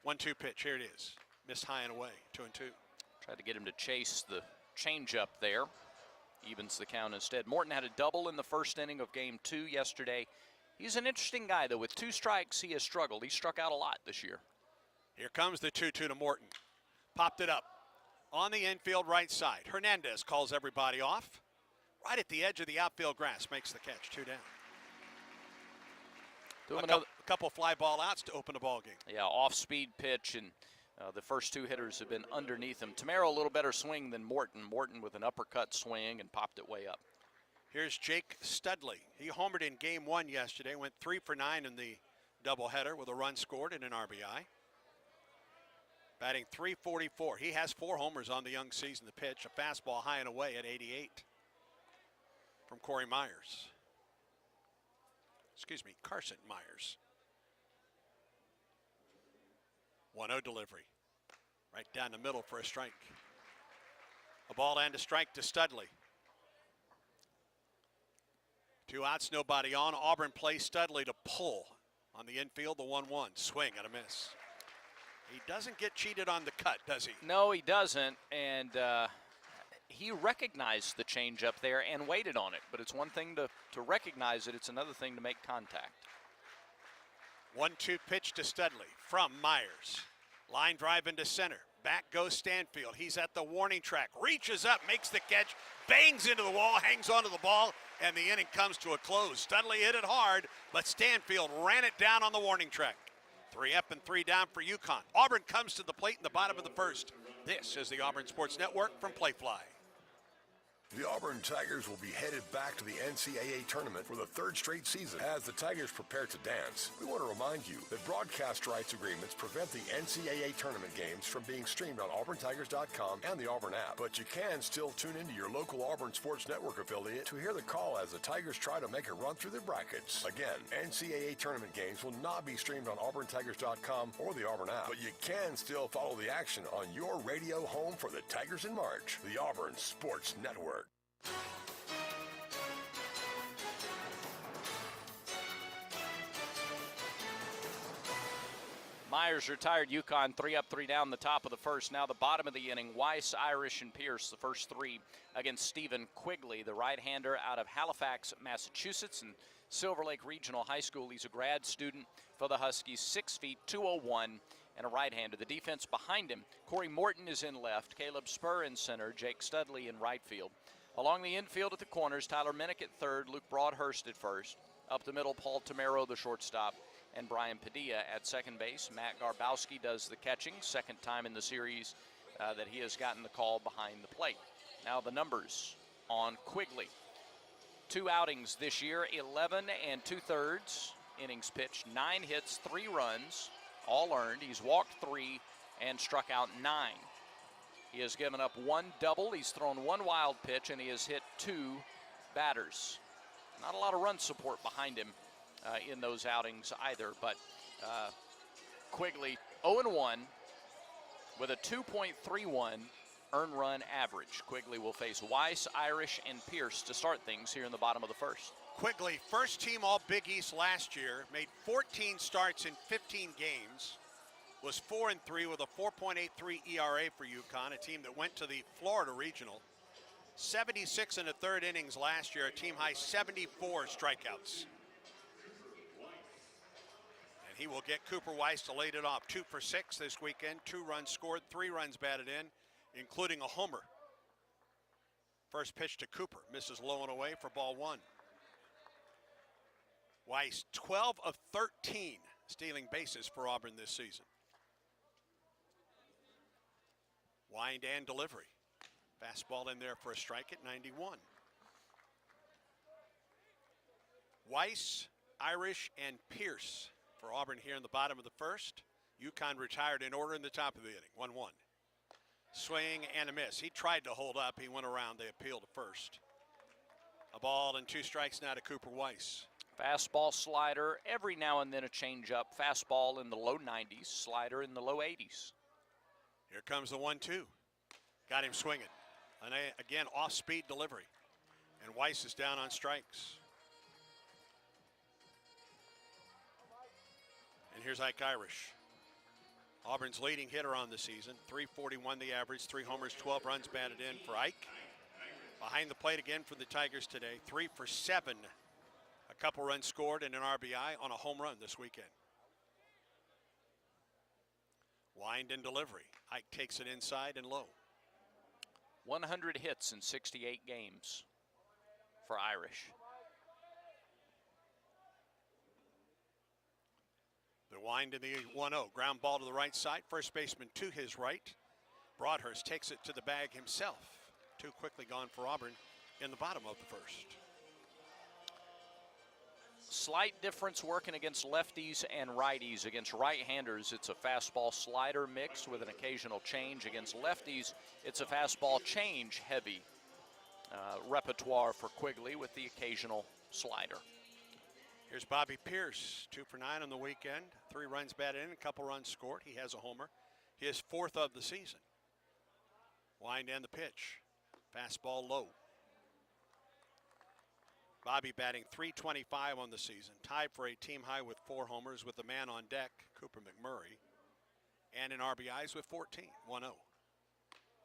1-2 pitch. Here it is. Missed high and away. 2-2. Tried to get him to chase the changeup there. Evens the count instead. Morton had a double in the first inning of game 2 yesterday. He's an interesting guy, though. With 2 strikes, he has struggled. He struck out a lot this year. Here comes the 2-2 to Morton. Popped it up on the infield right side. Hernandez calls everybody off. Right at the edge of the outfield grass. Makes the catch. 2 down. A couple fly ball outs to open the ball game. Yeah, off-speed pitch, and the first 2 hitters have been underneath him. Tamero, a little better swing than Morton. Morton with an uppercut swing and popped it way up. Here's Jake Studley. He homered in game 1 yesterday, went 3 for 9 in the doubleheader with a run scored and an RBI. Batting .344. He has 4 homers on the young season. The pitch, a fastball high and away at 88 from Corey Myers. Excuse me, Carson Myers. 1-0 delivery. Right down the middle for a strike. A ball and a strike to Studley. 2 outs, nobody on. Auburn plays Studley to pull on the infield, the 1-1. Swing and a miss. He doesn't get cheated on the cut, does he? No, he doesn't, and he recognized the changeup there and waited on it. But it's one thing to recognize it. It's another thing to make contact. 1-2 pitch to Studley from Myers. Line drive into center. Back goes Stanfield. He's at the warning track. Reaches up, makes the catch, bangs into the wall, hangs onto the ball, and the inning comes to a close. Studley hit it hard, but Stanfield ran it down on the warning track. 3 up and 3 down for UConn. Auburn comes to the plate in the bottom of the first. This is the Auburn Sports Network from Playfly. The Auburn Tigers will be headed back to the NCAA tournament for the 3rd straight season. As the Tigers prepare to dance, we want to remind you that broadcast rights agreements prevent the NCAA tournament games from being streamed on auburntigers.com and the Auburn app. But you can still tune into your local Auburn Sports Network affiliate to hear the call as the Tigers try to make a run through the brackets. Again, NCAA tournament games will not be streamed on auburntigers.com or the Auburn app, but you can still follow the action on your radio home for the Tigers in March, the Auburn Sports Network. Myers retired. UConn 3 up, 3 down the top of the first. Now the bottom of the inning. Weiss, Irish, and Pierce, the first 3 against Stephen Quigley, the right-hander out of Halifax, Massachusetts, and Silver Lake Regional High School. He's a grad student for the Huskies, 6 feet, 201, and a right-hander. The defense behind him, Corey Morton is in left, Caleb Spur in center, Jake Studley in right field. Along the infield at the corners, Tyler Minnick at third, Luke Broadhurst at first. Up the middle, Paul Tamero, the shortstop, and Brian Padilla at second base. Matt Garbowski does the catching, second time in the series that he has gotten the call behind the plate. Now the numbers on Quigley. 2 outings this year, 11 2/3 innings pitched, 9 hits, 3 runs, all earned. He's walked 3 and struck out 9. He has given up 1 double, he's thrown 1 wild pitch, and he has hit 2 batters. Not a lot of run support behind him in those outings either, but Quigley 0-1 with a 2.31 earned run average. Quigley will face Weiss, Irish, and Pierce to start things here in the bottom of the first. Quigley, first team All Big East last year, made 14 starts in 15 games, was 4-3 with a 4.83 ERA for UConn, a team that went to the Florida Regional. 76 1/3 innings last year, a team high 74 strikeouts. And he will get Cooper Weiss to lead it off. 2 for 6 this weekend, 2 runs scored, 3 runs batted in, including a homer. First pitch to Cooper, misses low and away for ball 1. Weiss 12 of 13 stealing bases for Auburn this season. Wind and delivery. Fastball in there for a strike at 91. Weiss, Irish, and Pierce for Auburn here in the bottom of the first. UConn retired in order in the top of the inning. 1-1. Swing and a miss. He tried to hold up. He went around. They appealed to first. A ball and 2 strikes now to Cooper Weiss. Fastball, slider, every now and then a changeup. Fastball in the low 90s, slider in the low 80s. Here comes the 1-2. Got him swinging. And again, off-speed delivery. And Weiss is down on strikes. And here's Ike Irish. Auburn's leading hitter on the season. 341 the average, 3 homers, 12 runs batted in for Ike. Behind the plate again for the Tigers today. 3 for 7. A couple runs scored and an RBI on a home run this weekend. Wind and delivery. Ike takes it inside and low. 100 hits in 68 games for Irish. The wind in the 1-0. Ground ball to the right side. First baseman to his right. Broadhurst takes it to the bag himself. 2 quickly gone for Auburn in the bottom of the first. Slight difference working against lefties and righties. Against right-handers, it's a fastball slider mixed with an occasional change. Against lefties, it's a fastball change heavy repertoire for Quigley with the occasional slider. Here's Bobby Pierce, 2 for 9 on the weekend. 3 runs batted in, a couple runs scored. He has a homer, his 4th of the season. Wind and the pitch. Fastball low. Bobby batting .325 on the season, tied for a team high with 4 homers with the man on deck, Cooper McMurray, and in RBIs with 14, 1-0.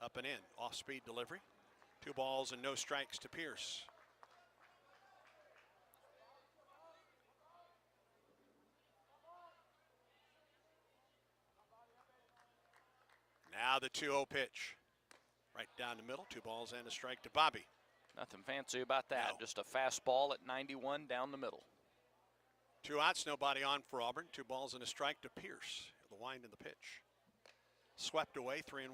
Up and in, off-speed delivery. 2 balls and no strikes to Pierce. Now the 2-0 pitch. Right down the middle, 2 balls and a strike to Bobby. Nothing fancy about that. No. Just a fastball at 91 down the middle. 2 outs, nobody on for Auburn. 2 balls and a strike to Pierce. The wind and the pitch. Swept away, 3-1.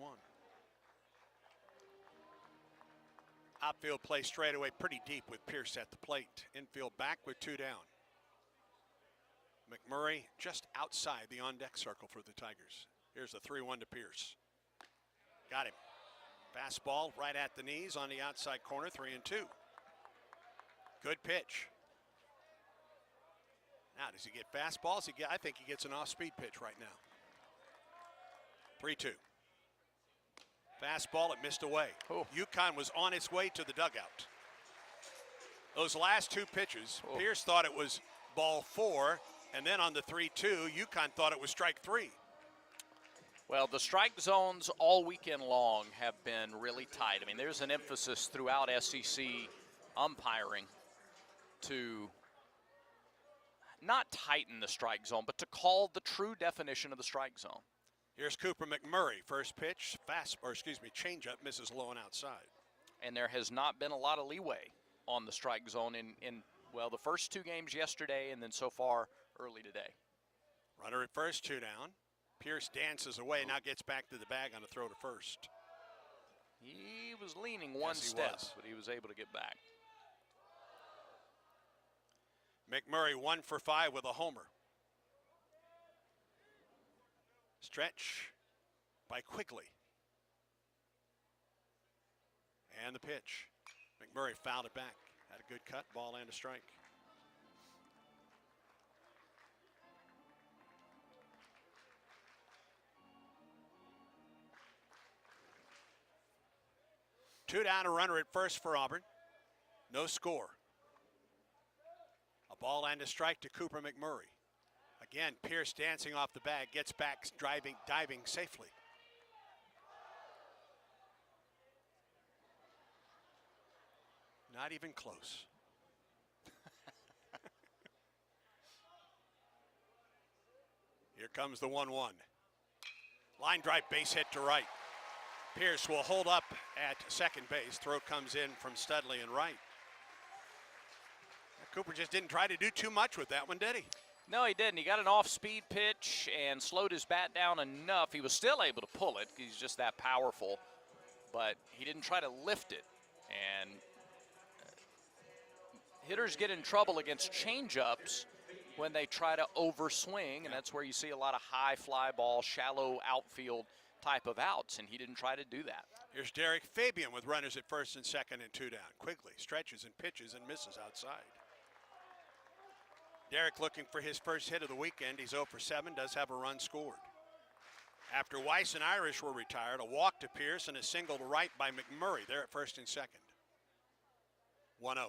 Outfield play straight away pretty deep with Pierce at the plate. Infield back with 2 down. McMurray just outside the on-deck circle for the Tigers. Here's the 3-1 to Pierce. Got him. Fastball right at the knees on the outside corner, 3-2. Good pitch. Now, does he get fastballs? I think he gets an off-speed pitch right now. 3-2. Fastball, it missed away. Oh. Yukon was on its way to the dugout. Those last 2 pitches, Pierce thought it was ball 4, and then on the 3-2, Yukon thought it was strike 3. Well, the strike zones all weekend long have been really tight. I mean, there's an emphasis throughout SEC umpiring to not tighten the strike zone, but to call the true definition of the strike zone. Here's Cooper McMurray. First pitch, changeup, misses low and outside. And there has not been a lot of leeway on the strike zone in the first 2 games yesterday and then so far early today. Runner at first, 2 down. Pierce dances away, now gets back to the bag on a throw to first. He was leaning one step, but he was able to get back. McMurray 1 for 5 with a homer. Stretch by Quigley. And the pitch. McMurray fouled it back. Had a good cut, ball and a strike. Two down, a runner at first for Auburn. No score. A ball and a strike to Cooper McMurray. Again, Pierce dancing off the bag, gets back, diving safely. Not even close. Here comes the 1-1. Line drive, base hit to right. Pierce will hold up at second base. Throw comes in from Studley and right. Cooper just didn't try to do too much with that one, did he? No, he didn't. He got an off-speed pitch and slowed his bat down enough. He was still able to pull it. He's just that powerful. But he didn't try to lift it. And hitters get in trouble against changeups when they try to overswing, and that's where you see a lot of high fly ball, shallow outfield type of outs, and he didn't try to do that. Here's Derek Fabian with runners at first and second and 2 down. Quigley stretches and pitches and misses outside. Derek looking for his first hit of the weekend. He's 0 for 7, does have a run scored. After Weiss and Irish were retired, a walk to Pierce and a single to right by McMurray. There at first and second. 1-0.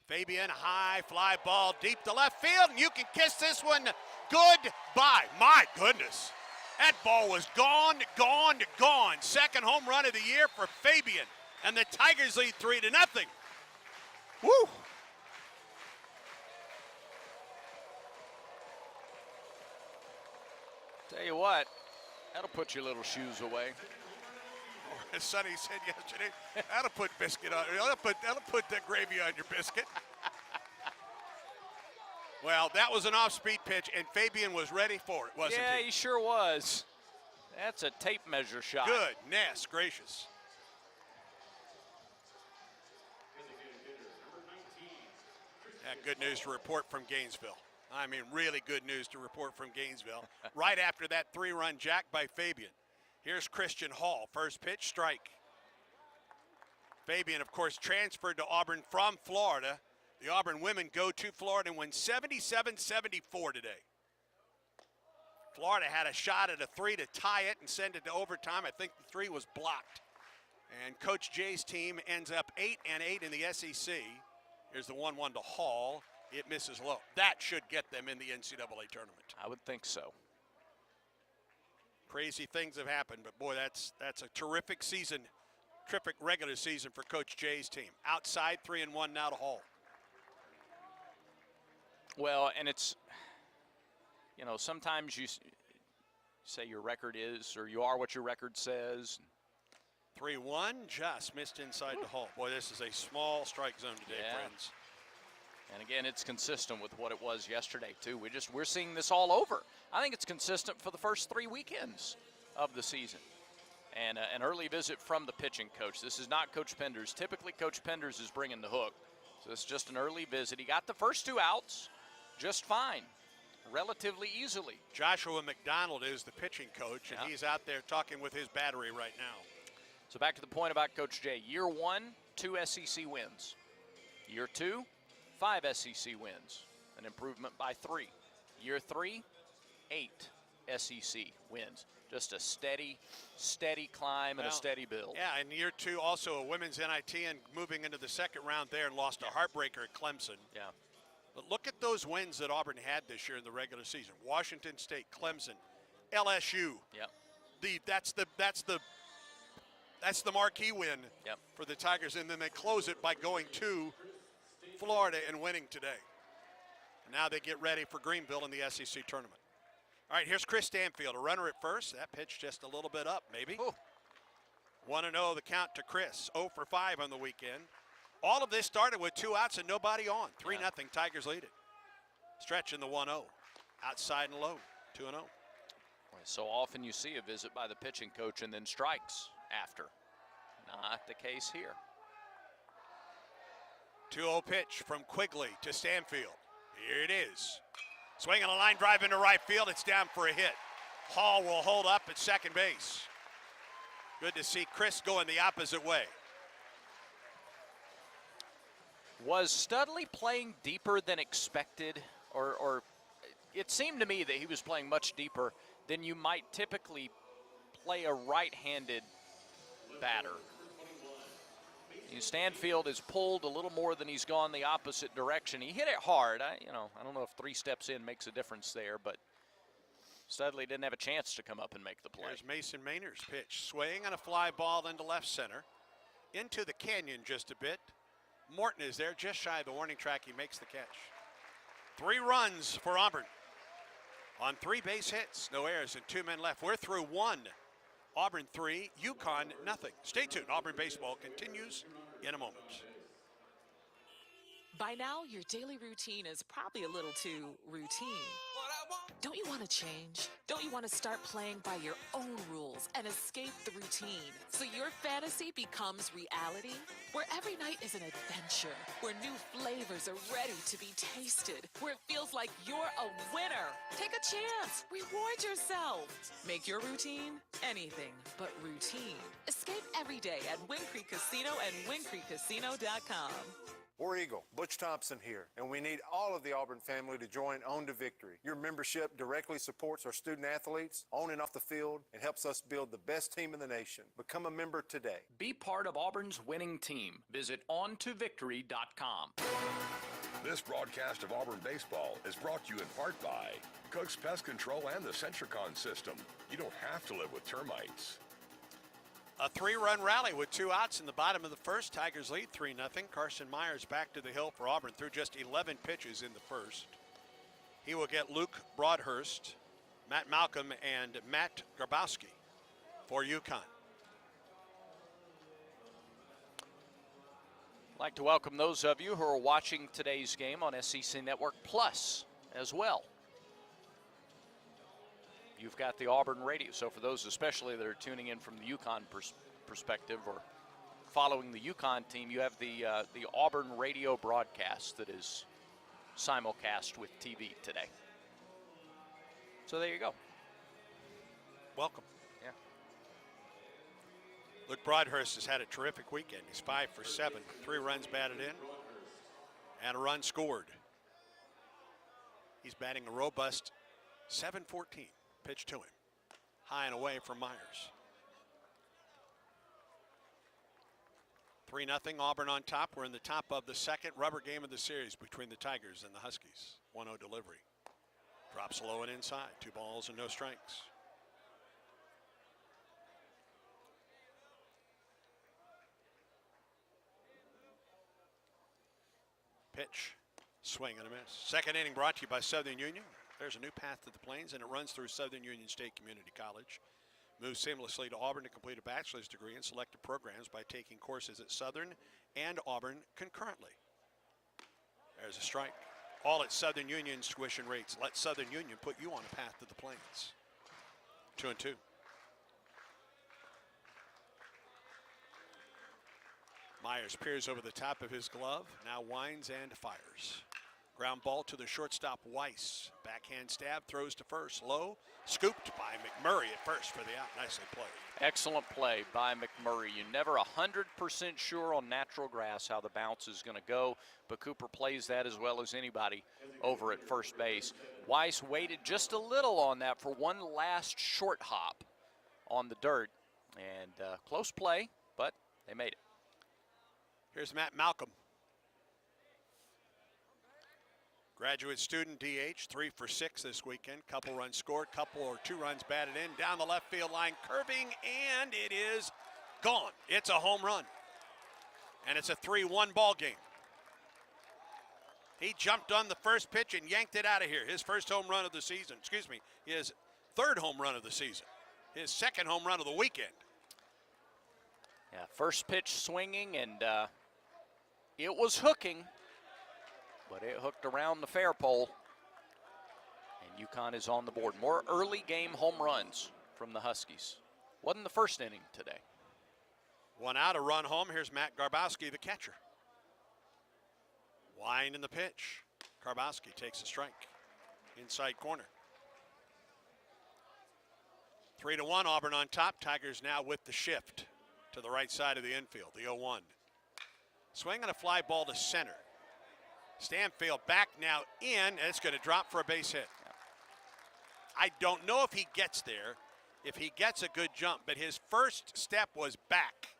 Fabian, high fly ball deep to left field, and you can kiss this one goodbye. My goodness. That ball was gone, gone, gone. Second home run of the year for Fabian. And the Tigers lead 3-0. Woo! Tell you what, that'll put your little shoes away. As Sonny said yesterday, that'll put biscuit on. That'll put that gravy on your biscuit. Well, that was an off-speed pitch, and Fabian was ready for it, wasn't he? Yeah, he sure was. That's a tape measure shot. Goodness gracious. Yeah, good news to report from Gainesville. I mean, really good news to report from Gainesville. Right after that 3-run jack by Fabian. Here's Christian Hall, first pitch, strike. Fabian, of course, transferred to Auburn from Florida. The Auburn women go to Florida and win 77-74 today. Florida had a shot at a 3 to tie it and send it to overtime. I think the 3 was blocked. And Coach Jay's team ends up 8-8 in the SEC. Here's the 1-1 to Hall. It misses low. That should get them in the NCAA tournament. I would think so. Crazy things have happened, but boy, that's a terrific season, terrific regular season for Coach Jay's team. Outside 3-1 now to Hall. Well, and it's, you know, sometimes you say your record is, or you are what your record says. 3-1, just missed inside the Hall. Boy, this is a small strike zone today, friends. And again, it's consistent with what it was yesterday, too. We're seeing this all over. I think it's consistent for the first 3 weekends of the season. And an early visit from the pitching coach. This is not Coach Penders. Typically, Coach Penders is bringing the hook. So it's just an early visit. He got the first 2 outs just fine, relatively easily. Joshua McDonald is the pitching coach, and he's out there talking with his battery right now. So back to the point about Coach Jay. Year 1, 2 SEC wins. Year 2, 5 SEC wins, an improvement by 3. Year 3, 8 SEC wins. Just a steady climb and a steady build. Yeah, and year 2 also a women's NIT and moving into the second round there and lost a heartbreaker at Clemson. Yeah. But look at those wins that Auburn had this year in the regular season. Washington State, Clemson, LSU. Yep. That's the marquee win for the Tigers, and then they close it by going to Florida and winning today. Now they get ready for Greenville in the SEC tournament. All right, here's Chris Stanfield, a runner at first. That pitch just a little bit up, maybe. 1-0 the count to Chris. 0 for 5 on the weekend. All of this started with 2 outs and nobody on. 3-0, Tigers lead it. Stretch in the 1-0. Outside and low, 2-0. So often you see a visit by the pitching coach and then strikes after. Not the case here. 2-0 pitch from Quigley to Stanfield. Here it is. Swinging a line drive into right field. It's down for a hit. Hall will hold up at second base. Good to see Chris going the opposite way. Was Studley playing deeper than expected? Or it seemed to me that he was playing much deeper than you might typically play a right-handed batter. Stanfield has pulled a little more than he's gone the opposite direction. He hit it hard. I don't know if 3 steps in makes a difference there, but Studley didn't have a chance to come up and make the play. There's Mason Mainer's pitch. Swing and a fly ball into left center. Into the canyon just a bit. Morton is there just shy of the warning track. He makes the catch. 3 runs for Auburn on 3 base hits. No errors and 2 men left. We're through 1. Auburn 3, UConn nothing. Stay tuned. Auburn baseball continues in a moment. By now, your daily routine is probably a little too routine. Don't you want to change? Don't you want to start playing by your own rules and escape the routine so your fantasy becomes reality? Where every night is an adventure, where new flavors are ready to be tasted, where it feels like you're a winner. Take a chance. Reward yourself. Make your routine anything but routine. Escape every day at Wind Creek Casino and WindCreekCasino.com. War Eagle, Butch Thompson here, and we need all of the Auburn family to join On to Victory. Your membership directly supports our student athletes on and off the field and helps us build the best team in the nation. Become a member today. Be part of Auburn's winning team. Visit ontovictory.com. This broadcast of Auburn baseball is brought to you in part by Cook's Pest Control and the Centricon system. You don't have to live with termites. A 3-run rally with 2 outs in the bottom of the first. Tigers lead 3-0. Carson Myers back to the hill for Auburn through just 11 pitches in the first. He will get Luke Broadhurst, Matt Malcolm, and Matt Grabowski for UConn. I'd like to welcome those of you who are watching today's game on SEC Network Plus as well. You've got the Auburn radio, so for those especially that are tuning in from the UConn perspective or following the UConn team, you have the Auburn radio broadcast that is simulcast with TV today. So there you go. Welcome. Yeah. Luke Broadhurst has had a terrific weekend. He's 5 for 7, 3 runs batted in, and a run scored. He's batting a robust .714. Pitch to him. High and away from Myers. 3-0 Auburn on top. We're in the top of the second rubber game of the series between the Tigers and the Huskies. 1-0 delivery. Drops low and inside. 2 balls and no strikes. Pitch. Swing and a miss. Second inning brought to you by Southern Union. There's a new path to the Plains, and it runs through Southern Union State Community College. Move seamlessly to Auburn to complete a bachelor's degree in selected programs by taking courses at Southern and Auburn concurrently. There's a strike. All at Southern Union's tuition rates. Let Southern Union put you on a path to the Plains. 2-2. Myers peers over the top of his glove, now winds and fires. Ground ball to the shortstop, Weiss. Backhand stab, throws to first. Low, scooped by McMurray at first for the out. Nicely played. Excellent play by McMurray. You're never 100% sure on natural grass how the bounce is going to go, but Cooper plays that as well as anybody over at first base. Weiss waited just a little on that for one last short hop on the dirt, and close play, but they made it. Here's Matt Malcolm. Graduate student DH, 3 for 6 this weekend. Couple runs scored, couple or 2 runs batted in. Down the left field line, curving, and it is gone. It's a home run. And it's a 3-1 ball game. He jumped on the first pitch and yanked it out of here. His first home run of the season. Excuse me, his 3rd home run of the season. His 2nd home run of the weekend. Yeah, first pitch swinging, and it was hooking. But it hooked around the fair pole, and UConn is on the board. More early game home runs from the Huskies. Wasn't the first inning today. 1 out, a run home. Here's Matt Grabowski, the catcher. Wind in the pitch. Grabowski takes a strike. Inside corner. 3-1, Auburn on top. Tigers now with the shift to the right side of the infield, the 0-1. Swing and a fly ball to center. Stanfield back now in, and it's going to drop for a base hit. I don't know if he gets there, if he gets a good jump, but his first step was back.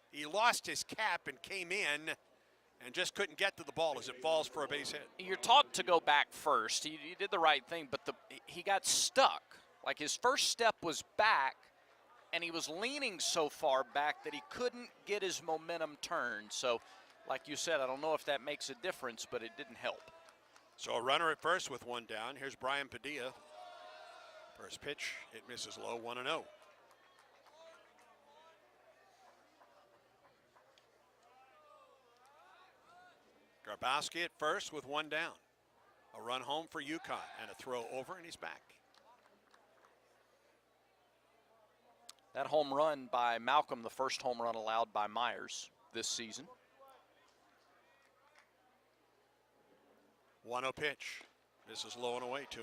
He lost his cap and came in and just couldn't get to the ball as it falls for a base hit. You're taught to go back first. He did the right thing, but he got stuck. Like his first step was back, and he was leaning so far back that he couldn't get his momentum turned. So, like you said, I don't know if that makes a difference, but it didn't help. So a runner at first with 1 down. Here's Brian Padilla. First pitch, it misses low, 1-0. Grabowski at first with 1 down. A run home for UConn and a throw over, and he's back. That home run by Malcolm, the first home run allowed by Myers this season. 1-0 pitch. This is low and away, 2-0.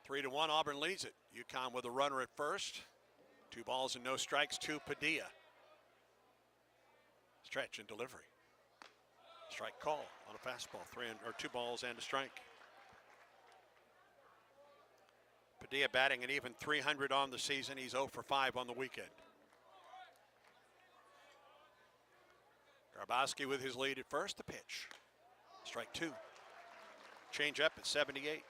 Three to 1, Auburn leads it. UConn with a runner at first. 2 balls and no strikes to Padilla. Stretch and delivery. Strike call on a fastball. 2 balls and a strike. Padilla batting an even .300 on the season. He's 0 for 5 on the weekend. Grabowski with his lead at first. The pitch. Strike 2. Change up at 78.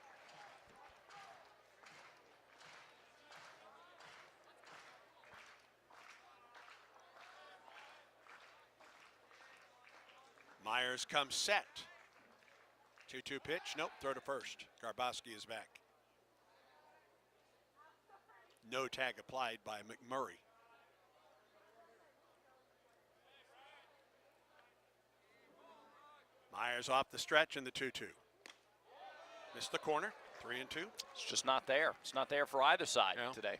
Myers comes set. 2-2 pitch. Nope, throw to first. Grabowski is back. No tag applied by McMurray. Myers off the stretch in the 2-2. Missed the corner. 3-2. It's just not there. It's not there for either side today.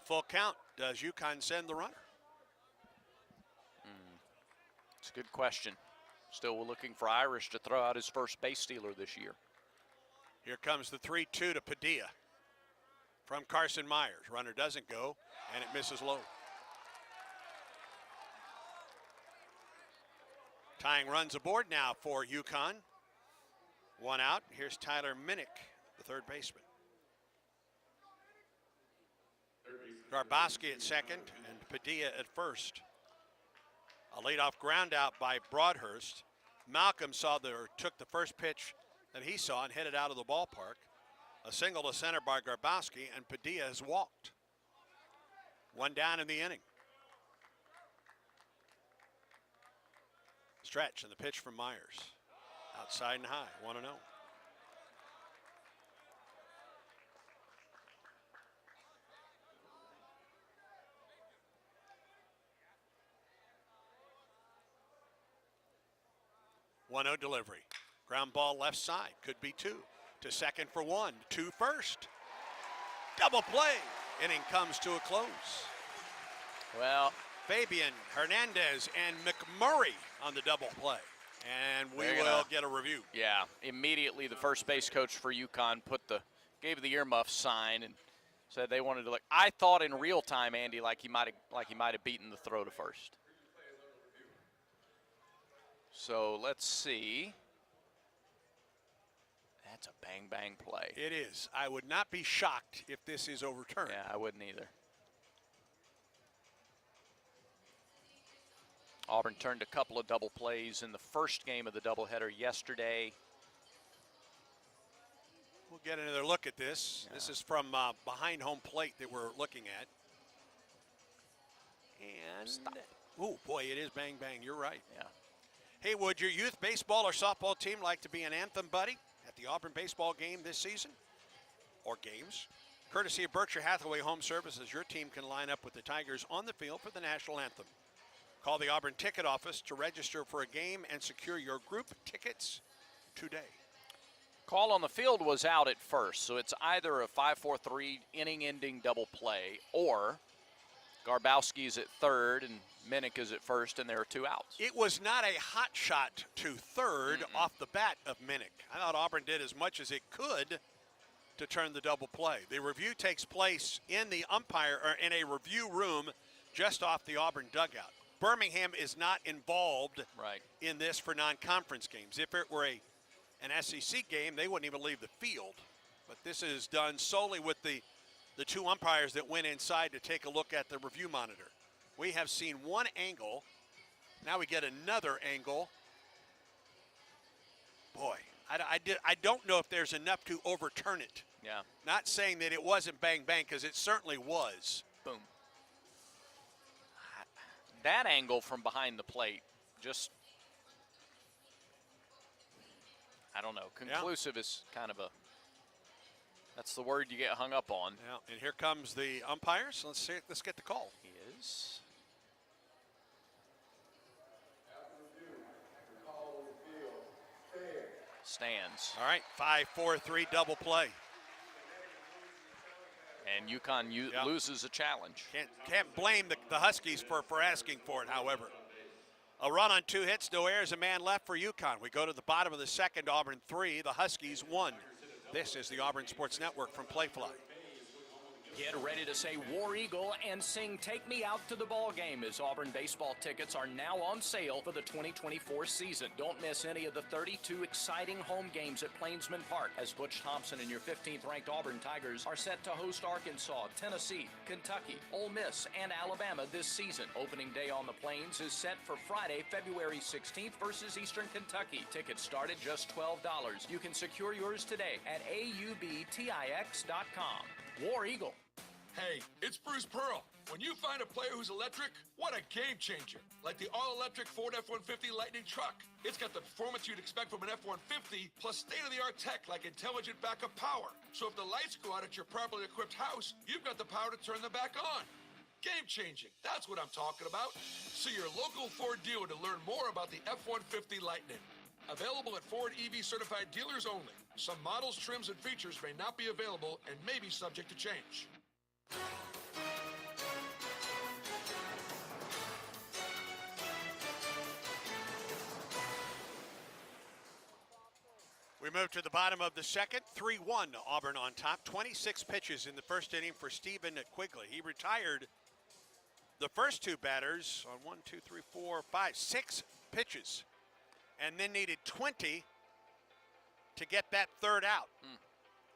Full count. Does UConn send the runner? It's a good question. Still, we're looking for Irish to throw out his first base stealer this year. Here comes the 3-2 to Padilla from Carson Myers. Runner doesn't go, and it misses low. Tying runs aboard now for UConn. 1 out. Here's Tyler Minnick, the third baseman. Grabowski at second and Padilla at first. A leadoff ground out by Broadhurst. Malcolm took the first pitch that he saw and headed out of the ballpark. A single to center by Grabowski, and Padilla has walked. 1 down in the inning. Stretch and the pitch from Myers. Outside and high, 1-0. Delivery. Ground ball left side. Could be 2. To second for 1. 2 first. Double play. Inning comes to a close. Well, Fabian, Hernandez, and McMurray on the double play. And we will get a review. Yeah, immediately the first base coach for UConn gave the earmuff sign and said they wanted to look. I thought in real time, Andy, like he might have beaten the throw to first. So let's see. That's a bang play. It is. I would not be shocked if this is overturned. Yeah, I wouldn't either. Auburn turned a couple of double plays in the first game of the doubleheader yesterday. We'll get another look at this. Yeah. This is from behind home plate that we're looking at. And, oh boy, it is bang. You're right. Yeah. Hey, would your youth baseball or softball team like to be an anthem buddy at the Auburn baseball game this season? Or games? Courtesy of Berkshire Hathaway Home Services, your team can line up with the Tigers on the field for the national anthem. Call the Auburn ticket office to register for a game and secure your group tickets today. Call on the field was out at first, so it's either a 5-4-3 inning-ending double play or Grabowski's at third and Minnick is at first, and there are 2 outs. It was not a hot shot to third off the bat of Minnick. I thought Auburn did as much as it could to turn the double play. The review takes place in the umpire or in a review room just off the Auburn dugout. Birmingham is not involved in this for non-conference games. If it were an SEC game, they wouldn't even leave the field. But this is done solely with the 2 umpires that went inside to take a look at the review monitor. We have seen one angle. Now we get another angle. Boy, I don't know if there's enough to overturn it. Yeah. Not saying that it wasn't bang, because it certainly was. Boom. That angle from behind the plate, just, I don't know. Conclusive is kind of that's the word you get hung up on. Yeah, and here comes the umpires. Let's get the call. He is. Stands. All right, 5-4-3 double play. And UConn loses a challenge. Can't blame the Huskies for asking for it, however. A run on 2 hits, no errors, a man left for UConn. We go to the bottom of the second, Auburn 3, the Huskies 1. This is the Auburn Sports Network from Playfly. Get ready to say War Eagle and sing Take Me Out to the Ball Game as Auburn baseball tickets are now on sale for the 2024 season. Don't miss any of the 32 exciting home games at Plainsman Park as Butch Thompson and your 15th ranked Auburn Tigers are set to host Arkansas, Tennessee, Kentucky, Ole Miss, and Alabama this season. Opening day on the Plains is set for Friday, February 16th versus Eastern Kentucky. Tickets start at just $12. You can secure yours today at aubtix.com. War Eagle. Hey, it's Bruce Pearl. When you find a player who's electric, what a game changer. Like the all-electric Ford F-150 Lightning truck. It's got the performance you'd expect from an F-150, plus state-of-the-art tech like intelligent backup power. So if the lights go out at your properly equipped house, you've got the power to turn them back on. Game changing. That's what I'm talking about. See your local Ford dealer to learn more about the F-150 Lightning. Available at Ford EV certified dealers only. Some models, trims, and features may not be available and may be subject to change. We move to the bottom of the second. 3-1 Auburn on top. 26 pitches in the first inning for Stephen Quigley. He retired the first two batters on 6 pitches, and then needed 20 to get that third out.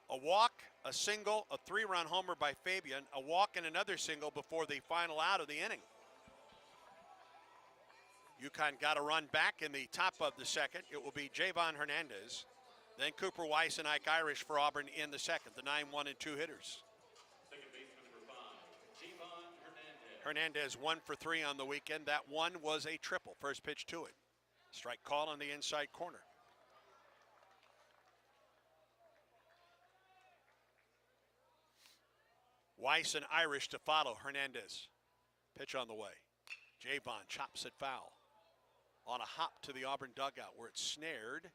A walk, a single, a 3-run homer by Fabian, a walk and another single before the final out of the inning. UConn got a run back in the top of the second. It will be Javon Hernandez, then Cooper Weiss and Ike Irish for Auburn in the second, the 9-1 and 2 hitters. Second baseman number 5, Javon Hernandez 1 for 3 on the weekend. That one was a triple. First pitch to it. Strike call on the inside corner. Weiss and Irish to follow Hernandez. Pitch on the way. Javon chops it foul. On a hop to the Auburn dugout where it's snared.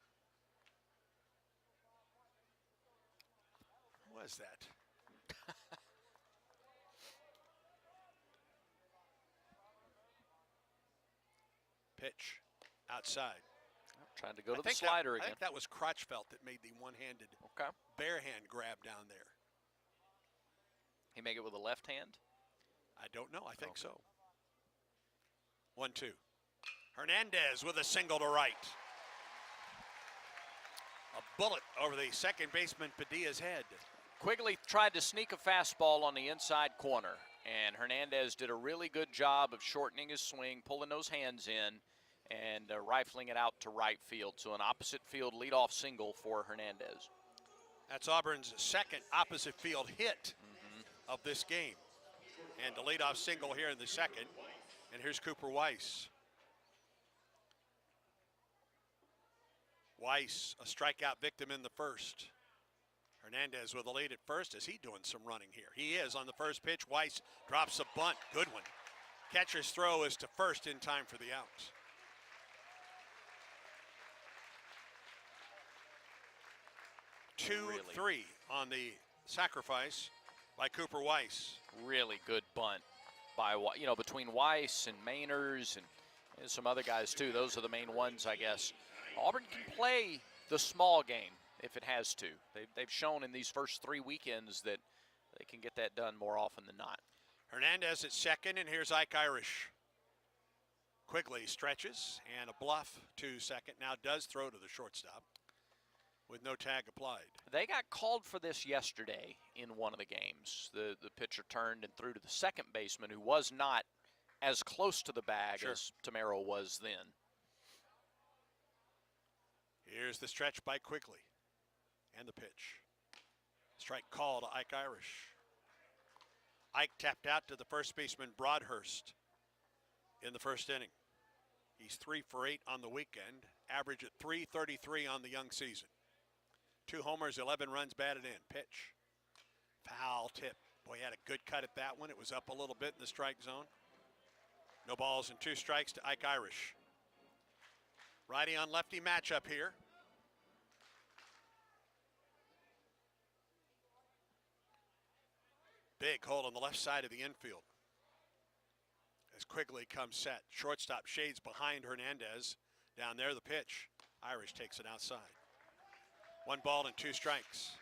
What was that? Pitch outside. Trying to go to the slider again. I think that was Crotchfelt that made the one-handed bare hand grab down there. He make it with a left hand? I don't know. I think so. 1-2. Hernandez with a single to right. A bullet over the second baseman Padilla's head. Quigley tried to sneak a fastball on the inside corner, and Hernandez did a really good job of shortening his swing, pulling those hands in, and rifling it out to right field. So an opposite field leadoff single for Hernandez. That's Auburn's second opposite field hit of this game. And the leadoff single here in the second. And here's Cooper Weiss. Weiss, a strikeout victim in the first. Hernandez with a lead at first. Is he doing some running here? He is on the first pitch. Weiss drops a bunt. Good one. Catcher's throw is to first in time for the out. Two, three on the sacrifice by Cooper Weiss. Really good bunt by, between Weiss and Mainers and some other guys too. Those are the main ones, I guess. Auburn can play the small game if it has to. They've shown in these first 3 weekends that they can get that done more often than not. Hernandez at second, and here's Ike Irish. Quigley stretches, and a bluff to second. Now does throw to the shortstop with no tag applied. They got called for this yesterday in one of the games. The pitcher turned and threw to the second baseman, who was not as close to the bag as Tamero was then. Here's the stretch by Quigley. And the pitch. Strike call to Ike Irish. Ike tapped out to the first baseman Broadhurst in the first inning. He's 3 for 8 on the weekend, average at .333 on the young season. 2 homers, 11 runs batted in. Pitch. Foul tip. Boy, he had a good cut at that one. It was up a little bit in the strike zone. No balls and 2 strikes to Ike Irish. Righty on lefty matchup here. Big hole on the left side of the infield. As Quigley comes set. Shortstop shades behind Hernandez. Down there the pitch. Irish takes it outside. 1 ball and 2 strikes.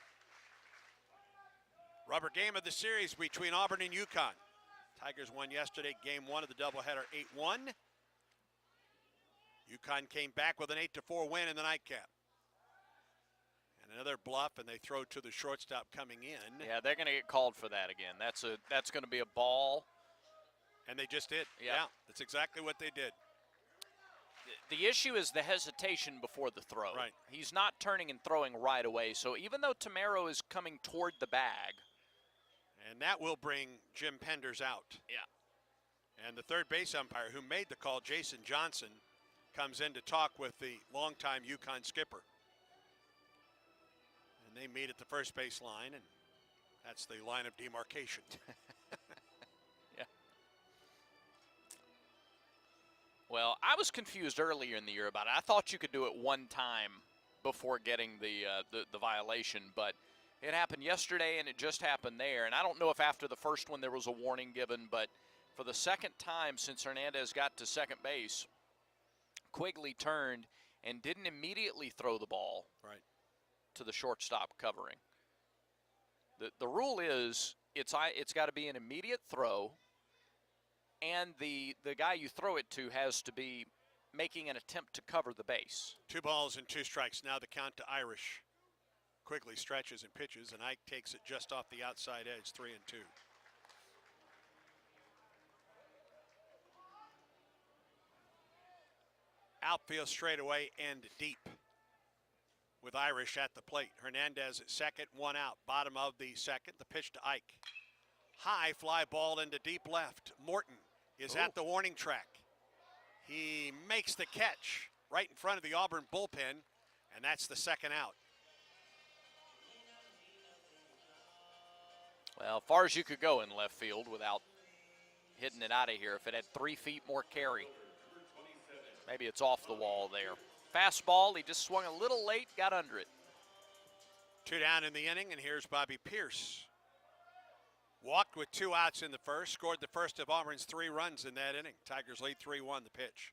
Rubber game of the series between Auburn and UConn. Tigers won yesterday, game one of the doubleheader, 8-1. UConn came back with an 8-4 win in the nightcap. And another bluff, and they throw to the shortstop coming in. Yeah, they're going to get called for that again. That's going to be a ball. And they just did. Yep. Yeah, that's exactly what they did. The issue is the hesitation before the throw. Right. He's not turning and throwing right away. So even though Tamero is coming toward the bag. And that will bring Jim Penders out. Yeah. And the third base umpire who made the call, Jason Johnson, comes in to talk with the longtime UConn skipper. And they meet at the first base line, and that's the line of demarcation. Yeah. Well, I was confused earlier in the year about it. I thought you could do it one time before getting the violation, but it happened yesterday, and it just happened there. And I don't know if after the first one there was a warning given, but for the second time since Hernandez got to second base, Quigley turned and didn't immediately throw the ball Right. to the shortstop covering. The rule is it's got to be an immediate throw, and the guy you throw it to has to be making an attempt to cover the base. 2 balls and 2 strikes. Now the count to Irish. Quigley stretches and pitches, and Ike takes it just off the outside edge, 3-2. Outfield straightaway and deep with Irish at the plate. Hernandez at second, 1 out. Bottom of the second, the pitch to Ike. High fly ball into deep left. Morton is at the warning track. He makes the catch right in front of the Auburn bullpen, and that's the second out. Well, far as you could go in left field without hitting it out of here. If it had 3 feet more carry, maybe it's off the wall there. Fastball, he just swung a little late, got under it. 2 down in the inning, and here's Bobby Pierce. Walked with 2 outs in the first, scored the first of Auburn's 3 runs in that inning. Tigers lead 3-1 the pitch.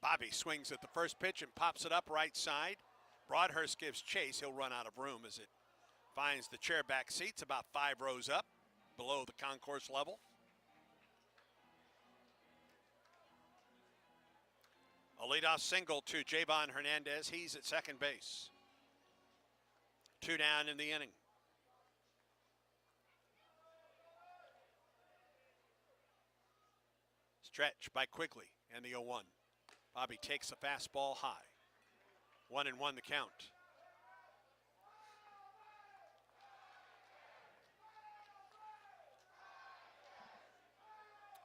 Bobby swings at the first pitch and pops it up right side. Broadhurst gives chase. He'll run out of room as it finds the chair back seats about 5 rows up below the concourse level. A leadoff single to Javon Hernandez. He's at second base. 2 down in the inning. Stretch by Quigley and the 0-1. Bobby takes a fastball high. 1-1 the count.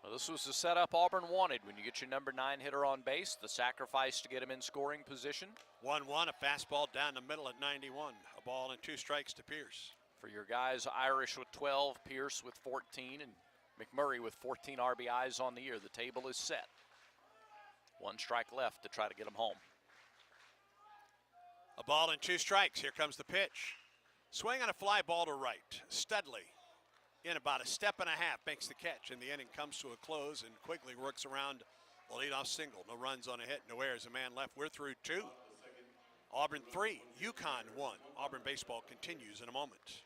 Well, this was the setup Auburn wanted when you get your number 9 hitter on base, the sacrifice to get him in scoring position. 1-1, a fastball down the middle at 91. A ball and 2 strikes to Pierce. For your guys, Irish with 12, Pierce with 14, and McMurray with 14 RBIs on the year. The table is set. 1 strike left to try to get him home. A ball and 2 strikes. Here comes the pitch. Swing on a fly ball to right. Studley in about a step and a half makes the catch, and the inning comes to a close, and Quigley works around the leadoff single. No runs on a hit, no errors, a man left. We're through 2. Auburn 3, UConn 1. Auburn baseball continues in a moment.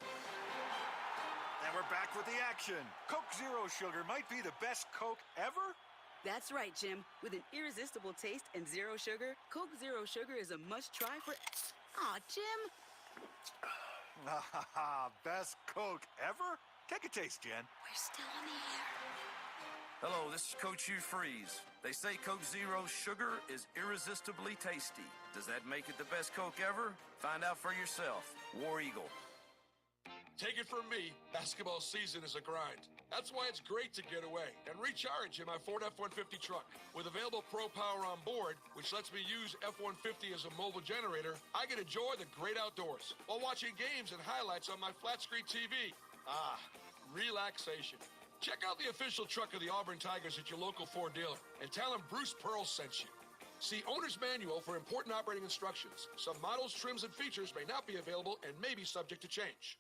And we're back with the action. Coke Zero Sugar might be the best Coke ever. That's right, Jim. With an irresistible taste and zero sugar, Coke Zero Sugar is a must-try for... Aw, Jim. Best Coke ever? Take a taste, Jen. We're still on the air. Hello, this is Coach Hugh Freeze. They say Coke Zero Sugar is irresistibly tasty. Does that make it the best Coke ever? Find out for yourself. War Eagle. Take it from me, basketball season is a grind. That's why it's great to get away and recharge in my Ford F-150 truck. With available Pro Power on board, which lets me use F-150 as a mobile generator, I can enjoy the great outdoors while watching games and highlights on my flat-screen TV. Ah, relaxation. Check out the official truck of the Auburn Tigers at your local Ford dealer and tell them Bruce Pearl sent you. See Owner's Manual for important operating instructions. Some models, trims, and features may not be available and may be subject to change.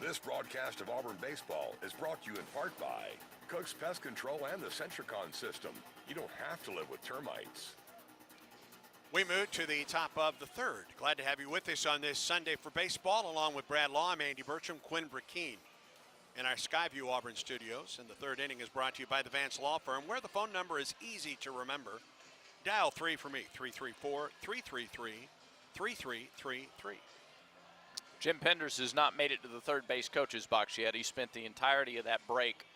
This broadcast of Auburn baseball is brought to you in part by Cook's Pest Control and the Centricon system. You don't have to live with termites. We move to the top of the third. Glad to have you with us on this Sunday for baseball. Along with Brad Law, I'm Andy Burcham, Quinn Burkeen in our Skyview Auburn studios. And the third inning is brought to you by the Vance Law Firm, where the phone number is easy to remember. Dial 3 for me, 334-333-3333. Jim Penders has not made it to the third base coach's box yet. He spent the entirety of that break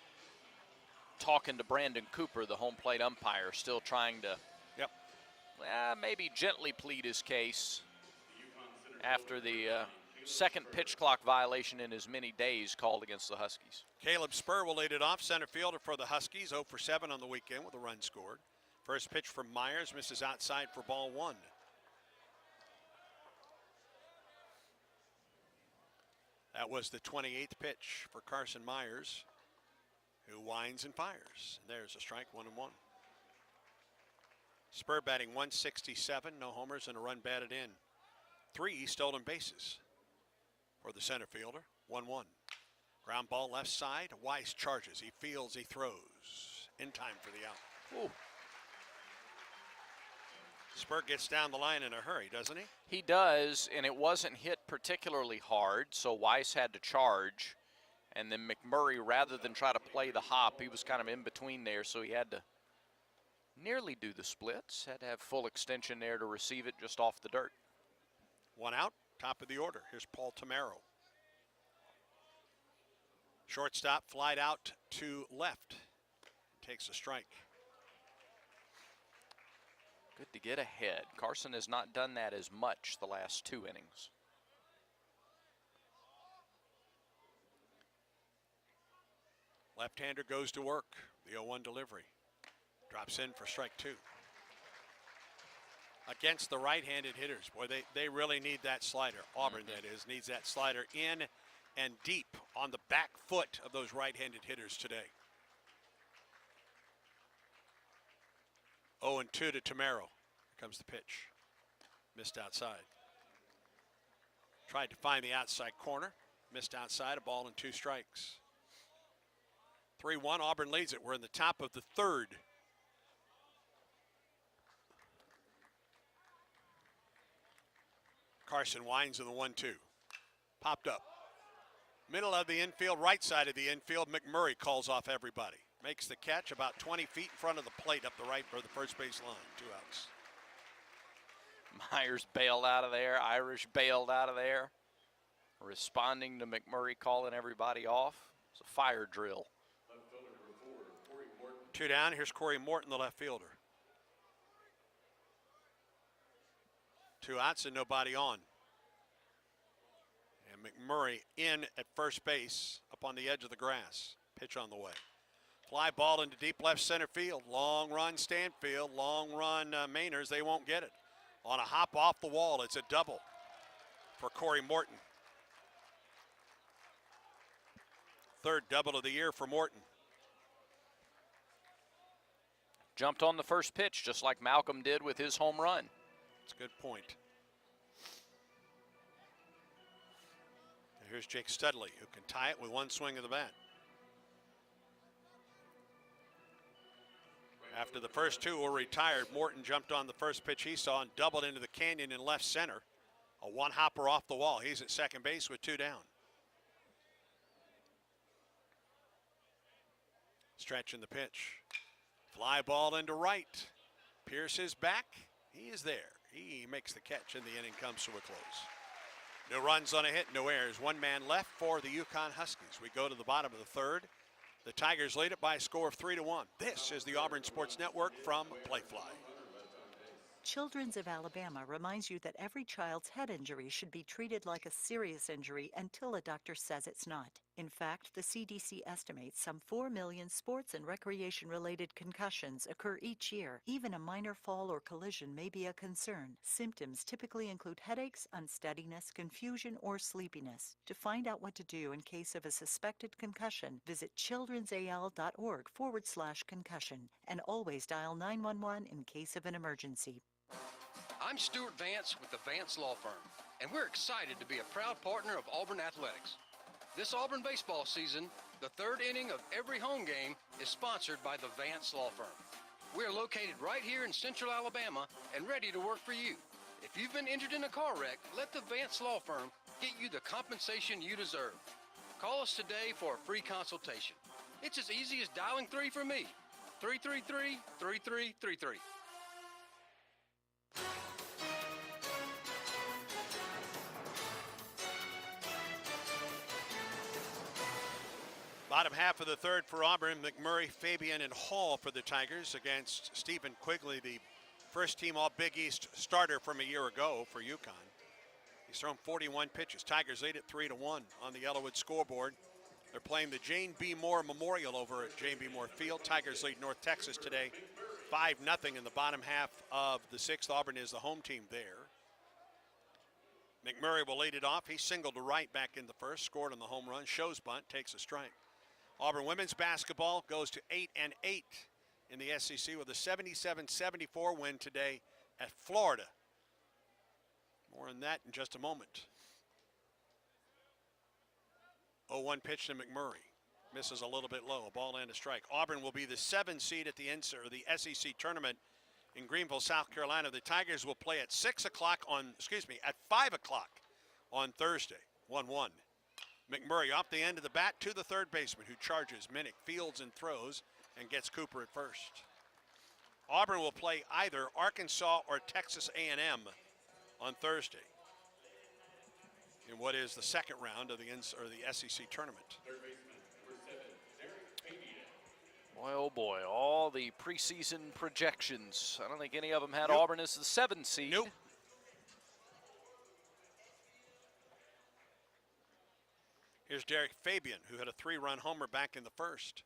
talking to Brandon Cooper, the home plate umpire, still trying to maybe gently plead his case after the second pitch clock violation in as many days called against the Huskies. Caleb Spur will lead it off, center fielder for the Huskies, 0 for 7 on the weekend with a run scored. First pitch from Myers, misses outside for ball 1. That was the 28th pitch for Carson Myers, who winds and fires. There's a strike, 1-1. Spur batting 167, no homers and a run batted in. 3 stolen bases for the center fielder, 1-1. Ground ball left side, Weiss charges, he fields, he throws, in time for the out. Ooh. Spur gets down the line in a hurry, doesn't he? He does, and it wasn't hit particularly hard, so Weiss had to charge. And then McMurray, rather than try to play the hop, he was kind of in between there, so he had to nearly do the splits. Had to have full extension there to receive it just off the dirt. 1 out, top of the order. Here's Paul Tamaro. Shortstop flied out to left. Takes a strike. Good to get ahead. Carson has not done that as much the last 2 innings. Left-hander goes to work. The 0-1 delivery. Drops in for strike 2. Against the right-handed hitters, boy, they really need that slider. Auburn, that is, needs that slider in and deep on the back foot of those right-handed hitters today. 0-2 to Tamaro. Here comes the pitch. Missed outside. Tried to find the outside corner. Missed outside, a ball and 2 strikes. 3-1, Auburn leads it. We're in the top of the third. Carson winds in the 1-2. Popped up. Middle of the infield, right side of the infield. McMurray calls off everybody. Makes the catch about 20 feet in front of the plate up the right for the first base line. 2 outs. Myers bailed out of there. Irish bailed out of there. Responding to McMurray calling everybody off. It's a fire drill. 2 down. Here's Corey Morton, the left fielder. 2 outs and nobody on. And McMurray in at first base up on the edge of the grass. Pitch on the way. Fly ball into deep left center field. Long run Stanfield, long run Mainers. They won't get it. On a hop off the wall, it's a double for Corey Morton. Third double of the year for Morton. Jumped on the first pitch just like Malcolm did with his home run. That's a good point. Here's Jake Studley, who can tie it with 1 swing of the bat. After the first 2 were retired, Morton jumped on the first pitch he saw and doubled into the canyon in left center. A 1-hopper off the wall. He's at second base with 2 down. Stretching the pitch. Fly ball into right. Pierce is back. He is there. He makes the catch and the inning comes to a close. No runs on a hit, no errors. 1 man left for the UConn Huskies. We go to the bottom of the third. The Tigers lead it by a score of 3-1. This is the Auburn Sports Network from Playfly. Children's of Alabama reminds you that every child's head injury should be treated like a serious injury until a doctor says it's not. In fact, the CDC estimates some 4 million sports and recreation-related concussions occur each year. Even a minor fall or collision may be a concern. Symptoms typically include headaches, unsteadiness, confusion, or sleepiness. To find out what to do in case of a suspected concussion, visit childrensal.org/concussion and always dial 911 in case of an emergency. I'm Stuart Vance with the Vance Law Firm, and we're excited to be a proud partner of Auburn Athletics. This Auburn baseball season, the third inning of every home game is sponsored by the Vance Law Firm. We're located right here in Central Alabama and ready to work for you. If you've been injured in a car wreck, let the Vance Law Firm get you the compensation you deserve. Call us today for a free consultation. It's as easy as dialing 3 for me. 333-3333. Bottom half of the third for Auburn, McMurray, Fabian, and Hall for the Tigers against Stephen Quigley, the first team All Big East starter from a year ago for UConn. He's thrown 41 pitches. Tigers lead at 3-1 on the Yellowwood scoreboard. They're playing the Jane B. Moore Memorial over at Jane B. Moore Field. Tigers lead North Texas today 5-0 in the bottom half of the sixth. Auburn is the home team there. McMurray will lead it off. He singled to right back in the first, scored on the home run. Shows bunt, takes a strike. Auburn women's basketball goes to 8-8 in the SEC with a 77-74 win today at Florida. More on that in just a moment. 0-1 pitch to McMurray. Misses a little bit low, a ball and a strike. Auburn will be the 7 seed at the SEC tournament in Greenville, South Carolina. The Tigers will play at 5 o'clock on Thursday, 1-1. McMurray off the end of the bat to the third baseman who charges Minnick, fields and throws, and gets Cooper at first. Auburn will play either Arkansas or Texas A&M on Thursday in what is the second round of the SEC tournament. Boy, oh boy, all the preseason projections. I don't think any of them had Auburn as the 7 seed. Nope. Here's Derek Fabian, who had a 3-run homer back in the first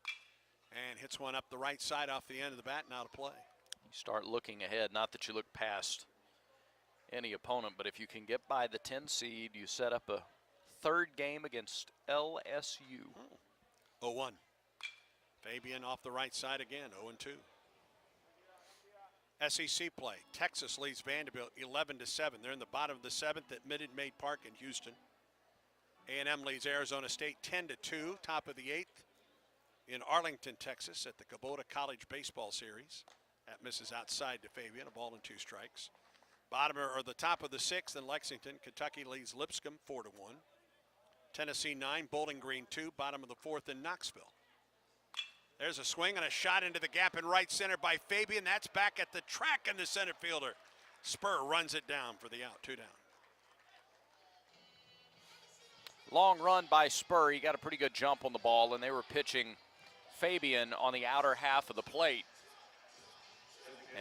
and hits one up the right side off the end of the bat and out of play. You start looking ahead, not that you look past any opponent, but if you can get by the 10 seed, you set up a third game against LSU. 0-1. Fabian off the right side again, 0-2. SEC play. Texas leads Vanderbilt 11-7. They're in the bottom of the 7th at Minute Maid Park in Houston. A&M leads Arizona State 10-2, top of the 8th in Arlington, Texas at the Kubota College Baseball Series. That misses outside to Fabian, a ball and 2 strikes. The top of the 6th in Lexington, Kentucky leads Lipscomb 4-1. Tennessee 9, Bowling Green 2, bottom of the 4th in Knoxville. There's a swing and a shot into the gap in right center by Fabian. That's back at the track, and the center fielder Spur runs it down for the out, 2 down. Long run by Spur. He got a pretty good jump on the ball, and they were pitching Fabian on the outer half of the plate.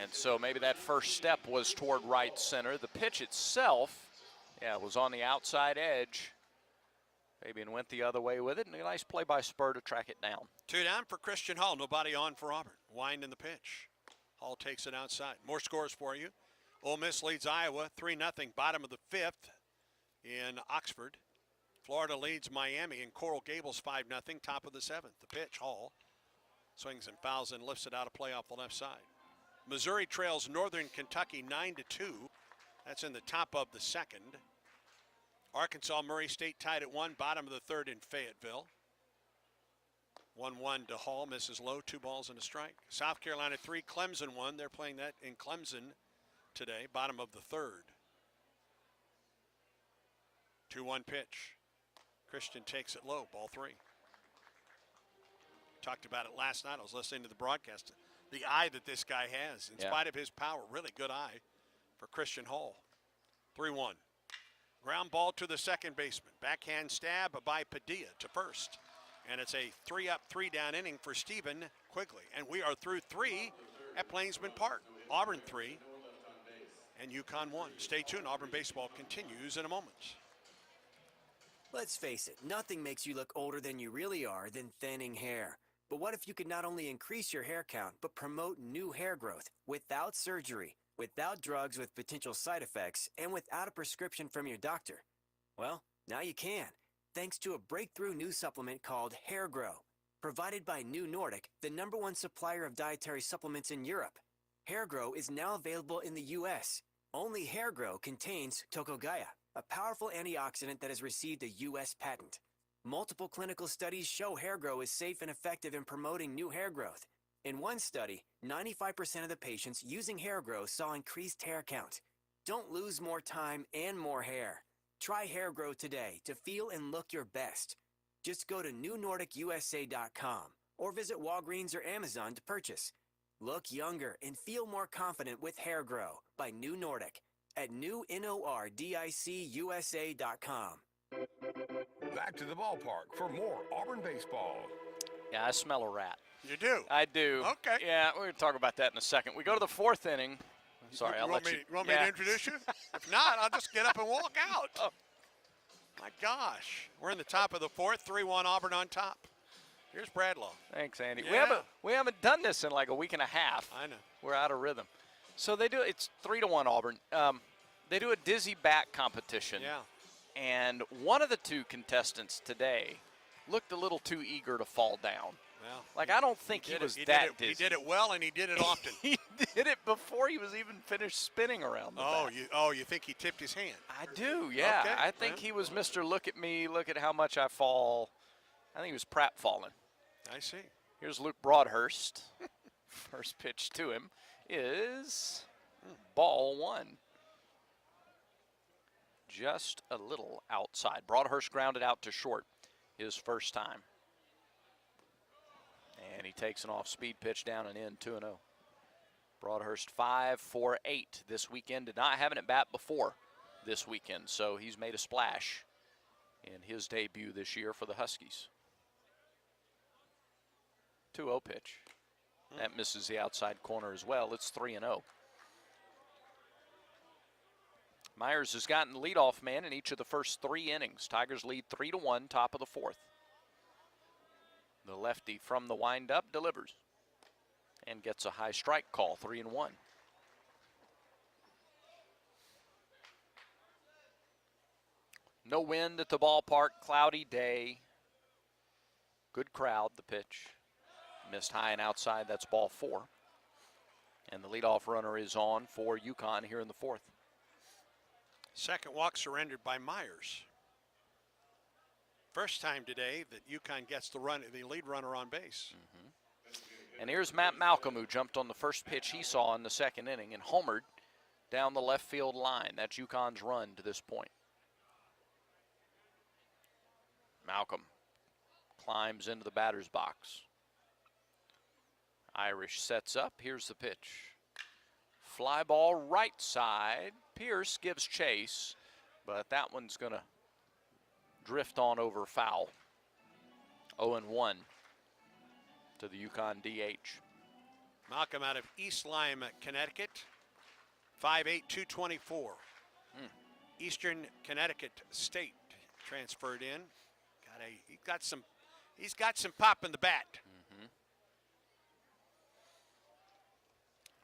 And so maybe that first step was toward right center. The pitch itself, was on the outside edge. Fabian went the other way with it, and a nice play by Spur to track it down. 2 down for Christian Hall. Nobody on for Auburn. Wind in the pitch. Hall takes it outside. More scores for you. Ole Miss leads Iowa 3-0, bottom of the 5th in Oxford. Florida leads Miami in Coral Gables 5-0, top of the 7th. The pitch, Hall swings and fouls and lifts it out of play off the left side. Missouri trails Northern Kentucky 9-2. That's in the top of the 2nd. Arkansas, Murray State tied at 1, bottom of the 3rd in Fayetteville. 1-1 to Hall, misses low, 2 balls and a strike. South Carolina 3, Clemson 1. They're playing that in Clemson today, bottom of the 3rd. 2-1 pitch. Christian takes it low, ball 3. Talked about it last night. I was listening to the broadcast. The eye that this guy has, in spite of his power, really good eye for Christian Hall. 3-1. Ground ball to the second baseman. Backhand stab by Padilla to first. And it's a 3-up, 3-down inning for Stephen Quigley. And we are through 3 at Plainsman Park. Auburn 3 and UConn 1. Stay tuned. Auburn baseball continues in a moment. Let's face it, nothing makes you look older than you really are than thinning hair. But what if you could not only increase your hair count, but promote new hair growth without surgery, without drugs with potential side effects, and without a prescription from your doctor? Well, now you can, thanks to a breakthrough new supplement called Hair Grow, provided by New Nordic, the #1 supplier of dietary supplements in Europe. Hair Grow is now available in the U.S. Only Hair Grow contains Tocogaya, a powerful antioxidant that has received a U.S. patent. Multiple clinical studies show Hair Grow is safe and effective in promoting new hair growth. In one study, 95% of the patients using hair growth saw increased hair count. Don't lose more time and more hair. Try hair growth today to feel and look your best. Just go to newnordicusa.com or visit Walgreens or Amazon to purchase. Look younger and feel more confident with Hair Grow by New Nordic at newnordicusa.com. Back to the ballpark for more Auburn baseball. Yeah, I smell a rat. You do? I do. Okay. Yeah, we're going to talk about that in a second. We go to the fourth inning. Sorry, I'll let you. You want me to introduce you? If not, I'll just get up and walk out. Oh. My gosh. We're in the top of the fourth, 3-1 Auburn on top. Here's Bradlaugh. Thanks, Andy. Yeah. We haven't done this in like a week and a half. I know. We're out of rhythm. So they do. It's 3-1 Auburn. They do a dizzy bat competition. Yeah. And one of the two contestants today looked a little too eager to fall down. Well, like, I don't think he was that dizzy. He did it well, and he did it often. He did it before he was even finished spinning around the bat. You think he tipped his hand? I do, yeah. Okay. I think he was Mr. Look at me, look at how much I fall. I think he was Pratt falling. I see. Here's Luke Broadhurst. First pitch to him is ball one. Just a little outside. Broadhurst grounded out to short his first time. And he takes an off-speed pitch down and in, 2-0. Broadhurst 5 for 8 this weekend. Did not have an at-bat before this weekend, so he's made a splash in his debut this year for the Huskies. 2-0 pitch. That misses the outside corner as well. It's 3-0. Myers has gotten the leadoff man in each of the first 3 innings. Tigers lead 3-1, top of the fourth. The lefty from the windup delivers and gets a high strike call, 3-1. No wind at the ballpark, cloudy day. Good crowd, the pitch. Missed high and outside, that's ball 4. And the leadoff runner is on for UConn here in the fourth. Second walk surrendered by Myers. First time today that UConn gets the lead runner on base. And here's Matt Malcolm, who jumped on the first pitch he saw in the second inning and homered down the left field line. That's UConn's run to this point. Malcolm climbs into the batter's box. Irish sets up. Here's the pitch. Fly ball right side. Pierce gives chase, but that one's going to drift on over foul. 0-1 to the UConn DH. Malcolm out of East Lyme, Connecticut. 5'8", 224. Eastern Connecticut State transferred in. He's got some pop in the bat.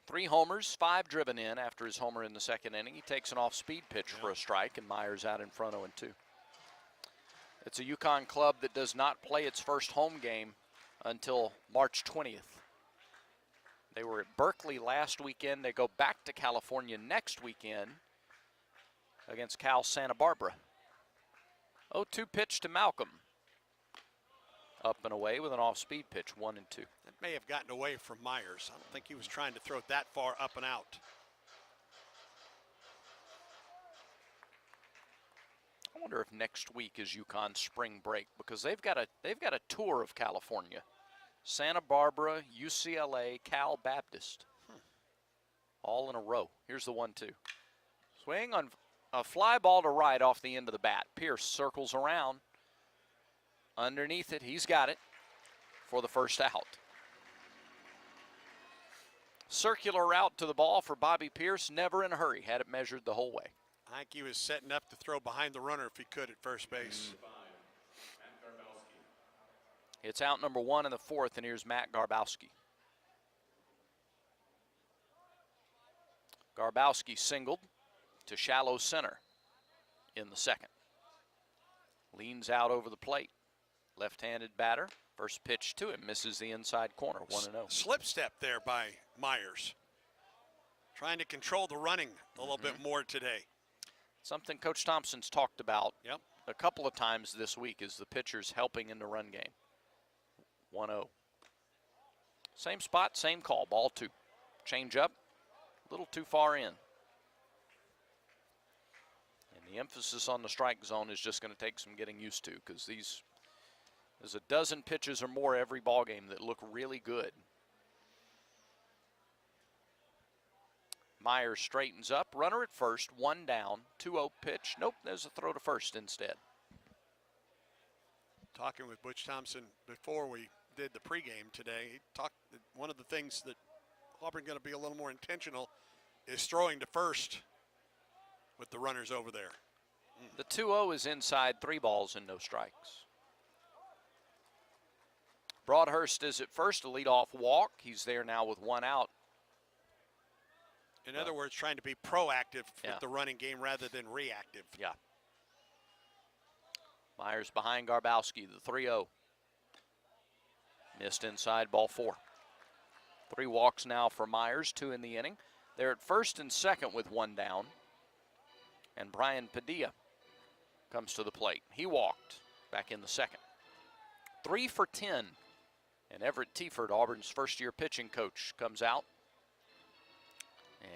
3 homers, 5 driven in after his homer in the second inning. He takes an off-speed pitch for a strike, and Myers out in front 0-2. It's a UConn club that does not play its first home game until March 20th. They were at Berkeley last weekend. They go back to California next weekend against Cal Santa Barbara. 0-2 pitch to Malcolm. Up and away with an off-speed pitch, 1-2. That may have gotten away from Myers. I don't think he was trying to throw it that far up and out. I wonder if next week is UConn's spring break, because they've got a tour of California. Santa Barbara, UCLA, Cal Baptist. All in a row. Here's the 1-2. Swing on a fly ball to right off the end of the bat. Pierce circles around. Underneath it, he's got it for the first out. Circular route to the ball for Bobby Pierce, never in a hurry. Had it measured the whole way. I think he was setting up to throw behind the runner if he could at first base. It's out number 1 in the fourth, and here's Matt Garbowski. Garbowski singled to shallow center in the second. Leans out over the plate. Left-handed batter. First pitch to him misses the inside corner, 1-0. Slip step there by Myers. Trying to control the running a little bit more today. Something Coach Thompson's talked about Yep. a couple of times this week is the pitchers helping in the run game. 1-0. Same spot, same call, ball 2. Change up, a little too far in. And the emphasis on the strike zone is just going to take some getting used to, because there's a dozen pitches or more every ball game that look really good. Myers straightens up, runner at first, 1 down, 2-0 pitch. Nope, there's a throw to first instead. Talking with Butch Thompson before we did the pregame today, he talked, one of the things that Auburn going to be a little more intentional is throwing to first with the runners over there. The 2-0 is inside, 3 balls and no strikes. Broadhurst is at first, a leadoff walk. He's there now with 1 out. In other words, trying to be proactive with the running game rather than reactive. Yeah. Myers behind Garbowski, the 3-0. Missed inside, ball 4. 3 walks now for Myers, 2 in the inning. They're at first and second with 1 down. And Brian Padilla comes to the plate. He walked back in the second. 3 for 10. And Everett Tieford, Auburn's first-year pitching coach, comes out.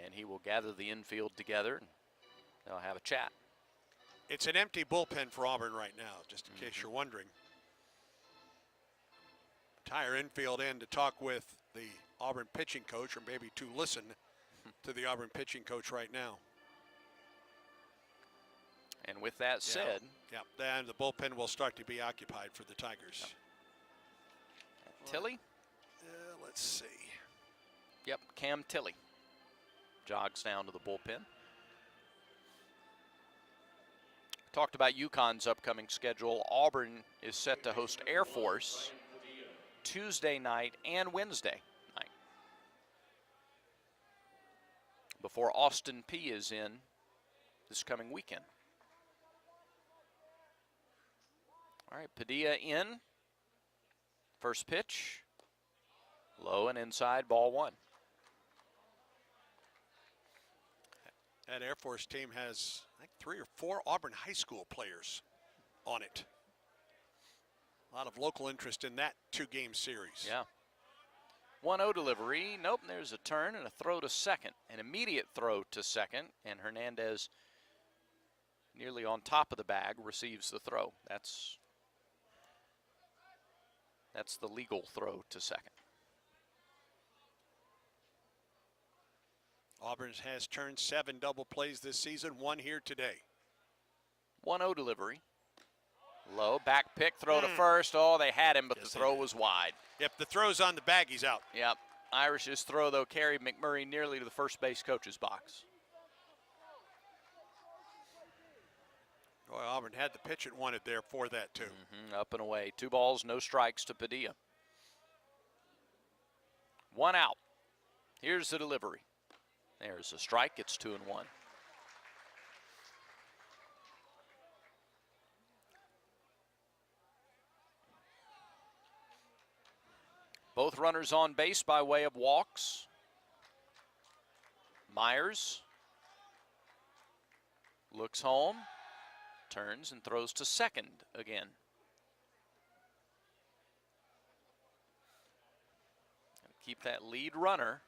And he will gather the infield together, and they'll have a chat. It's an empty bullpen for Auburn right now, just in case you're wondering. Entire infield in to talk with the Auburn pitching coach, or maybe to listen to the Auburn pitching coach right now. And with that said, then the bullpen will start to be occupied for the Tigers. Tilley? Let's see. Yep, Cam Tilley jogs down to the bullpen. Talked about UConn's upcoming schedule. Auburn is set to host Air Force Tuesday night and Wednesday night, before Austin Peay is in this coming weekend. All right, Padilla in. First pitch, low and inside, ball 1. That Air Force team has, I think, 3 or 4 Auburn high school players on it. A lot of local interest in that 2-game series. Yeah. 1-0 delivery. Nope, there's a turn and a throw to second. An immediate throw to second, and Hernandez, nearly on top of the bag, receives the throw. That's the legal throw to second. Auburn has turned 7 double plays this season, 1 here today. 1-0 delivery. Low, back pick, throw to first. Oh, they had him, but the throw was wide. Yep, the throw's on the bag, he's out. Yep. Irish's throw, though, carried McMurray nearly to the first base coach's box. Boy, Auburn had the pitch it wanted there for that, too. Up and away. 2 balls, no strikes to Padilla. 1 out. Here's the delivery. There's a strike. It's 2-1. Both runners on base by way of walks. Myers looks home, turns and throws to second again. Keep that lead runner.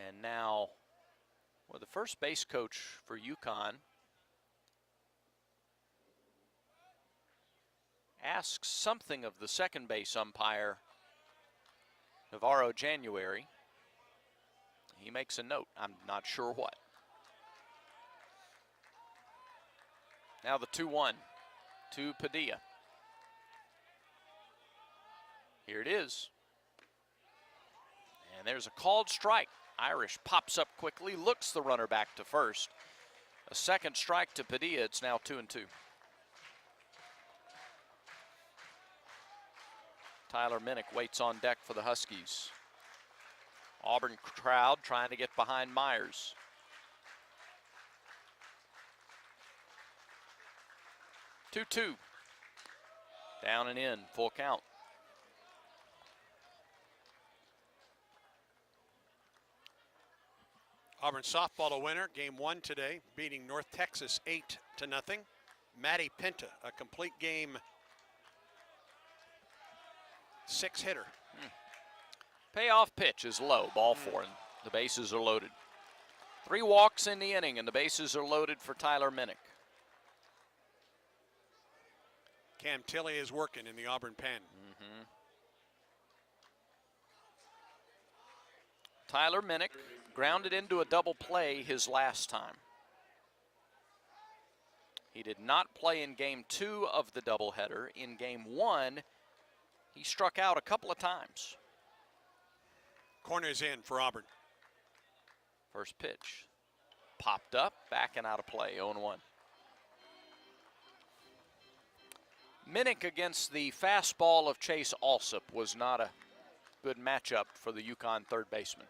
And now, well, the first base coach for UConn asks something of the second base umpire, Navarro January. He makes a note. I'm not sure what. Now the 2-1 to Padilla. Here it is. And there's a called strike. Irish pops up quickly, looks the runner back to first. A second strike to Padilla. It's now 2-2. Tyler Minnick waits on deck for the Huskies. Auburn crowd trying to get behind Myers. Two. Down and in, full count. Auburn softball a winner, game 1 today, beating North Texas 8-0. Matty Pinta, a complete game six hitter. Payoff pitch is low, ball 4, and the bases are loaded. 3 walks in the inning, and the bases are loaded for Tyler Minnick. Cam Tilley is working in the Auburn pen. Tyler Minnick grounded into a double play his last time. He did not play in game 2 of the doubleheader. In game 1, he struck out a couple of times. Corner's in for Auburn. First pitch popped up, back and out of play, 0-1. Minnick against the fastball of Chase Alsop was not a good matchup for the UConn third baseman.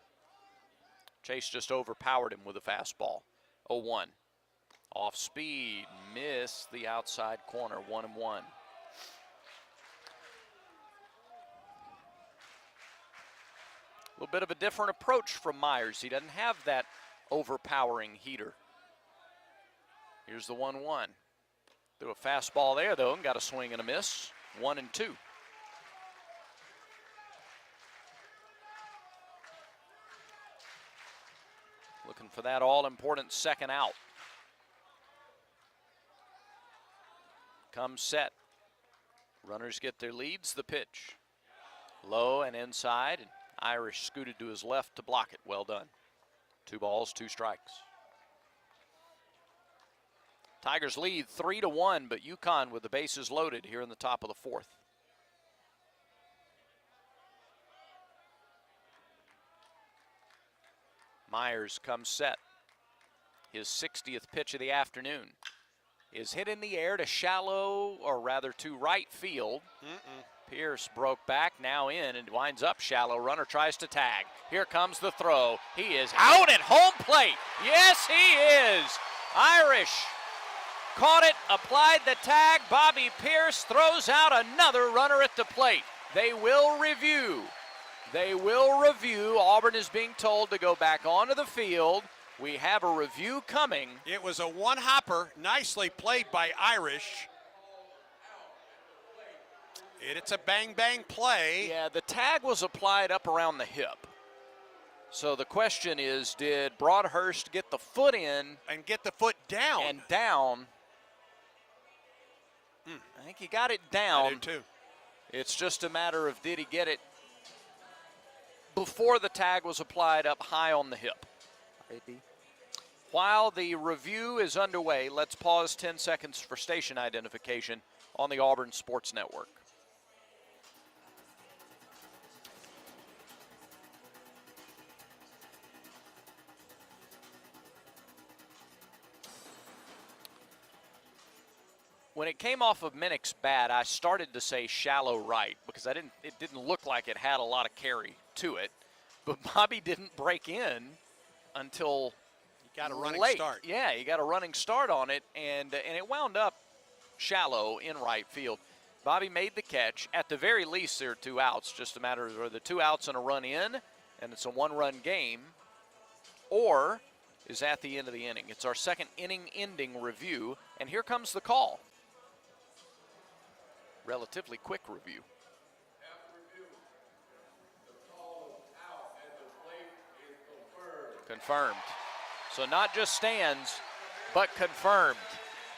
Chase just overpowered him with a fastball. 0-1. Off speed, missed the outside corner, 1-1. A little bit of a different approach from Myers. He doesn't have that overpowering heater. Here's the 1-1. Threw a fastball there, though, and got a swing and a miss. 1-2. Looking for that all-important second out. Comes set. Runners get their leads. The pitch. Low and inside, and Irish scooted to his left to block it. Well done. 2 balls, 2 strikes. Tigers lead 3-1, but UConn with the bases loaded here in the top of the 4th. Myers comes set. His 60th pitch of the afternoon is hit in the air to shallow, or rather to right field. Pierce broke back, now in, and winds up shallow. Runner tries to tag. Here comes the throw. He is out at home plate. Yes, he is. Irish caught it, applied the tag. Bobby Pierce throws out another runner at the plate. They will review. They will review. Auburn is being told to go back onto the field. We have a review coming. It was a one-hopper, nicely played by Irish. It's a bang-bang play. Yeah, the tag was applied up around the hip. So the question is, did Broadhurst get the foot in? And get the foot down. And down. I think he got it down. I do too. It's just a matter of did he get it before the tag was applied up high on the hip. While the review is underway, let's pause 10 seconds for station identification on the Auburn Sports Network. When it came off of Minnick's bat, I started to say shallow right because it didn't look like it had a lot of carry to it. But Bobby didn't break in until he got a running late. start. Yeah, he got a running start on it, and it wound up shallow in right field. Bobby made the catch. At the very least, there are 2 outs. Just a matter of the 2 outs and a run in, and it's a 1-run game, or is at the end of the inning. It's our second inning-ending review, and here comes the call. Relatively quick review. Confirmed. So not just stands, but confirmed.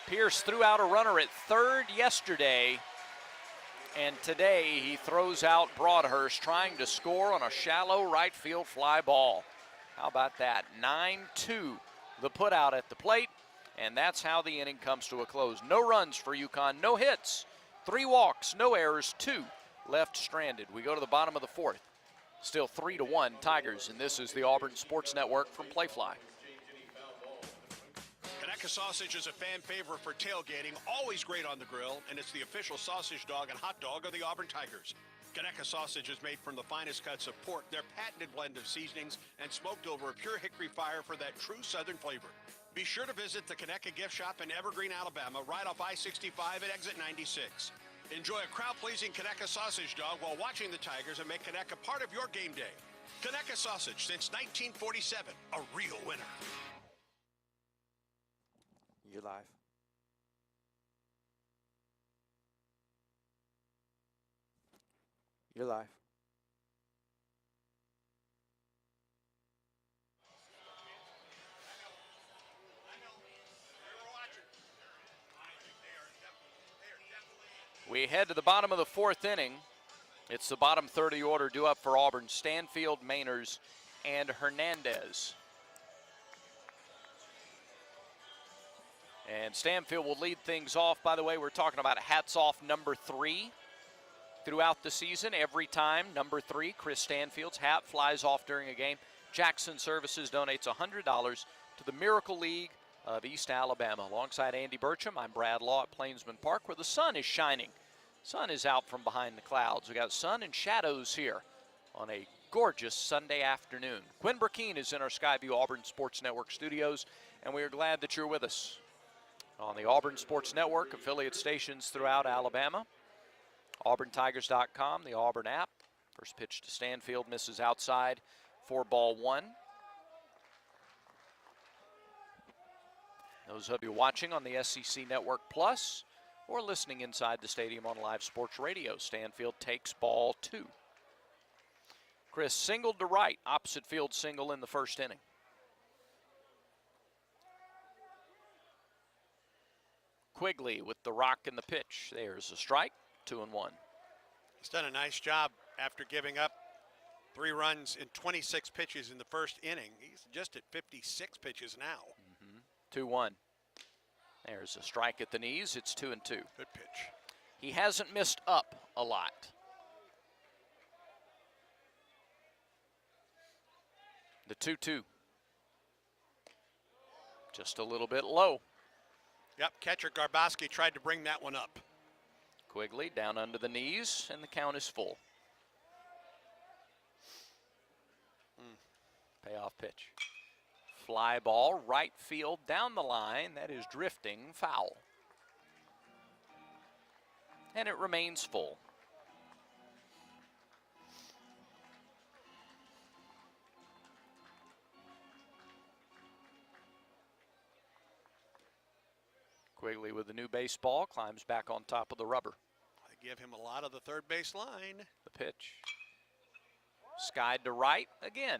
Pierce threw out a runner at third yesterday, and today he throws out Broadhurst trying to score on a shallow right field fly ball. How about that? 9-2 the put out at the plate, and that's how the inning comes to a close. No runs for UConn, no hits. 3 walks, no errors, 2 left stranded. We go to the bottom of the 4th. Still 3-1 Tigers, and this is the Auburn Sports Network from Playfly. Conecuh sausage is a fan favorite for tailgating, always great on the grill, and it's the official sausage dog and hot dog of the Auburn Tigers. Conecuh sausage is made from the finest cuts of pork, their patented blend of seasonings, and smoked over a pure hickory fire for that true southern flavor. Be sure to visit the Conecuh gift shop in Evergreen, Alabama, right off I-65 at exit 96. Enjoy a crowd-pleasing Conecuh sausage dog while watching the Tigers and make Conecuh part of your game day. Conecuh sausage since 1947, a real winner. You're live. You're live. We head to the bottom of the fourth inning. It's the bottom third of the order due up for Auburn. Stanfield, Mainers, and Hernandez. And Stanfield will lead things off. By the way, we're talking about hats off number 3 throughout the season. Every time, number 3, Chris Stanfield's hat flies off during a game. Jackson Services donates $100 to the Miracle League of East Alabama. Alongside Andy Burcham, I'm Brad Law at Plainsman Park, where the sun is shining. Sun is out from behind the clouds. We got sun and shadows here on a gorgeous Sunday afternoon. Quinn Burkeen is in our Skyview Auburn Sports Network studios, and we are glad that you're with us on the Auburn Sports Network, affiliate stations throughout Alabama, auburntigers.com, the Auburn app. First pitch to Stanfield, misses outside for ball 1. Those of you watching on the SEC Network Plus or listening inside the stadium on live sports radio, Stanfield takes ball 2. Chris singled to right, opposite field single in the first inning. Quigley with the rock and the pitch. There's a strike, 2-1. He's done a nice job after giving up 3 runs in 26 pitches in the first inning. He's just at 56 pitches now. 2-1. There's a strike at the knees. It's 2-2. Good pitch. He hasn't missed up a lot. The 2-2. Just a little bit low. Yep, catcher Garbowski tried to bring that one up. Quigley down under the knees, and the count is full. Payoff pitch. Fly ball, right field, down the line. That is drifting foul. And it remains full. Quigley with the new baseball, climbs back on top of the rubber. They give him a lot of the third base line. The pitch. Skied to right again.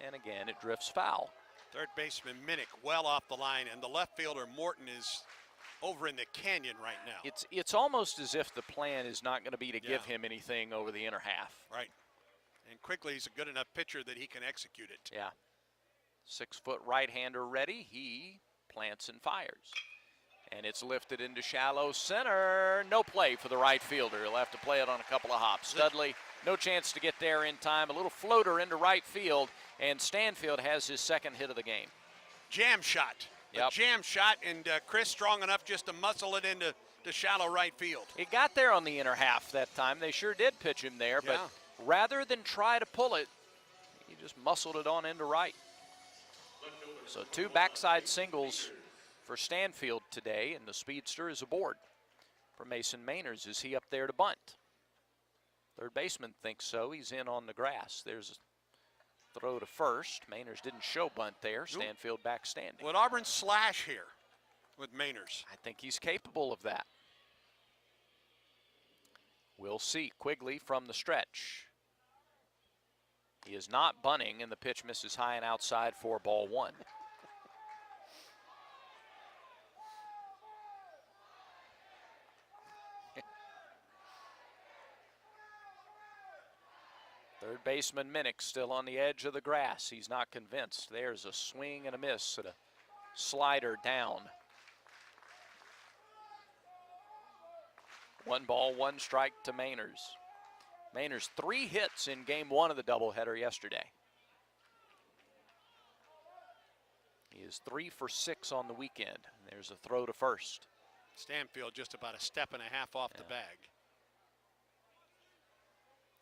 And again, it drifts foul. Third baseman Minnick well off the line, and the left fielder Morton is over in the canyon right now. It's almost as if the plan is not going to be to give him anything over the inner half. Right. And Quigley's a good enough pitcher that he can execute it. Yeah. 6-foot right-hander ready. He plants and fires. And it's lifted into shallow center. No play for the right fielder. He'll have to play it on a couple of hops. Studley, no chance to get there in time. A little floater into right field, and Stanfield has his second hit of the game. Jam shot. Yep. A jam shot, and Chris strong enough just to muscle it into shallow right field. It got there on the inner half that time. They sure did pitch him there, but rather than try to pull it, he just muscled it on into right. So 2 backside singles for Stanfield today, and the speedster is aboard. For Mason Mainers, is he up there to bunt? Third baseman thinks so. He's in on the grass. There's a throw to first. Mainers didn't show bunt there. Stanfield back standing. Would Auburn slash here with Mainers? I think he's capable of that. We'll see. Quigley from the stretch. He is not bunting, and the pitch misses high and outside for ball 1. Third baseman Minnick still on the edge of the grass. He's not convinced. There's a swing and a miss and a slider down. 1 ball, 1 strike to Mainers. Mainers 3 hits in game 1 of the doubleheader yesterday. He is 3 for 6 on the weekend. There's a throw to first. Stanfield just about a step and a half off the bag.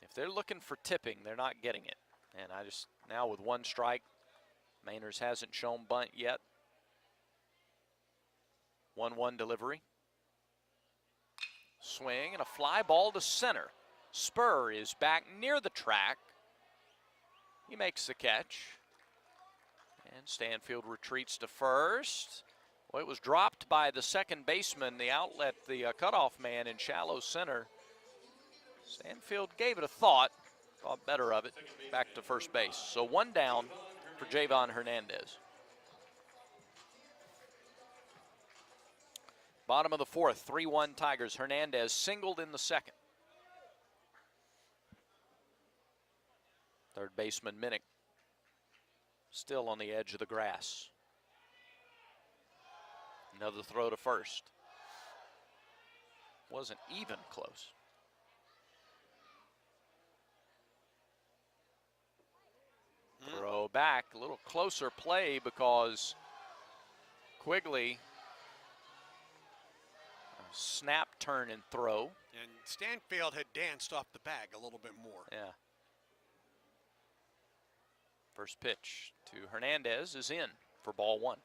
If they're looking for tipping, they're not getting it. And now with 1 strike, Mainers hasn't shown bunt yet. 1-1 delivery. Swing and a fly ball to center. Spur is back near the track. He makes the catch. And Stanfield retreats to first. Well, it was dropped by the second baseman, the outlet, the cutoff man in shallow center. Stanfield gave it a thought better of it, back to first base. So one down for Javon Hernandez. Bottom of the fourth, 3-1 Tigers. Hernandez singled in the second. Third baseman Minnick still on the edge of the grass. Another throw to first. Wasn't even close. Throw back, a little closer play because Quigley, snap, turn, and throw. And Stanfield had danced off the bag a little bit more. Yeah. First pitch to Hernandez is in for ball one.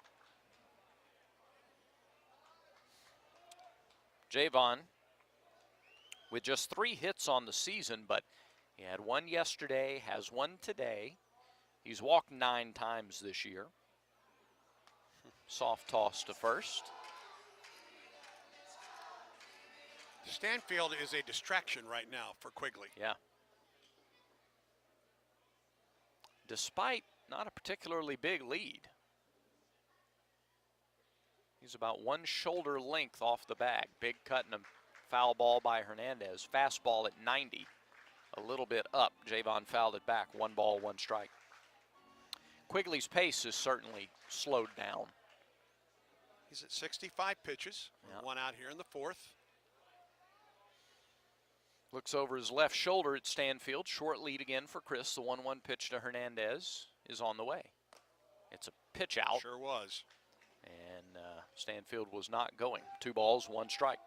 Javon with just 3 hits on the season, but he had one yesterday, has one today. He's walked 9 times this year. Soft toss to first. Stanfield is a distraction right now for Quigley. Yeah. Despite not a particularly big lead. He's about 1 shoulder length off the bag. Big cut and a foul ball by Hernandez. Fastball at 90. A little bit up. Javon fouled it back. 1 ball, 1 strike. Quigley's pace is certainly slowed down. He's at 65 pitches. Yeah. 1 out here in the fourth. Looks over his left shoulder at Stanfield. Short lead again for Chris. The 1-1 pitch to Hernandez is on the way. It's a pitch out. Sure was. And Stanfield was not going. 2 balls, 1 strike.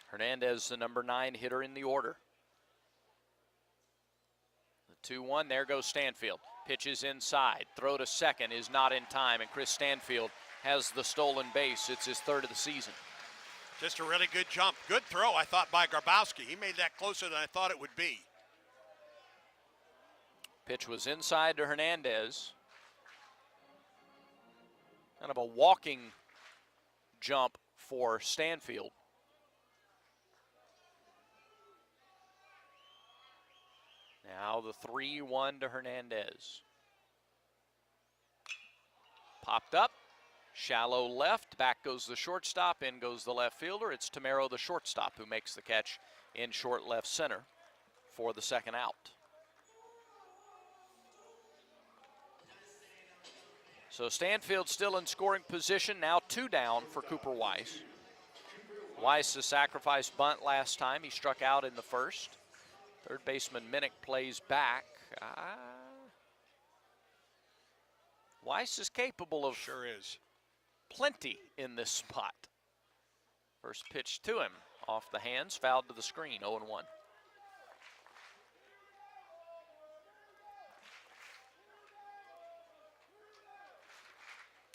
Hernandez, the number 9 hitter in the order. The 2-1, there goes Stanfield. Pitches inside, throw to second is not in time, and Chris Stanfield has the stolen base. It's his 3rd of the season. Just a really good jump. Good throw, I thought, by Grabowski. He made that closer than I thought it would be. Pitch was inside to Hernandez. Kind of a walking jump for Stanfield. Now the 3-1 to Hernandez. Popped up, shallow left, back goes the shortstop, in goes the left fielder. It's Tamero, the shortstop, who makes the catch in short left center for the 2nd out. So Stanfield still in scoring position, now 2 down for Cooper Weiss. Weiss, a sacrifice bunt last time. He struck out in the first. Third baseman Minnick plays back. Weiss is capable of sure is plenty in this spot. First pitch to him, off the hands, fouled to the screen, 0-1.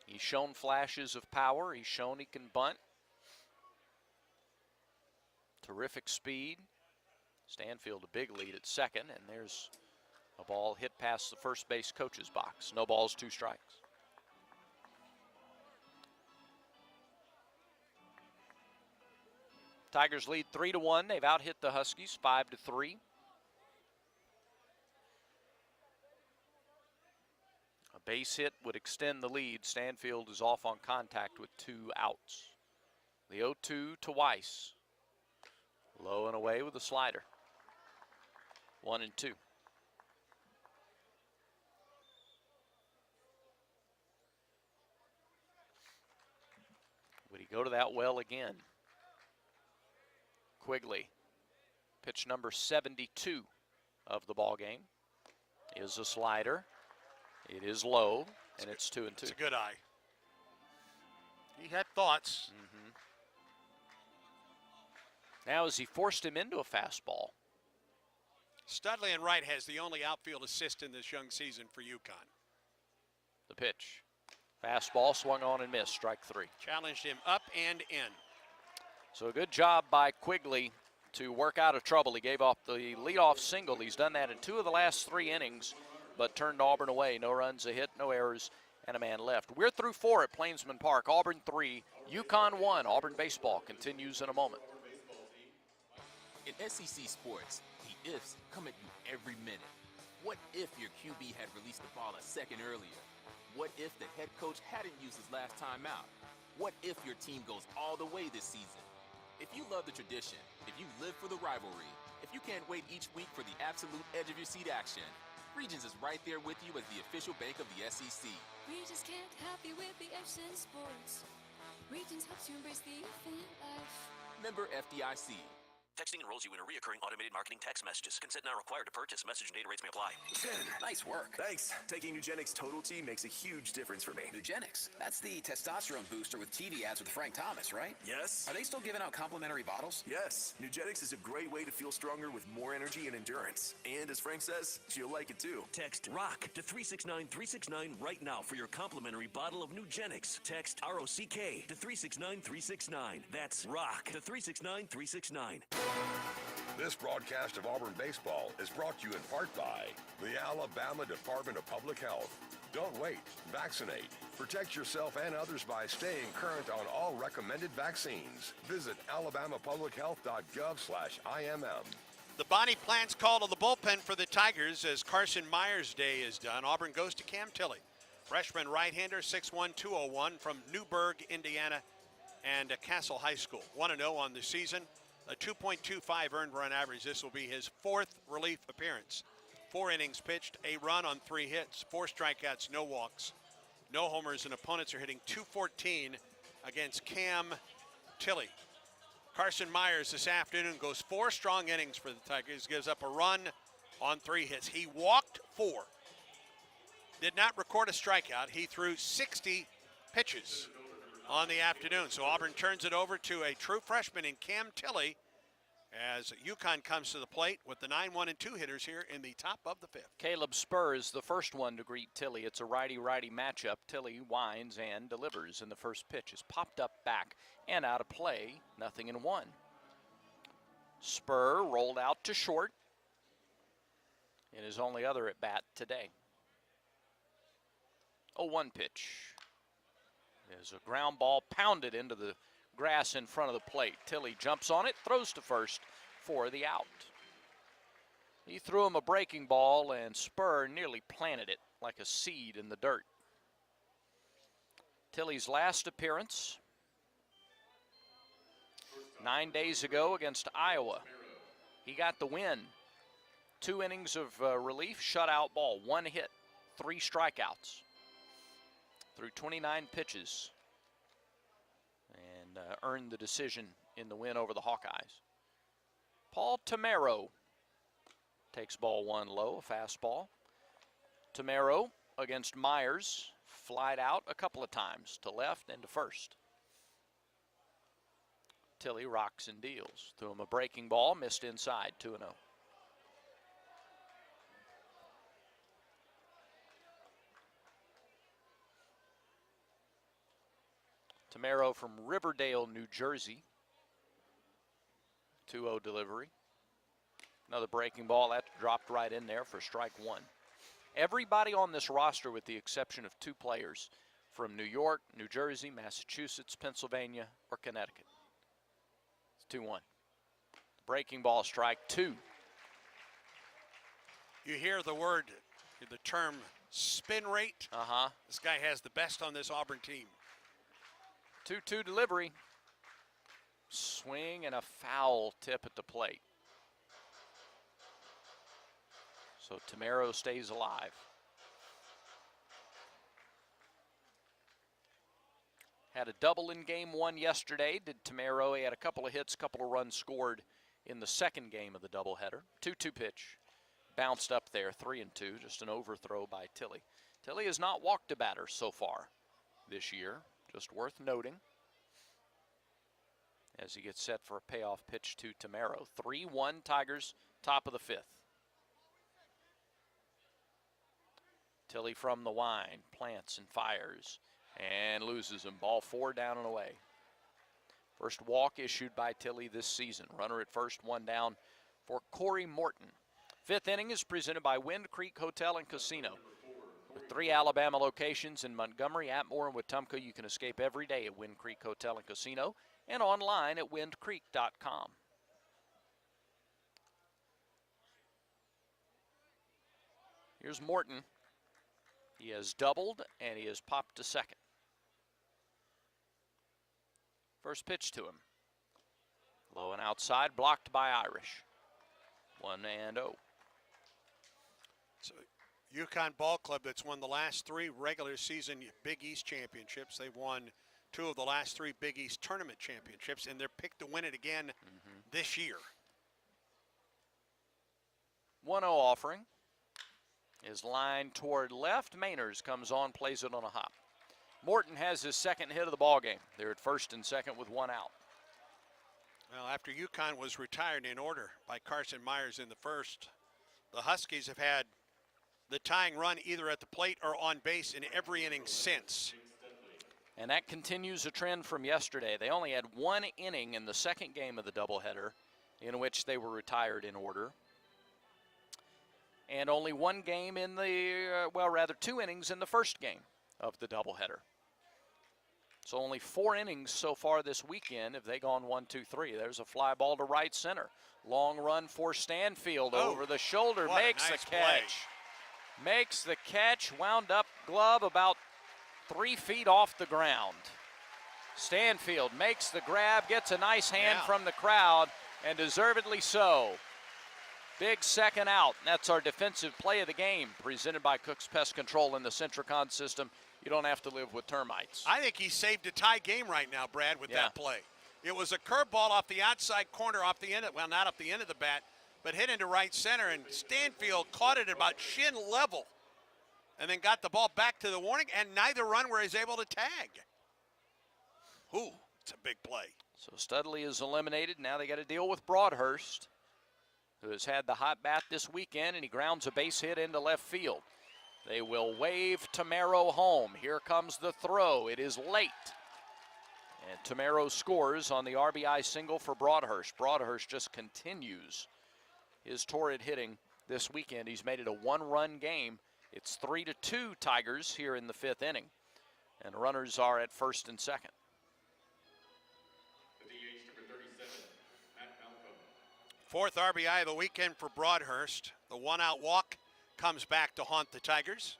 He's shown flashes of power. He's shown he can bunt. Terrific speed. Stanfield a big lead at second, and there's a ball hit past the first base coach's box. No balls, 2 strikes. Tigers lead 3-1. They've out-hit the Huskies 5-3. A base hit would extend the lead. Stanfield is off on contact with 2 outs. The 0-2 to Weiss. Low and away with a slider. 1-2. Would he go to that well again? Quigley, pitch number 72 of the ball game, is a slider. It is low, and it's 2-2. It's a good eye. He had thoughts. Now, as he forced him into a fastball. Studley and Wright has the only outfield assist in this young season for UConn. The pitch. Fastball swung on and missed, strike 3. Challenged him up and in. So a good job by Quigley to work out of trouble. He gave off the leadoff single. He's done that in 2 of the last 3 innings, but turned Auburn away. No runs, a hit, no errors, and a man left. We're through 4 at Plainsman Park. Auburn 3, UConn 1. Auburn baseball continues in a moment. In SEC sports, the ifs come at you every minute. What if your QB had released the ball a second earlier? What if the head coach hadn't used his last time out? What if your team goes all the way this season? If you love the tradition, if you live for the rivalry, if you can't wait each week for the absolute edge of your seat action, Regions is right there with you as the official bank of the SEC. Regions can't help you with the ifs in sports. Regions helps you embrace the if in life. Member FDIC. Texting enrolls you in a reoccurring automated marketing text messages. Consent not required to purchase. Message and data rates may apply. Nice work. Thanks. Taking Nugenix Total T makes a huge difference for me. Nugenix. That's the testosterone booster with TV ads with Frank Thomas, right? Yes. Are they still giving out complimentary bottles? Yes. Nugenix is a great way to feel stronger with more energy and endurance. And as Frank says, you'll like it too. Text ROCK to 369-369 right now for your complimentary bottle of Nugenix. Text ROCK to 369-369. That's ROCK to 369-369. This broadcast of Auburn baseball is brought to you in part by the Alabama Department of Public Health. Don't wait. Vaccinate. Protect yourself and others by staying current on all recommended vaccines. Visit alabamapublichealth.gov/IMM. The Bonnie Plants call to the bullpen for the Tigers as Carson Myers' day is done. Auburn goes to Cam Tilley. Freshman right-hander, 6'1", 201 from Newburgh, Indiana, and Castle High School. 1-0 on the season. A 2.25 earned run average. This will be his 4th relief appearance. 4 innings pitched, a run on 3 hits, 4 strikeouts, no walks, no homers, and opponents are hitting .214 against Cam Tilley. Carson Myers this afternoon goes 4 strong innings for the Tigers, gives up a run on 3 hits. He walked 4, did not record a strikeout. He threw 60 pitches on the afternoon. So Auburn turns it over to a true freshman in Cam Tilley as UConn comes to the plate with the 9-1 and 2 hitters here in the top of the 5th. Caleb Spur is the first one to greet Tilley. It's a righty-righty matchup. Tilley winds and delivers, and the first pitch is popped up back and out of play, 0-1. Spur rolled out to short in his only other at bat today. 0-1 pitch. There's a ground ball pounded into the grass in front of the plate. Tilley jumps on it, throws to first for the out. He threw him a breaking ball, and Spur nearly planted it like a seed in the dirt. Tilley's last appearance 9 days ago against Iowa. He got the win. 2 innings of relief, shutout ball, 1 hit, 3 strikeouts. Through 29 pitches and earned the decision in the win over the Hawkeyes. Paul Tamero takes ball 1 low, a fastball. Tamero against Myers, flied out a couple of times to left and to first. Tilley rocks and deals. Threw him a breaking ball, missed inside, 2-0. Tamero from Riverdale, New Jersey. 2-0 delivery. Another breaking ball that dropped right in there for strike 1. Everybody on this roster, with the exception of 2 players from New York, New Jersey, Massachusetts, Pennsylvania, or Connecticut. It's 2-1. Breaking ball, strike 2. You hear the word, the term spin rate. This guy has the best on this Auburn team. 2-2 delivery. Swing and a foul tip at the plate. So Tamero stays alive. Had a double in game 1 yesterday. Did Tamero. He had a couple of hits, couple of runs scored in the second game of the doubleheader. 2-2 pitch. Bounced up there, 3-2. Just an overthrow by Tilley. Tilley has not walked a batter so far this year. Just worth noting as he gets set for a payoff pitch to Tamero. 3-1 Tigers, top of the 5th. Tilley from the wind, plants and fires, and loses him. Ball 4 down and away. First walk issued by Tilley this season. Runner at first, 1 down for Corey Morton. 5th inning is presented by Wind Creek Hotel and Casino. With 3 Alabama locations in Montgomery, Atmore, and Wetumpka, you can escape every day at Wind Creek Hotel and Casino and online at windcreek.com. Here's Morton. He has doubled, and he has popped to second. First pitch to him. Low and outside, blocked by Irish. 1-0. So UConn Ball Club that's won the last 3 regular season Big East championships. They've won 2 of the last 3 Big East tournament championships, and they're picked to win it again this year. 1-0 offering. Is lined toward left. Mainers comes on, plays it on a hop. Morton has his second hit of the ball game. They're at first and second with 1 out. Well, after UConn was retired in order by Carson Myers in the first, the Huskies have had the tying run either at the plate or on base in every inning since. And that continues a trend from yesterday. They only had 1 inning in the second game of the doubleheader in which they were retired in order. And only 1 game in the, 2 innings in the first game of the doubleheader. So only 4 innings so far this weekend have they gone 1, 2, 3. There's a fly ball to right center. Long run for Stanfield over the shoulder, makes the catch. Makes the catch, wound up glove about 3 feet off the ground. Stanfield makes the grab, gets a nice hand from the crowd, and deservedly so. Big second out. That's our defensive play of the game, presented by Cook's Pest Control in the Centricon system. You don't have to live with termites. I think he saved a tie game right now, Brad, with that play. It was a curveball off the outside corner, off the end of, well, not up the end of the bat, but hit into right center, and Stanfield caught it at about shin level and then got the ball back to the warning, and neither run were he able to tag. Ooh, it's a big play. So Studley is eliminated. Now they got to deal with Broadhurst, who has had the hot bat this weekend, and he grounds a base hit into left field. They will wave Tamaro home. Here comes the throw. It is late. And Tamaro scores on the RBI single for Broadhurst. Broadhurst just continues his torrid hitting this weekend. He's made it a 1-run game. It's 3-2 Tigers here in the 5th inning. And runners are at first and second. Fourth RBI of the weekend for Broadhurst. The 1-out walk comes back to haunt the Tigers.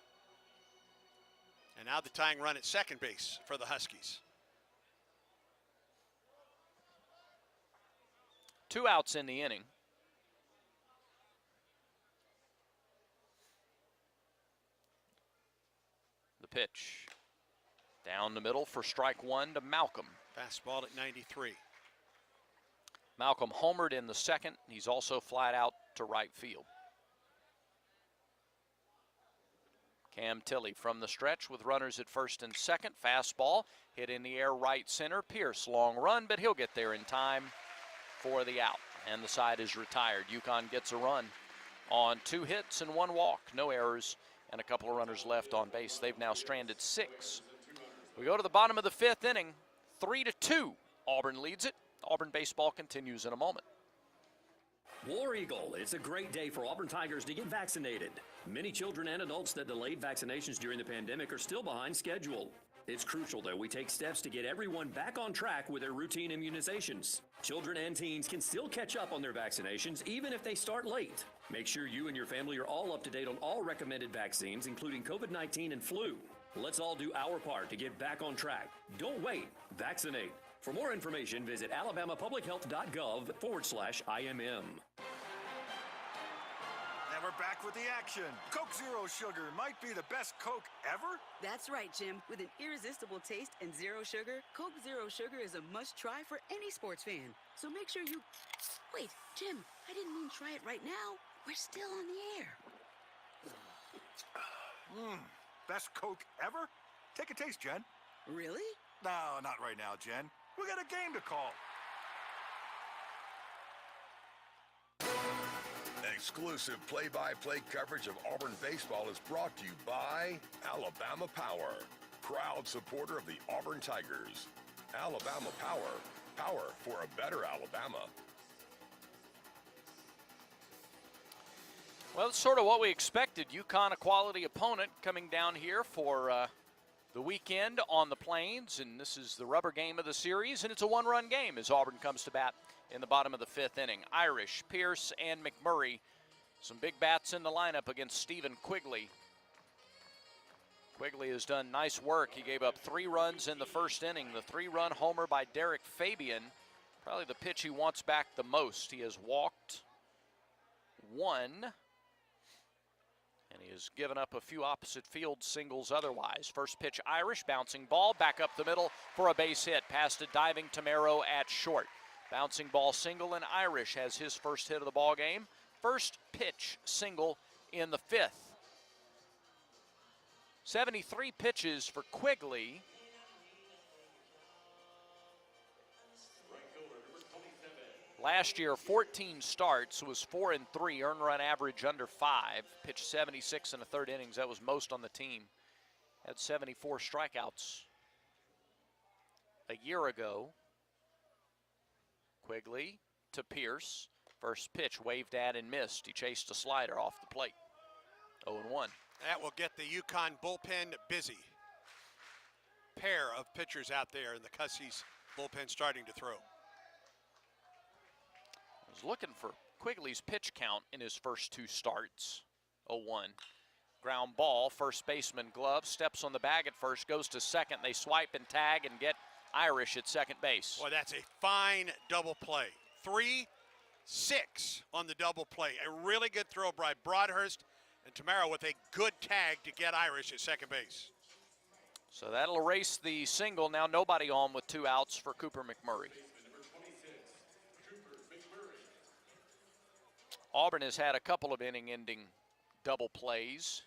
And now the tying run at second base for the Huskies. 2 outs in the inning. The pitch. Down the middle for strike 1 to Malcolm. Fastball at 93. Malcolm homered in the second. He's also flied out to right field. Cam Tilley from the stretch with runners at first and second. Fastball hit in the air right center. Pierce, long run, but he'll get there in time for the out. And the side is retired. UConn gets a run on 2 hits and 1 walk. No errors and a couple of runners left on base. They've now stranded 6. We go to the bottom of the 5th inning. 3-2. Auburn leads it. Auburn baseball continues in a moment. War Eagle, it's a great day for Auburn Tigers to get vaccinated. Many children and adults that delayed vaccinations during the pandemic are still behind schedule. It's crucial that we take steps to get everyone back on track with their routine immunizations. Children and teens can still catch up on their vaccinations even if they start late. Make sure you and your family are all up to date on all recommended vaccines, including COVID-19 and flu. Let's all do our part to get back on track. Don't wait. Vaccinate. For more information, visit alabamapublichealth.gov/IMM. And we're back with the action. Coke Zero Sugar might be the best Coke ever. That's right, Jim. With an irresistible taste and 0 sugar, Coke Zero Sugar is a must-try for any sports fan. So make sure you... Wait, Jim, I didn't mean try it right now. We're still on the air. Best Coke ever? Take a taste, Jen. Really? No, not right now, Jen. We got a game to call. Exclusive play-by-play coverage of Auburn baseball is brought to you by Alabama Power, proud supporter of the Auburn Tigers. Alabama Power, power for a better Alabama. Well, it's sort of what we expected. UConn, a quality opponent, coming down here for the weekend on the Plains, and this is the rubber game of the series, and it's a one-run game as Auburn comes to bat in the bottom of the 5th inning. Irish, Pierce, and McMurray, some big bats in the lineup against Stephen Quigley. Quigley has done nice work. He gave up 3 runs in the first inning. The 3-run homer by Derek Fabian, probably the pitch he wants back the most. He has walked 1. And he has given up a few opposite field singles otherwise. First pitch, Irish, bouncing ball, back up the middle for a base hit. Past a diving Tamero at short. Bouncing ball single, and Irish has his first hit of the ball game. First pitch single in the 5th. 73 pitches for Quigley. Last year, 14 starts, was 4-3, earned run average under 5. Pitched 76 in the 3rd innings. That was most on the team. Had 74 strikeouts a year ago. Quigley to Pierce. First pitch waved at and missed. He chased a slider off the plate. 0-1. That will get the UConn bullpen busy. Pair of pitchers out there in the Cussey's bullpen starting to throw. Was looking for Quigley's pitch count in his first 2 starts. 0-1. Ground ball, first baseman glove, steps on the bag at first, goes to second. They swipe and tag and get Irish at second base. Boy, that's a fine double play. 3-6 on the double play. A really good throw by Broadhurst and Tamara with a good tag to get Irish at second base. So that'll erase the single. Now nobody on with 2 outs for Cooper McMurray. Auburn has had a couple of inning-ending double plays.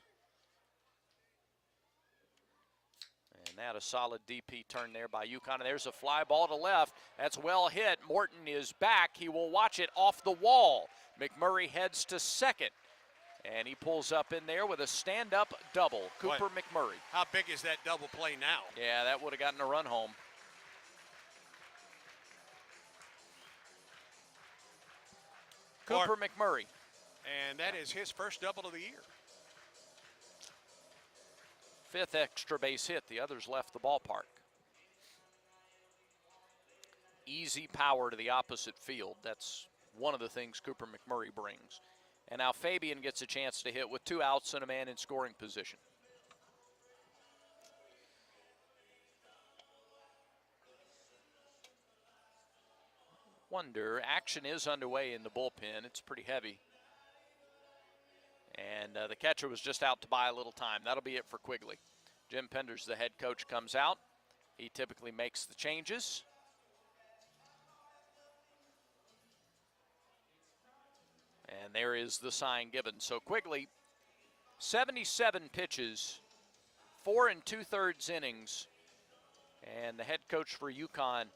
And that a solid DP turn there by UConn. And there's a fly ball to left. That's well hit. Morton is back. He will watch it off the wall. McMurray heads to second. And he pulls up in there with a stand-up double. Cooper McMurray. How big is that double play now? Yeah, that would have gotten a run home. Cooper McMurray. And that is his first double of the year. 5th extra base hit. The others left the ballpark. Easy power to the opposite field. That's one of the things Cooper McMurray brings. And now Fabian gets a chance to hit with 2 outs and a man in scoring position. Wonder, action is underway in the bullpen. It's pretty heavy. And the catcher was just out to buy a little time. That'll be it for Quigley. Jim Penders, the head coach, comes out. He typically makes the changes. And there is the sign given. So Quigley, 77 pitches, 4 2/3 innings. And the head coach for UConn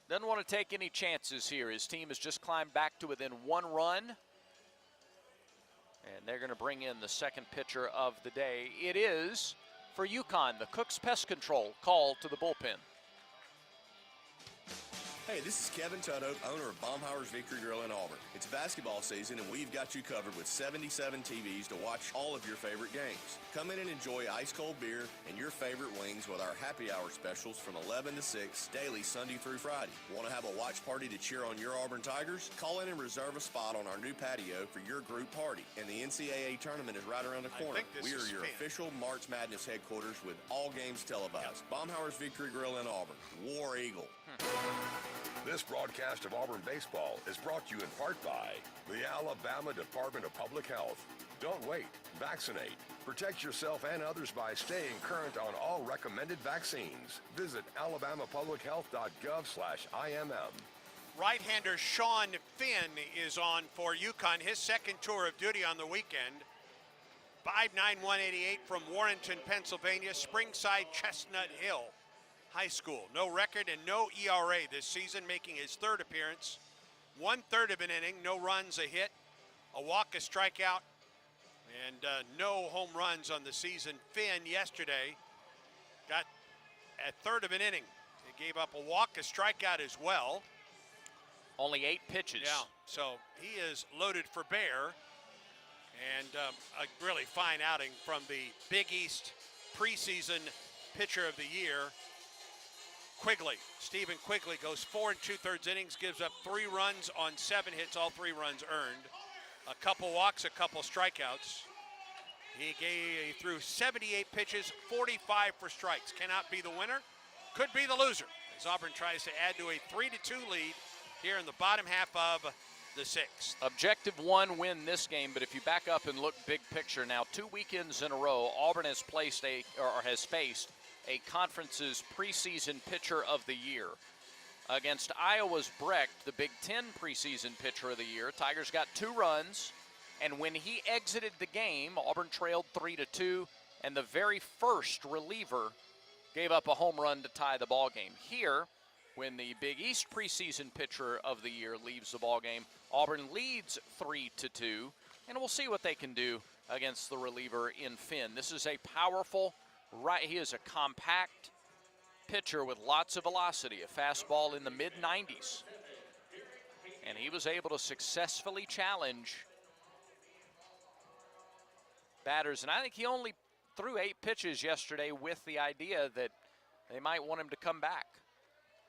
doesn't want to take any chances here. His team has just climbed back to within 1 run. And they're going to bring in the second pitcher of the day. It is, for UConn, the Cook's Pest Control call to the bullpen. Hey, this is Kevin Tutto, owner of Baumhauer's Victory Grill in Auburn. It's basketball season, and we've got you covered with 77 TVs to watch all of your favorite games. Come in and enjoy ice-cold beer and your favorite wings with our happy hour specials from 11 to 6, daily Sunday through Friday. Want to have a watch party to cheer on your Auburn Tigers? Call in and reserve a spot on our new patio for your group party. And the NCAA tournament is right around the corner. We are your official March Madness headquarters with all games televised. Baumhauer's Victory Grill in Auburn. War Eagle. This broadcast of Auburn baseball is brought to you in part by the Alabama Department of Public Health. Don't wait. Vaccinate. Protect yourself and others by staying current on all recommended vaccines. Visit alabamapublichealth.gov/IMM. Right-hander Sean Finn is on for UConn, his second tour of duty on the weekend. 5'9", 188 from Warrenton, Pennsylvania, Springside Chestnut Hill High School. No record and no ERA this season, making his 3rd appearance. 1/3 of an inning, no runs, a hit, a walk, a strikeout, and no home runs on the season. Finn yesterday got a 1/3 of an inning. He gave up a walk, a strikeout as well. Only 8 pitches. Yeah, so he is loaded for bear. And a really fine outing from the Big East preseason pitcher of the year, Quigley. Stephen Quigley goes 4 2/3 innings, gives up 3 runs on 7 hits, all 3 runs earned. A couple walks, a couple strikeouts. He threw 78 pitches, 45 for strikes. Cannot be the winner, could be the loser, as Auburn tries to add to a 3-2 lead here in the bottom half of the 6th. Objective 1 win this game, but if you back up and look big picture now, 2 weekends in a row, Auburn has faced a conference's preseason pitcher of the year. Against Iowa's Brecht, the Big Ten preseason pitcher of the year, Tigers got 2 runs, and when he exited the game, Auburn trailed 3-2, and the very first reliever gave up a home run to tie the ball game. Here, when the Big East preseason pitcher of the year leaves the ball game, Auburn leads 3-2, and we'll see what they can do against the reliever in Finn. This is a powerful, he is a compact pitcher with lots of velocity, a fastball in the mid-90s. And he was able to successfully challenge batters. And I think he only threw 8 pitches yesterday with the idea that they might want him to come back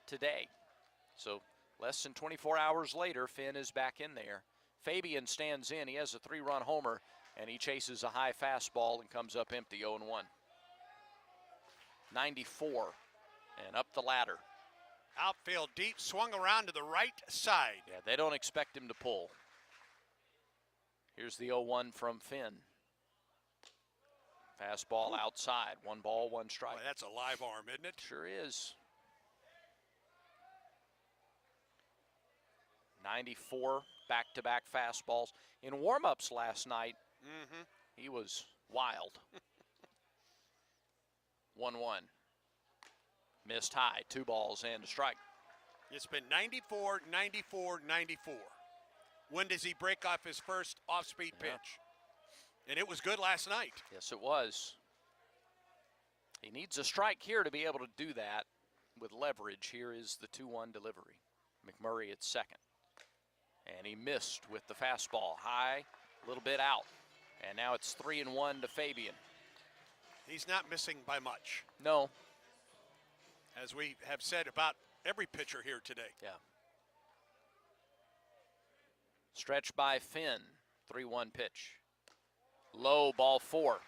today. So less than 24 hours later, Finn is back in there. Fabian stands in. He has a 3-run homer, and he chases a high fastball and comes up empty, 0-1. 94, and up the ladder. Outfield deep, swung around to the right side. Yeah, they don't expect him to pull. Here's the 0-1 from Finn. Fastball outside. 1 ball, 1 strike. Boy, that's a live arm, isn't it? Sure is. 94 back-to-back fastballs. In warm-ups last night, he was wild. 1-1. Missed high, 2 balls and a strike. It's been 94, 94, 94. When does he break off his first off-speed pitch? And it was good last night. Yes, it was. He needs a strike here to be able to do that with leverage. Here is the 2-1 delivery. McMurray at second. And he missed with the fastball. High, a little bit out. And now it's 3-1 to Fabian. He's not missing by much. No. As we have said about every pitcher here today. Yeah. Stretch by Finn. 3-1 pitch. Low, ball 4.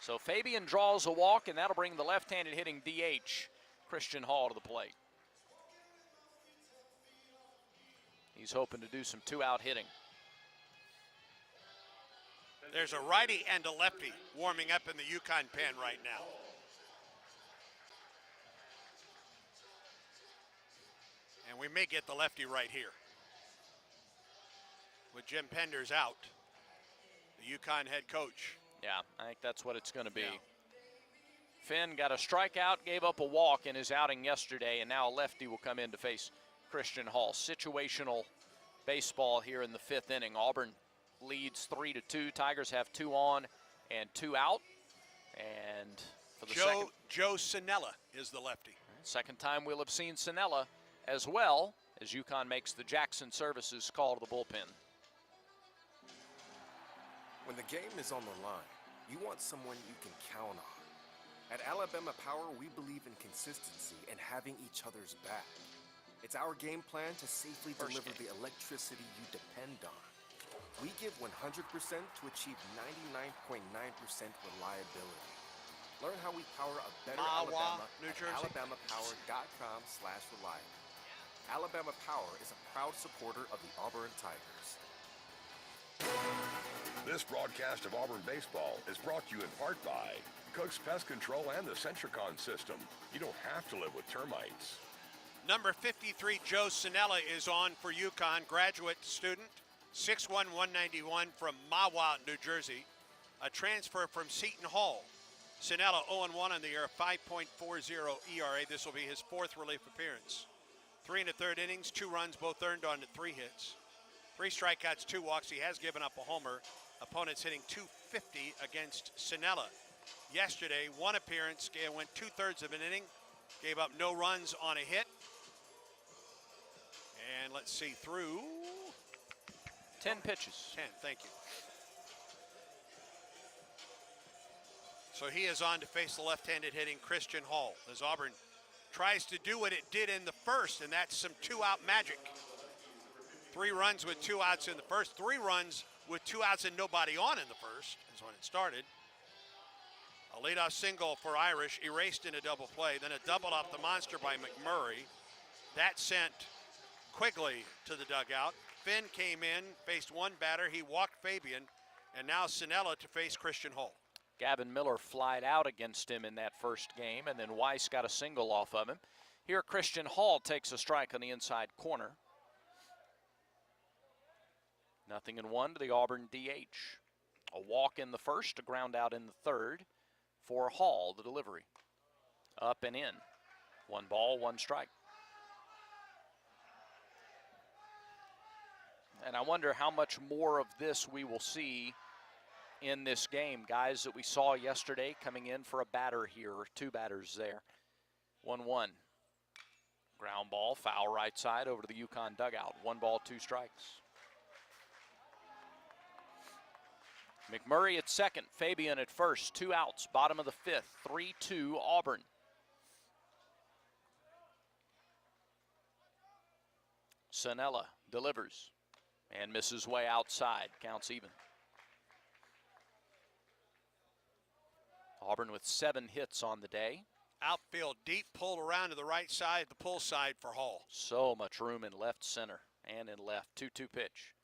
So Fabian draws a walk, and that'll bring the left-handed hitting DH, Christian Hall, to the plate. He's hoping to do some 2-out hitting. There's a righty and a lefty warming up in the Yukon pen right now. And we may get the lefty right here. With Jim Penders out, the Yukon head coach. Yeah, I think that's what it's going to be. Yeah. Finn got a strikeout, gave up a walk in his outing yesterday, and now a lefty will come in to face Christian Hall. Situational baseball here in the 5th inning. Auburn leads 3-2. Tigers have 2 on and 2 out. And for the Joe Sinella is the lefty. Second time we'll have seen Sinella, as well as Yukon makes the Jackson Services call to the bullpen. When the game is on the line, you want someone you can count on. At Alabama Power, we believe in consistency and having each other's back. It's our game plan to safely deliver the electricity you depend on. We give 100% to achieve 99.9% reliability. Learn how we power a better Alabama New Jersey. at alabamapower.com/reliable. Alabama Power is a proud supporter of the Auburn Tigers. This broadcast of Auburn baseball is brought to you in part by Cook's Pest Control and the Centricon system. You don't have to live with termites. Number 53, Joe Sinella, is on for UConn, graduate student, 6'1", 191 from Mahwah, New Jersey, a transfer from Seton Hall. Sinella 0-1 on the year, 5.40 ERA. This will be his 4th relief appearance. 3 1/3 innings, 2 runs, both earned on 3 hits. 3 strikeouts, 2 walks. He has given up a homer. Opponents hitting .250 against Sinella. Yesterday, 1 appearance, went 2/3 of an inning, gave up no runs on a hit. And let's see, through 10 pitches. 10, thank you. So he is on to face the left-handed hitting Christian Hall as Auburn tries to do what it did in the first, and that's some two-out magic. 3 runs with 2 outs in the first, 3 runs with 2 outs and nobody on in the first is when it started. A leadoff single for Irish, erased in a double play, then a double off the monster by McMurray. That sent Quigley to the dugout. Finn came in, faced 1 batter, he walked Fabian, and now Sinella to face Christian Hall. Gavin Miller flied out against him in that first game, and then Weiss got a single off of him. Here, Christian Hall takes a strike on the inside corner. 0-1 to the Auburn DH. A walk in the first, a ground out in the third for Hall, the delivery. Up and in. 1 ball, 1 strike. And I wonder how much more of this we will see in this game. Guys that we saw yesterday coming in for a batter here, 2 batters there. 1-1. Ground ball, foul right side over to the UConn dugout. 1 ball, 2 strikes. McMurray at second, Fabian at first, 2 outs, bottom of the 5th, 3-2 Auburn. Sinella delivers and misses way outside, counts even. Auburn with 7 hits on the day. Outfield deep, pulled around to the right side, the pull side for Hall. So much room in left center and in left. 2-2 pitch.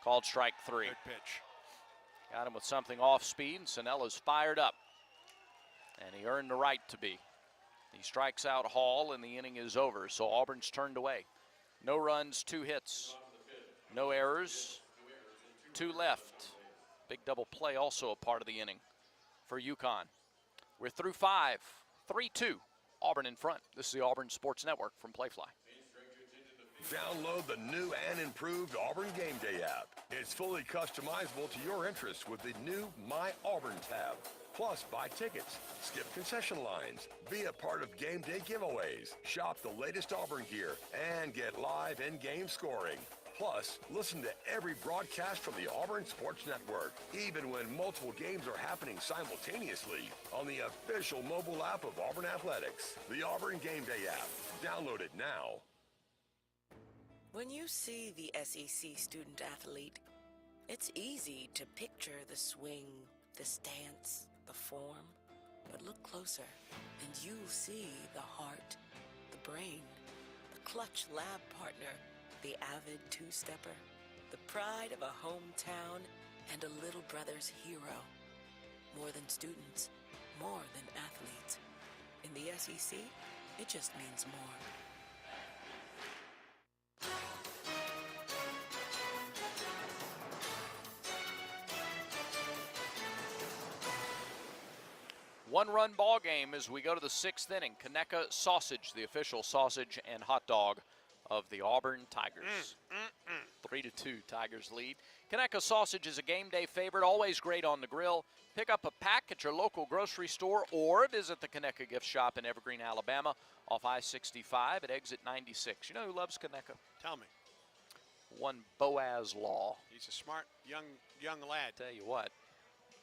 Called strike 3. Good pitch. Got him with something off speed, and Sinella's fired up. And he earned the right to be. He strikes out Hall, and the inning is over. So Auburn's turned away. No runs, 2 hits. No errors. 2 left. Big double play also a part of the inning for UConn. We're through 5. 3-2. Auburn in front. This is the Auburn Sports Network from Playfly. Download the new and improved Auburn Game Day app. It's fully customizable to your interests with the new My Auburn tab. Plus, buy tickets, skip concession lines, be a part of game day giveaways, shop the latest Auburn gear, and get live in-game scoring. Plus, listen to every broadcast from the Auburn Sports Network, even when multiple games are happening simultaneously on the official mobile app of Auburn Athletics, the Auburn Game Day app. Download it now. When you see the SEC student athlete, it's easy to picture the swing, the stance, the form. But look closer, and you'll see the heart, the brain, the clutch lab partner, the avid two-stepper, the pride of a hometown, and a little brother's hero. More than students, more than athletes. In the SEC, it just means more. One-run ball game as we go to the 6th inning. Conecuh Sausage, the official sausage and hot dog of the Auburn Tigers. 3-2, Tigers lead. Conecuh Sausage is a game day favorite, always great on the grill. Pick up a pack at your local grocery store or visit the Conecuh gift shop in Evergreen, Alabama, off I-65 at exit 96. You know who loves Conecuh? Tell me. One Boaz Law. He's a smart young lad. Tell you what.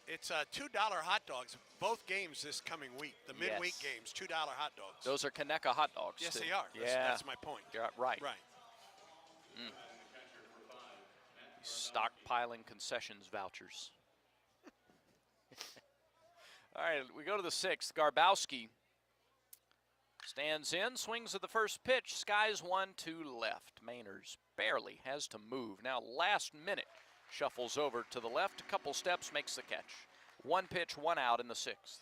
It's $2 hot dogs, both games this coming week. The midweek games, $2 hot dogs. Those are Conecuh hot dogs, Yes, too. they are. That's my point. You're right. Right. Stockpiling concessions vouchers. All right, we go to the 6th. Garbowski stands in, swings at the first pitch, skies 1 to left. Mainers barely has to move. Now, last minute, shuffles over to the left, a couple steps, makes the catch. 1 pitch, 1 out in the 6th.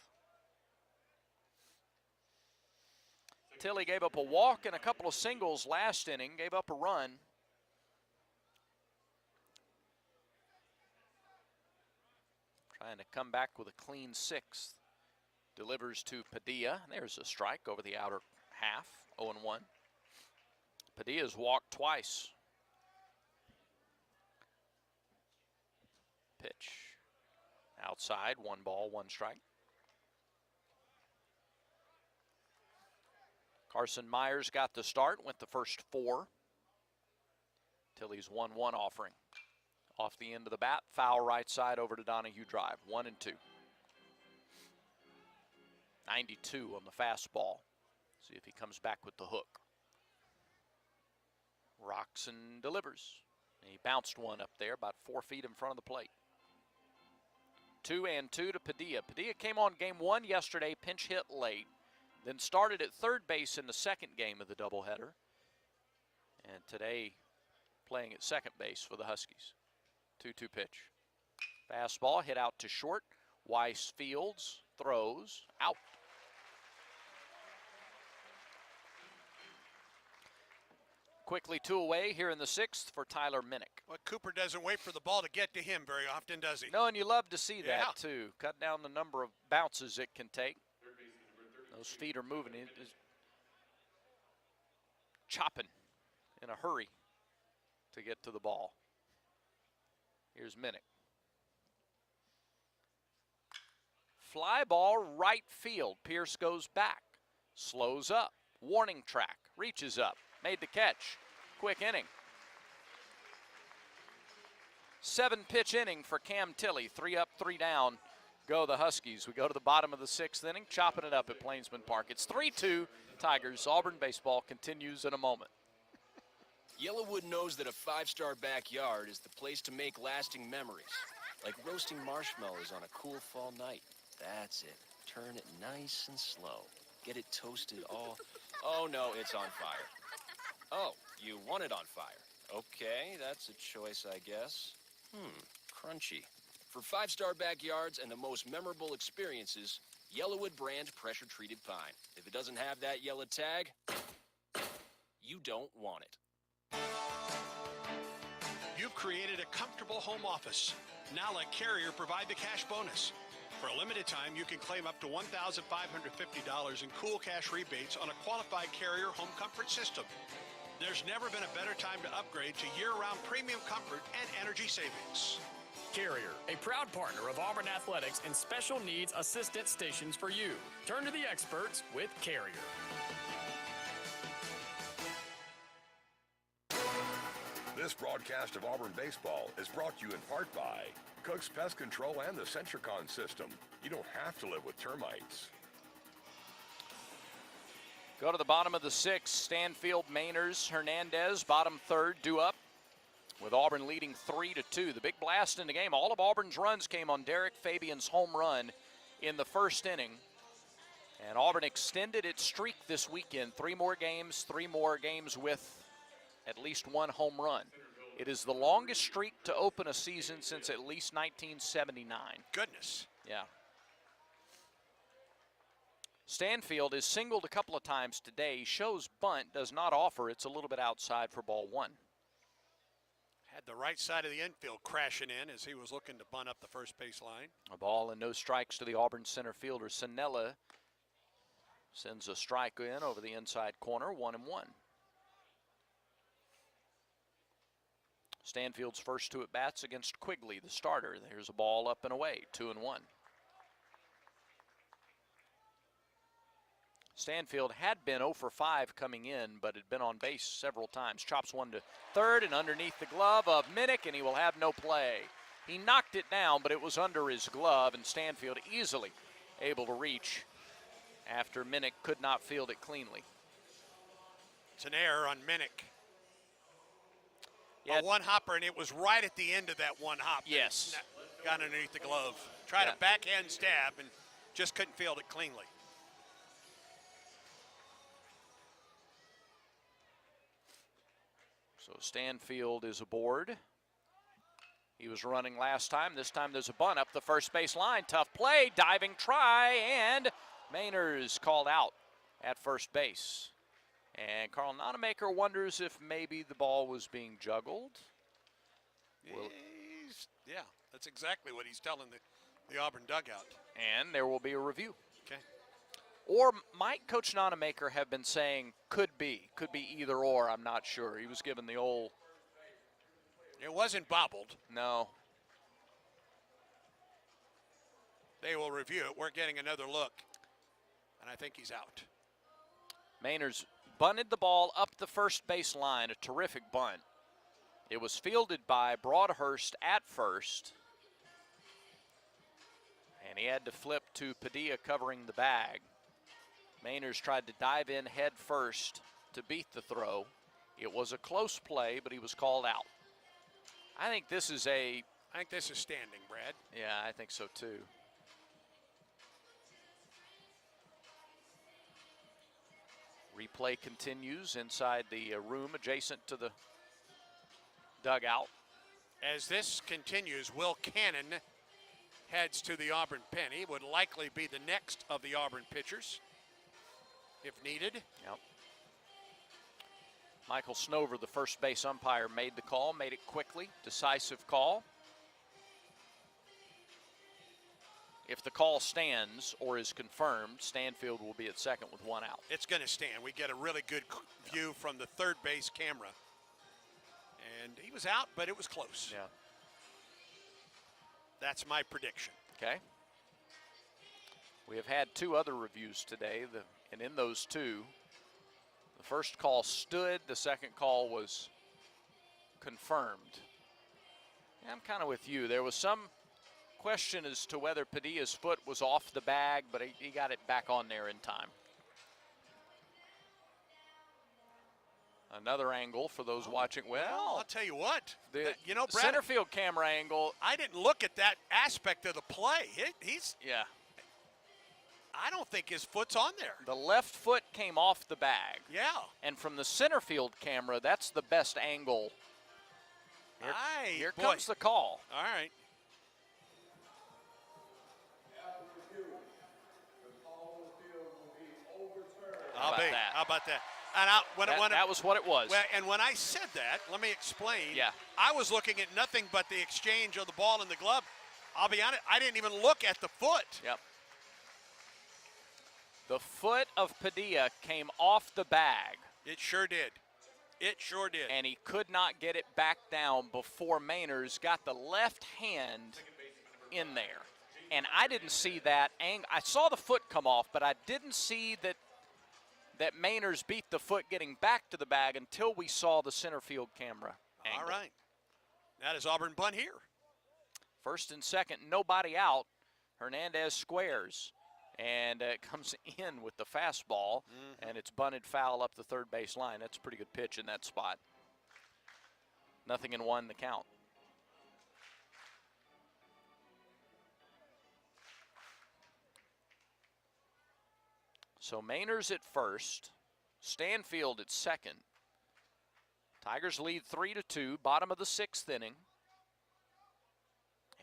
Tilly gave up a walk and a couple of singles last inning, gave up a run. Trying to come back with a clean 6th. Delivers to Padilla. There's a strike over the outer half, 0-1. Padilla's walked twice. Pitch. Outside, 1 ball, 1 strike. Carson Myers got the start, went the first 4. Tilley's 1-1 offering. Off the end of the bat, foul right side over to Donahue drive. 1-2. 92 on the fastball. See if he comes back with the hook. Rocks and delivers. He bounced one up there about 4 feet in front of the plate. 2-2 to Padilla. Padilla came on game 1 yesterday, pinch hit late, then started at third base in the second game of the doubleheader. And today playing at second base for the Huskies. 2-2 pitch. Fastball hit out to short. Weiss fields, throws, out. Quickly 2 away here in the 6th for Tyler Minnick. Well, Cooper doesn't wait for the ball to get to him very often, does he? No, and you love to see that, Yeah. too. Cut down the number of bounces it can take. Those feet are moving. It is chopping in a hurry to get to the ball. Here's Minnick. Fly ball right field. Pierce goes back. Slows up. Warning track. Reaches up. Made the catch. Quick inning. 7-pitch inning for Cam Tilley. 3 up, 3 down. Go the Huskies. We go to the bottom of the 6th inning, chopping it up at Plainsman Park. It's 3-2 Tigers. Auburn baseball continues in a moment. Yellowwood knows that a 5-star backyard is the place to make lasting memories. Like roasting marshmallows on a cool fall night. That's it. Turn it nice and slow. Get it toasted all... Oh, no, it's on fire. Oh, you want it on fire. Okay, that's a choice, I guess. Crunchy. For 5-star backyards and the most memorable experiences, Yellowwood brand pressure-treated pine. If it doesn't have that yellow tag, you don't want it. You've created a comfortable home office. Now let Carrier provide the cash bonus. For a limited time, you can claim up to $1,550 in cool cash rebates on a qualified Carrier home comfort system. There's never been a better time to upgrade to year-round premium comfort and energy savings. Carrier, a proud partner of Auburn Athletics and special needs assistance stations for you. Turn to the experts with Carrier. This broadcast of Auburn baseball is brought to you in part by Cook's Pest Control and the Centricon system. You don't have to live with termites. Go to the bottom of the 6th. Stanfield, Mainers, Hernandez, bottom 3rd, due up. With Auburn leading 3-2. The big blast in the game. All of Auburn's runs came on Derek Fabian's home run in the 1st inning. And Auburn extended its streak this weekend. 3 more games with at least 1 home run. It is the longest streak to open a season since at least 1979. Goodness. Yeah. Stanfield is singled a couple of times today. Shows bunt, does not offer. It's a little bit outside for ball 1. Had the right side of the infield crashing in as he was looking to bunt up the first base line. A ball and no strikes to the Auburn center fielder. Sanella sends a strike in over the inside corner, 1-1. Stanfield's first 2 at-bats against Quigley, the starter. There's a ball up and away, 2-1. Stanfield had been 0 for 5 coming in, but had been on base several times. Chops one to third and underneath the glove of Minnick, and he will have no play. He knocked it down, but it was under his glove, and Stanfield easily able to reach after Minnick could not field it cleanly. It's an error on Minnick. A one hopper, and it was right at the end of that one hop. Yes. Got underneath the glove. Tried a backhand stab and just couldn't field it cleanly. So Stanfield is aboard. He was running last time. This time there's a bunt up the first base line. Tough play, diving try, and Mainers called out at first base. And Carl Nonamaker wonders if maybe the ball was being juggled. Yeah, that's exactly what he's telling the Auburn dugout. And there will be a review. Okay. Or might Coach Nonamaker have been saying could be either or, I'm not sure. He was given the old... It wasn't bobbled. No. They will review it. We're getting another look. And I think he's out. Mainers bunted the ball up the first base line, a terrific bunt. It was fielded by Broadhurst at first. And he had to flip to Padilla covering the bag. Mainers tried to dive in head first to beat the throw. It was a close play, but he was called out. I think this is standing, Brad. Yeah, I think so too. Replay continues inside the room adjacent to the dugout. As this continues, Will Cannon heads to the Auburn pen. He would likely be the next of the Auburn pitchers if needed. Yep. Michael Snover, the first base umpire, made the call, made it quickly, decisive call. If the call stands or is confirmed, Stanfield will be at second with one out. It's going to stand. We get a really good view from the third base camera. And he was out, but it was close. Yeah. That's my prediction. Okay. We have had two other reviews today, and in those two, the first call stood, the second call was confirmed. Yeah, I'm kind of with you. There was some question as to whether Padilla's foot was off the bag, but he got it back on there in time. Another angle for those watching. Well, I'll tell you what. The Brad, center field camera angle. I didn't look at that aspect of the play. Yeah. I don't think his foot's on there. The left foot came off the bag. Yeah. And from the center field camera, that's the best angle. Here comes the call. All right. How about that? And that was what it was. Well, and when I said that, let me explain. Yeah. I was looking at nothing but the exchange of the ball and the glove. I'll be honest, I didn't even look at the foot. Yep. The foot of Padilla came off the bag. It sure did. It sure did. And he could not get it back down before Mainers got the left hand in there. And I didn't see that angle. I saw the foot come off, but I didn't see that Mainers beat the foot getting back to the bag until we saw the center field camera angle. All right. That is Auburn bunt here. First and second, nobody out. Hernandez squares. And it comes in with the fastball, and it's bunted foul up the third base line. That's a pretty good pitch in that spot. 0-1 the count. So Mainers at first, Stanfield at second. Tigers lead 3-2, bottom of the sixth inning.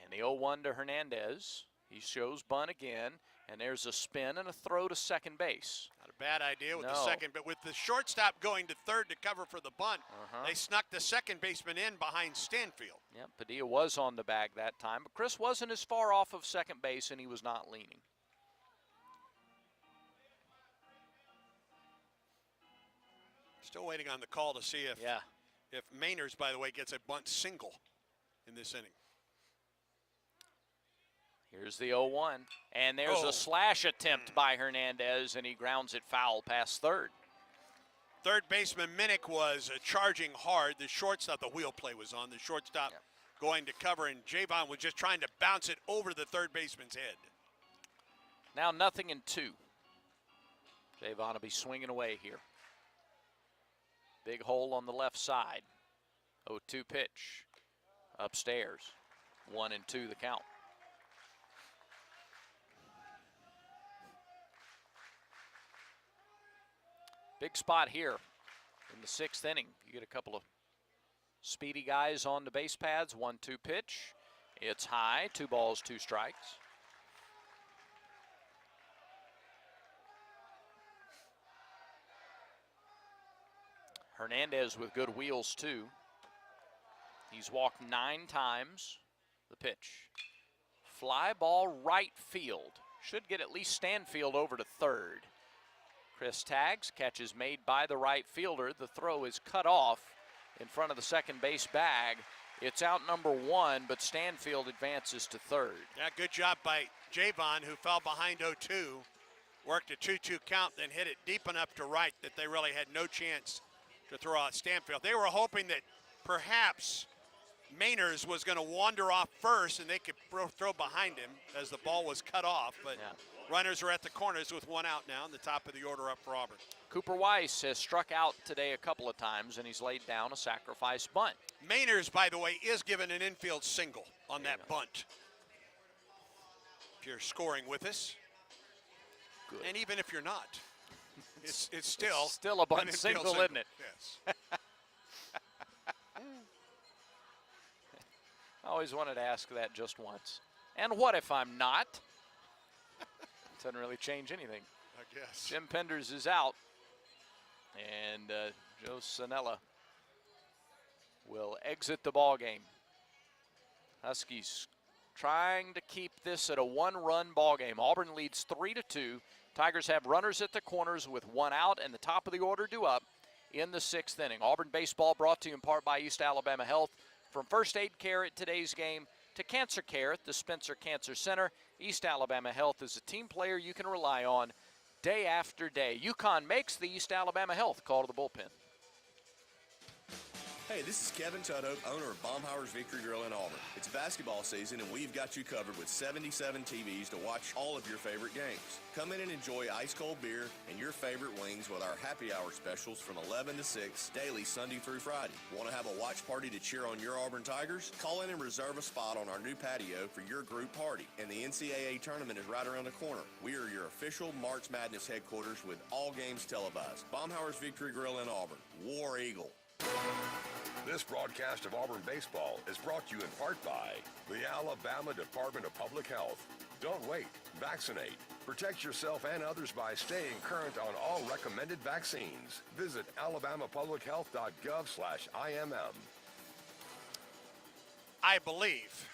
And the 0-1 to Hernandez. He shows bunt again, and there's a spin and a throw to second base. Not a bad idea with the second, but with the shortstop going to third to cover for the bunt, they snuck the second baseman in behind Stanfield. Yep, Padilla was on the bag that time, but Chris wasn't as far off of second base, and he was not leaning. Still waiting on the call to see if Mainers, by the way, gets a bunt single in this inning. Here's the 0-1, and there's a slash attempt by Hernandez, and he grounds it foul past third. Third baseman Minnick was charging hard. The shortstop, the wheel play was on. The shortstop going to cover, and Javon was just trying to bounce it over the third baseman's head. Now 0-2. Javon will be swinging away here. Big hole on the left side. 0-2 pitch. Upstairs. 1-2 the count. Big spot here in the sixth inning. You get a couple of speedy guys on the base pads. 1-2 pitch. It's high. 2 balls, 2 strikes. Hernandez with good wheels too. He's walked 9 times. The pitch. Fly ball right field. Should get at least Stanfield over to third. Chris tags, catch is made by the right fielder. The throw is cut off in front of the second base bag. It's out number 1, but Stanfield advances to third. Yeah, good job by Javon, who fell behind 0-2. Worked a 2-2 count, then hit it deep enough to right that they really had no chance to throw out Stanfield. They were hoping that perhaps Mainers was going to wander off first and they could throw behind him as the ball was cut off. But runners are at the corners with one out now, and the top of the order up for Auburn. Cooper Weiss has struck out today a couple of times, and he's laid down a sacrifice bunt. Mainers, by the way, is given an infield single on that bunt. If you're scoring with us, good. And even if you're not, it's still a bunt single, isn't it? Yes. I always wanted to ask that just once. And what if I'm not? Doesn't really change anything. I guess. Jim Penders is out. And Joe Sanella will exit the ball game. Huskies trying to keep this at a one-run ball game. Auburn leads 3-2. Tigers have runners at the corners with one out, and the top of the order due up in the 6th inning. Auburn baseball brought to you in part by East Alabama Health. From first aid care at today's game to cancer care at the Spencer Cancer Center, East Alabama Health is a team player you can rely on day after day. UConn makes the East Alabama Health call to the bullpen. Hey, this is Kevin Tudhope, owner of Baumhauer's Victory Grill in Auburn. It's basketball season, and we've got you covered with 77 TVs to watch all of your favorite games. Come in and enjoy ice-cold beer and your favorite wings with our happy hour specials from 11 to 6, daily Sunday through Friday. Want to have a watch party to cheer on your Auburn Tigers? Call in and reserve a spot on our new patio for your group party. And the NCAA tournament is right around the corner. We are your official March Madness headquarters with all games televised. Baumhauer's Victory Grill in Auburn. War Eagle. This broadcast of Auburn baseball is brought to you in part by the Alabama Department of Public Health. Don't wait. Vaccinate. Protect yourself and others by staying current on all recommended vaccines. Visit alabamapublichealth.gov/IMM. I believe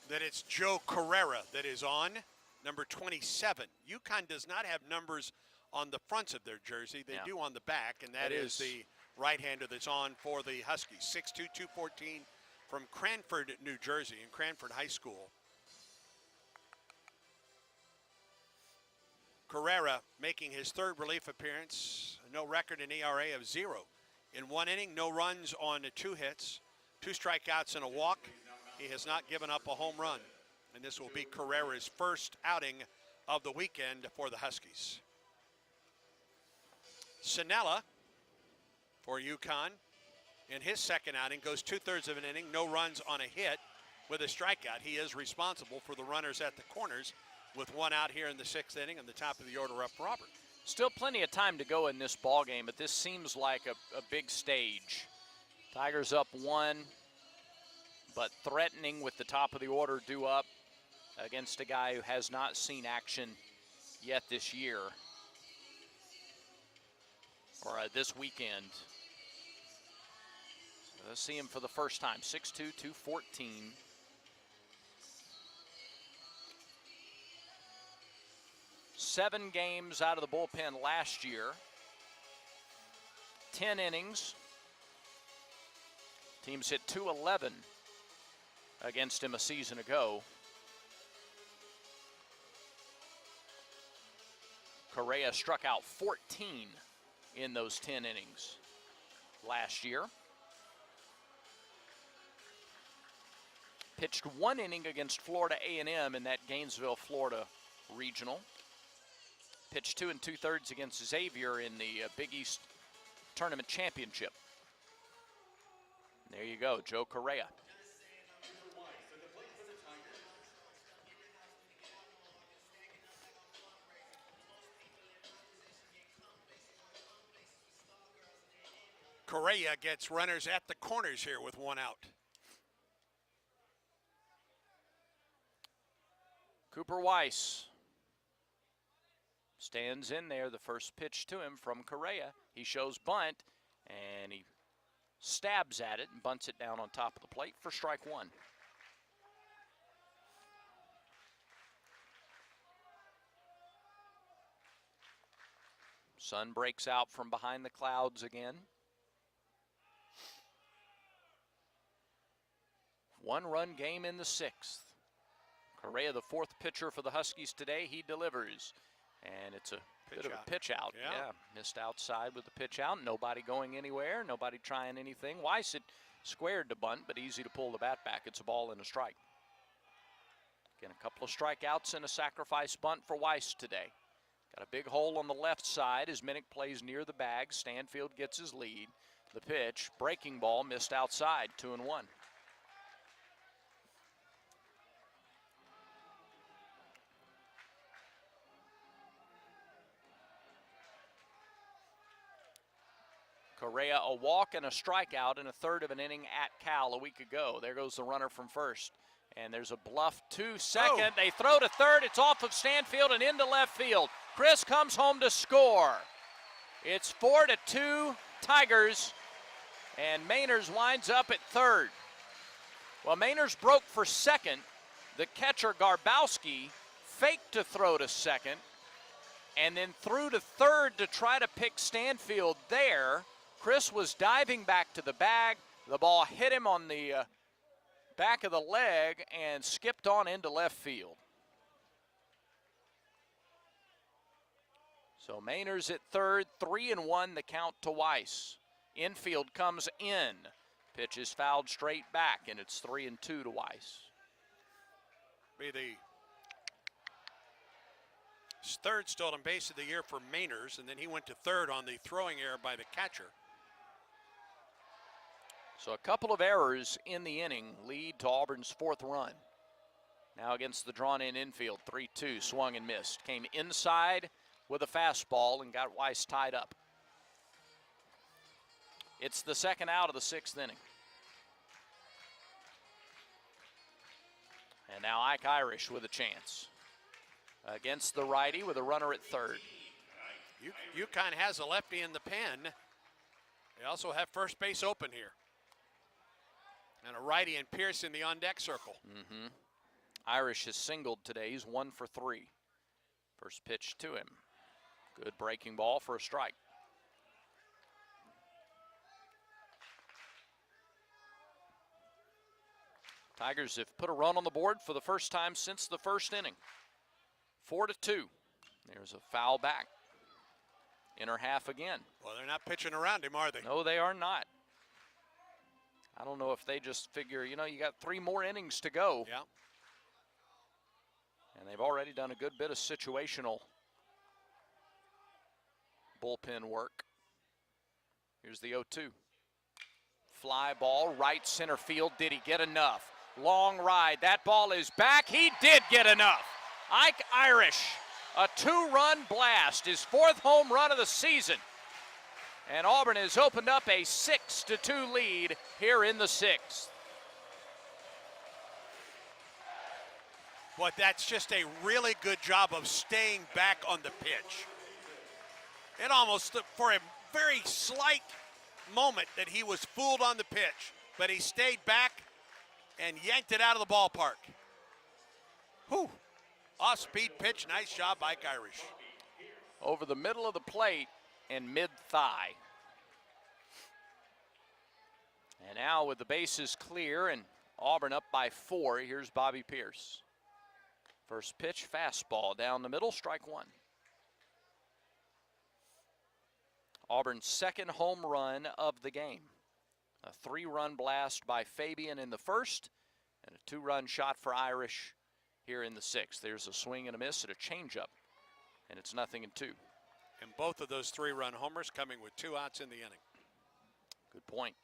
that it's Joe Carrera that is on, number 27. UConn does not have numbers on the fronts of their jersey. They do on the back, and that is the right-hander that's on for the Huskies. 6'2", 214 from Cranford, New Jersey, in Cranford High School. Carrera making his third relief appearance. No record in ERA of 0. In one inning, no runs on 2 hits, 2 strikeouts and a walk. He has not given up a home run. And this will be Carrera's first outing of the weekend for the Huskies. Sanella for UConn in his second outing goes 2/3 of an inning, no runs on a hit with a strikeout. He is responsible for the runners at the corners with one out here in the 6th inning and the top of the order up for Auburn. Still plenty of time to go in this ball game, but this seems like a big stage. Tigers up 1, but threatening with the top of the order due up against a guy who has not seen action yet this year or this weekend. So let's see him for the first time. 6'2", 214. Seven games out of the bullpen last year. 10 innings. Teams hit .211 against him a season ago. Correa struck out 14 in those 10 innings last year. Pitched 1 inning against Florida A&M in that Gainesville, Florida regional. Pitched 2 2/3 against Xavier in the Big East Tournament Championship. There you go, Joe Correa. Correa gets runners at the corners here with one out. Cooper Weiss stands in there. The first pitch to him from Correa. He shows bunt, and he stabs at it and bunts it down on top of the plate for strike 1. Sun breaks out from behind the clouds again. 1-run game in the 6th. Correa, the 4th pitcher for the Huskies today, he delivers. And it's a bit of a pitch out. Yeah, missed outside with the pitch out. Nobody going anywhere, nobody trying anything. Weiss had Squared to bunt, but easy to pull the bat back. It's a ball and a strike. Again, a couple of strikeouts and a sacrifice bunt for Weiss today. Got a big hole on the left side as Minnick plays near the bag. Stanfield gets his lead. The pitch, breaking ball, missed outside, 2-1. Correa a walk and a strikeout in a third of an inning at Cal a week ago. There goes the runner from first. And there's a bluff to second. They throw to third. It's off of Stanfield and into left field. Chris comes home to score. It's 4-2 Tigers. And Mainers winds up at third. Well, Mainers broke for second. The catcher, Garbowski, faked to throw to second and then threw to third to try to pick Stanfield there. Chris was diving back to the bag. The ball hit him on the back of the leg and skipped on into left field. So Mainers at third, 3-1 the count to Weiss. Infield comes in. Pitch is fouled straight back, and it's 3-2 to Weiss. Be the third stolen base of the year for Mainers, and then he went to third on the throwing error by the catcher. So a couple of errors in the inning lead to Auburn's fourth run. Now against the drawn-in infield, 3-2, swung and missed. Came inside with a fastball and got Weiss tied up. It's the second out of the sixth inning. And now Ike Irish with a chance. Against the righty with a runner at third. UConn has a lefty in the pen. They also have first base open here. And a righty and Pierce in the on-deck circle. Irish has singled today. He's 1 for 3. First pitch to him. Good breaking ball for a strike. Tigers have put a run on the board for the first time since the first inning. 4-2. There's a foul back. Inner half again. Well, they're not pitching around him, are they? No, they are not. I don't know if they just figure, you got 3 more innings to go. Yeah. And they've already done a good bit of situational bullpen work. Here's the 0-2. Fly ball, right center field. Did he get enough? Long ride. That ball is back. He did get enough. Ike Irish, a 2-run blast, his 4th home run of the season. And Auburn has opened up a 6-2 lead here in the 6th. But that's just a really good job of staying back on the pitch. It almost, for a very slight moment, that he was fooled on the pitch, but he stayed back and yanked it out of the ballpark. Whew. Off-speed pitch, nice job, Ike Irish. Over the middle of the plate and mid-thigh. And now with the bases clear and Auburn up by 4, here's Bobby Pierce. First pitch, fastball down the middle, strike 1. Auburn's 2nd home run of the game. A 3-run blast by Fabian in the first and a 2-run shot for Irish here in the 6th. There's a swing and a miss at a changeup, and it's 0-2. And both of those 3-run homers coming with 2 outs in the inning. Good point.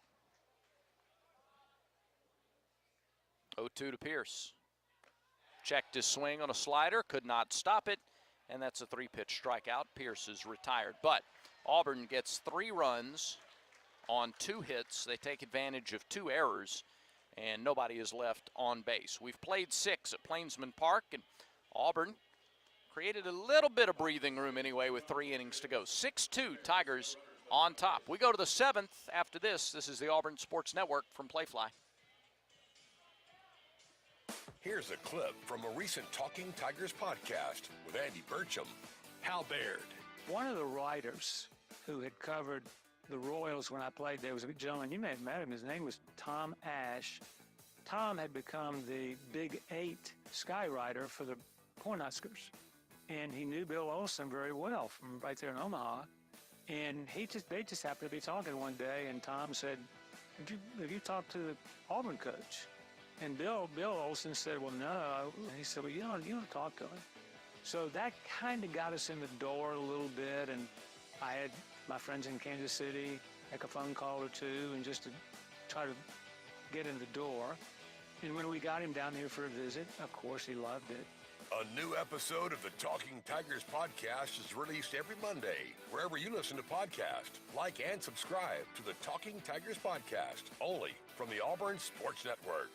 0-2 to Pierce. Checked his swing on a slider, could not stop it, and that's a 3-pitch strikeout. Pierce is retired, but Auburn gets 3 runs on 2 hits. They take advantage of 2 errors, and nobody is left on base. We've played 6 at Plainsman Park, and Auburn created a little bit of breathing room anyway with 3 innings to go. 6-2, Tigers on top. We go to the 7th after this. This is the Auburn Sports Network from Playfly. Here's a clip from a recent Talking Tigers podcast with Andy Burcham. Hal Baird. One of the writers who had covered the Royals when I played there was a gentleman, you may have met him, his name was Tom Ash. Tom had become the Big 8 skywriter for the Cornhuskers, and he knew Bill Olson very well from right there in Omaha. And they just happened to be talking one day, and Tom said, have you talked to the Auburn coach? And Bill Olsen said, well, no. And he said, well, you don't talk to him. So that kind of got us in the door a little bit. And I had my friends in Kansas City make a phone call or two and just to try to get in the door. And when we got him down here for a visit, of course, he loved it. A new episode of the Talking Tigers podcast is released every Monday, wherever you listen to podcasts. Like and subscribe to the Talking Tigers podcast, only from the Auburn Sports Network.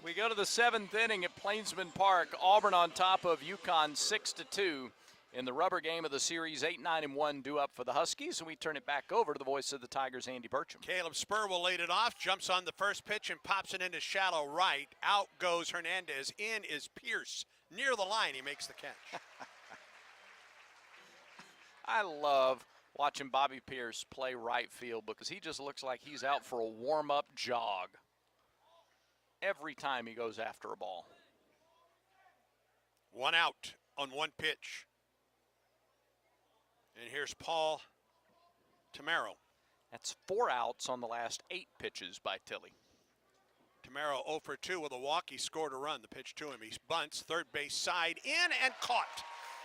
We go to the 7th inning at Plainsman Park. Auburn on top of UConn 6-2 in the rubber game of the series. 8-9-1 due up for the Huskies, and we turn it back over to the voice of the Tigers, Andy Burcham. Caleb Spur will lead it off, jumps on the first pitch and pops it into shallow right. Out goes Hernandez. In is Pierce. Near the line, he makes the catch. I love watching Bobby Pierce play right field because he just looks like he's out for a warm-up jog every time he goes after a ball. One out on one pitch. And here's Paul Tamaro. That's 4 outs on the last 8 pitches by Tilly. Tamaro 0 for 2 with a walk. He scored a run. The pitch to him. He bunts, third base side, in and caught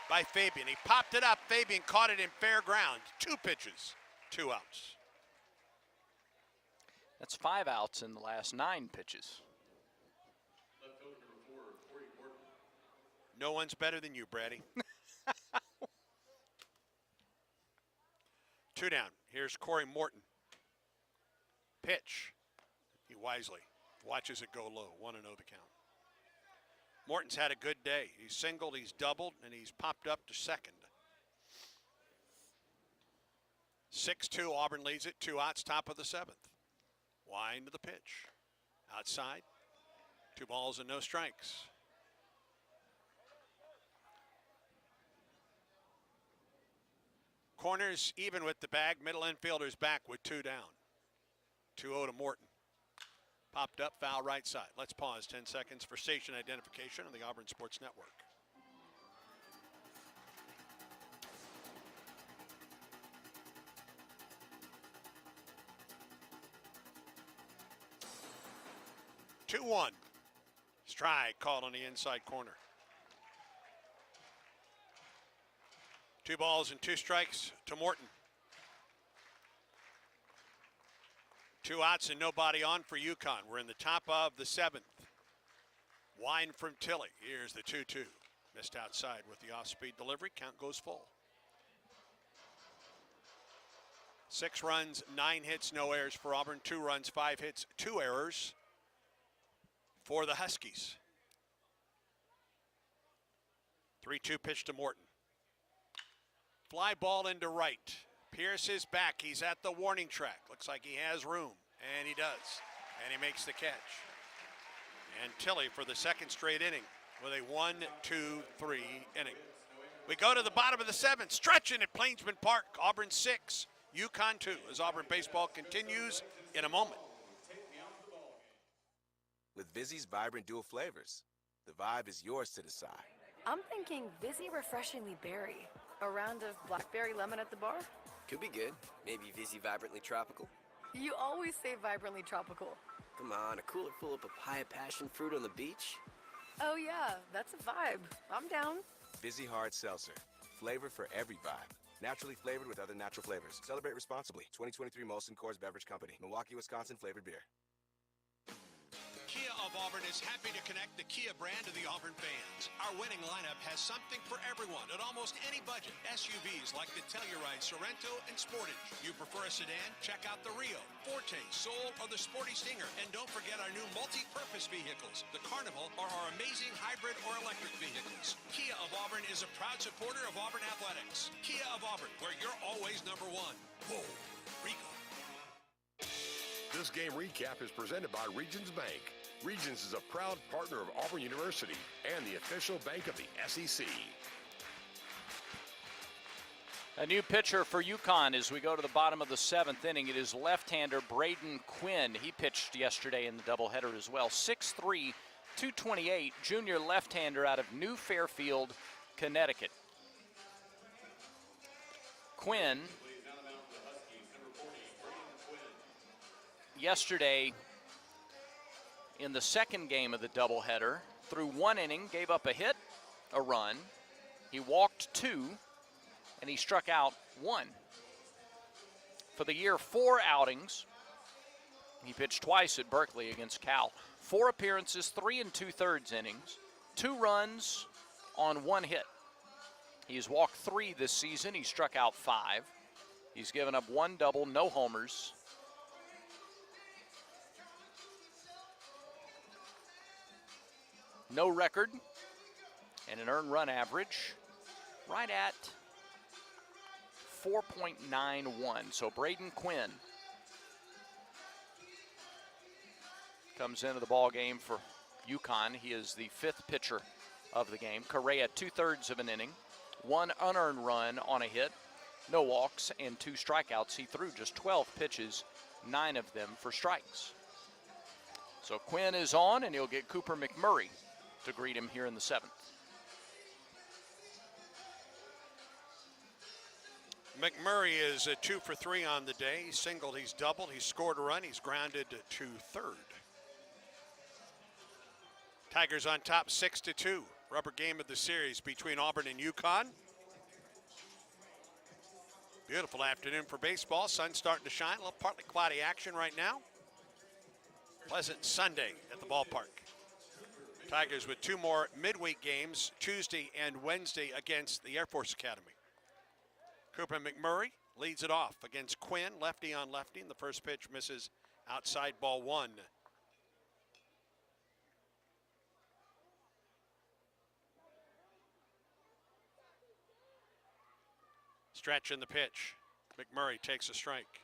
by Fabian. He popped it up. Fabian caught it in fair ground. 2 pitches, 2 outs. That's 5 outs in the last 9 pitches. No one's better than you, Brady. 2 down. Here's Corey Morton. Pitch. He wisely watches it go low. 1-0 the count. Morton's had a good day. He's singled, he's doubled, and he's popped up to second. 6-2, Auburn leads it. 2 outs, top of the 7th. Wind to the pitch. Outside. 2 balls and no strikes. Corners even with the bag. Middle infielder's back with 2 down. 2-0 to Morton. Popped up, foul right side. Let's pause 10 seconds for station identification on the Auburn Sports Network. Two-one. Strike called on the inside corner. 2 balls and 2 strikes to Morton. 2 outs and nobody on for UConn. We're in the top of the 7th. Wind from Tilly. Here's the 2-2. Missed outside with the off-speed delivery. Count goes full. 6 runs, 9 hits, no errors for Auburn. 2 runs, 5 hits, 2 errors for the Huskies. 3-2 pitch to Morton. Fly ball into right. Pierce is back. He's at the warning track. Looks like he has room, and he does. And he makes the catch. And Tilly for the 2nd straight inning with a 1-2-3 inning. We go to the bottom of the 7th, stretching at Plainsman Park. Auburn 6, UConn 2, as Auburn baseball continues in a moment. With Vizzy's vibrant dual flavors, the vibe is yours to decide. I'm thinking Vizzy Refreshingly Berry. A round of blackberry lemon at the bar? Could be good. Maybe Vizzy Vibrantly Tropical. You always say vibrantly tropical. Come on, a cooler full of papaya passion fruit on the beach? Oh yeah, that's a vibe. I'm down. Vizzy Hard Seltzer. Flavor for every vibe. Naturally flavored with other natural flavors. Celebrate responsibly. 2023 Molson Coors Beverage Company. Milwaukee, Wisconsin flavored beer. Kia of Auburn is happy to connect the Kia brand to the Auburn fans. Our winning lineup has something for everyone at almost any budget. SUVs like the Telluride, Sorrento, and Sportage. You prefer a sedan? Check out the Rio, Forte, Soul, or the Sporty Stinger. And don't forget our new multi-purpose vehicles, the Carnival, or our amazing hybrid or electric vehicles. Kia of Auburn is a proud supporter of Auburn Athletics. Kia of Auburn, where you're always number one. Whoa, Rico. This game recap is presented by Regions Bank. Regions is a proud partner of Auburn University and the official bank of the SEC. A new pitcher for UConn as we go to the bottom of the 7th inning. It is left-hander Braden Quinn. He pitched yesterday in the doubleheader as well. 6'3", 228, junior left-hander out of New Fairfield, Connecticut. Quinn, yesterday in the second game of the doubleheader, through 1 inning, gave up a hit, a run. He walked 2, and he struck out 1. For the year, 4 outings. He pitched twice at Berkeley against Cal. 4 appearances, 3 2/3 innings, 2 runs on 1 hit. He's walked 3 this season. He struck out 5. He's given up 1 double, no homers. No record, and an earned run average right at 4.91. So Braden Quinn comes into the ball game for UConn. He is the 5th pitcher of the game. Correa 2/3 of an inning, 1 unearned run on a hit, no walks, and 2 strikeouts. He threw just 12 pitches, 9 of them for strikes. So Quinn is on, and he'll get Cooper McMurray to greet him here in the 7th. McMurray is 2 for 3 on the day. He's singled, he's doubled, he's scored a run, he's grounded to third. Tigers on top 6-2. Rubber game of the series between Auburn and UConn. Beautiful afternoon for baseball. Sun's starting to shine. A little partly cloudy action right now. Pleasant Sunday at the ballpark. Tigers with 2 more midweek games, Tuesday and Wednesday against the Air Force Academy. Cooper McMurray leads it off against Quinn, lefty on lefty, and the first pitch misses outside, ball 1. Stretch in the pitch. McMurray takes a strike.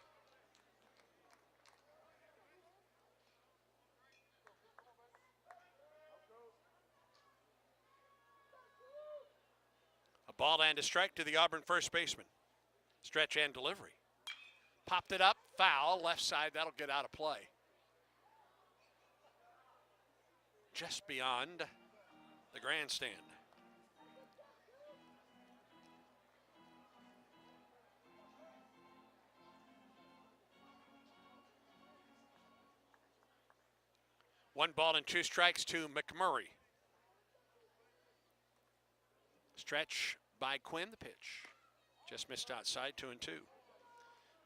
A ball and a strike to the Auburn first baseman. Stretch and delivery. Popped it up, foul, left side, that'll get out of play. Just beyond the grandstand. One ball and 2 strikes to McMurray. Stretch by Quinn, the pitch. Just missed outside, 2-2.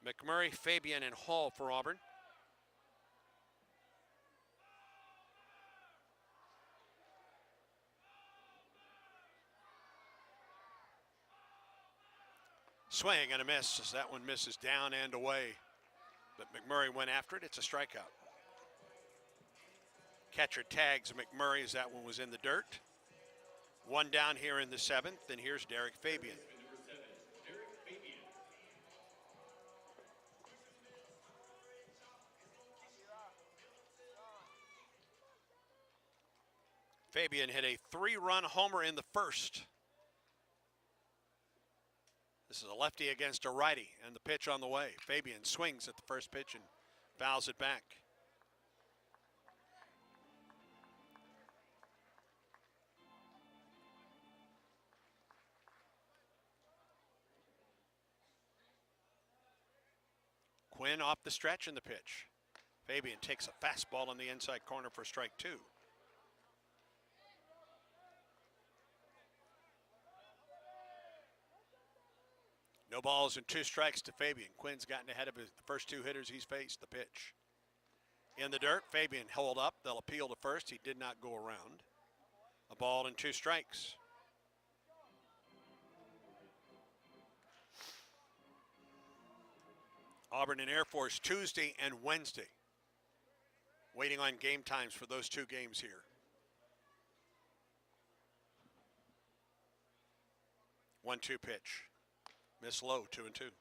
McMurray, Fabian, and Hall for Auburn. Swing and a miss as that one misses down and away. But McMurray went after it. It's a strikeout. Catcher tags McMurray as that one was in the dirt. 1 down here in the 7th, and here's Derek Fabian. Fabian hit a 3-run homer in the first. This is a lefty against a righty, and the pitch on the way. Fabian swings at the first pitch and fouls it back. Quinn off the stretch in the pitch. Fabian takes a fastball in the inside corner for strike 2. No balls and 2 strikes to Fabian. Quinn's gotten ahead of the first 2 hitters he's faced. The pitch. In the dirt, Fabian held up. They'll appeal to first. He did not go around. A ball and 2 strikes. Auburn and Air Force Tuesday and Wednesday. Waiting on game times for those 2 games here. 1-2 pitch. Miss low, 2-2.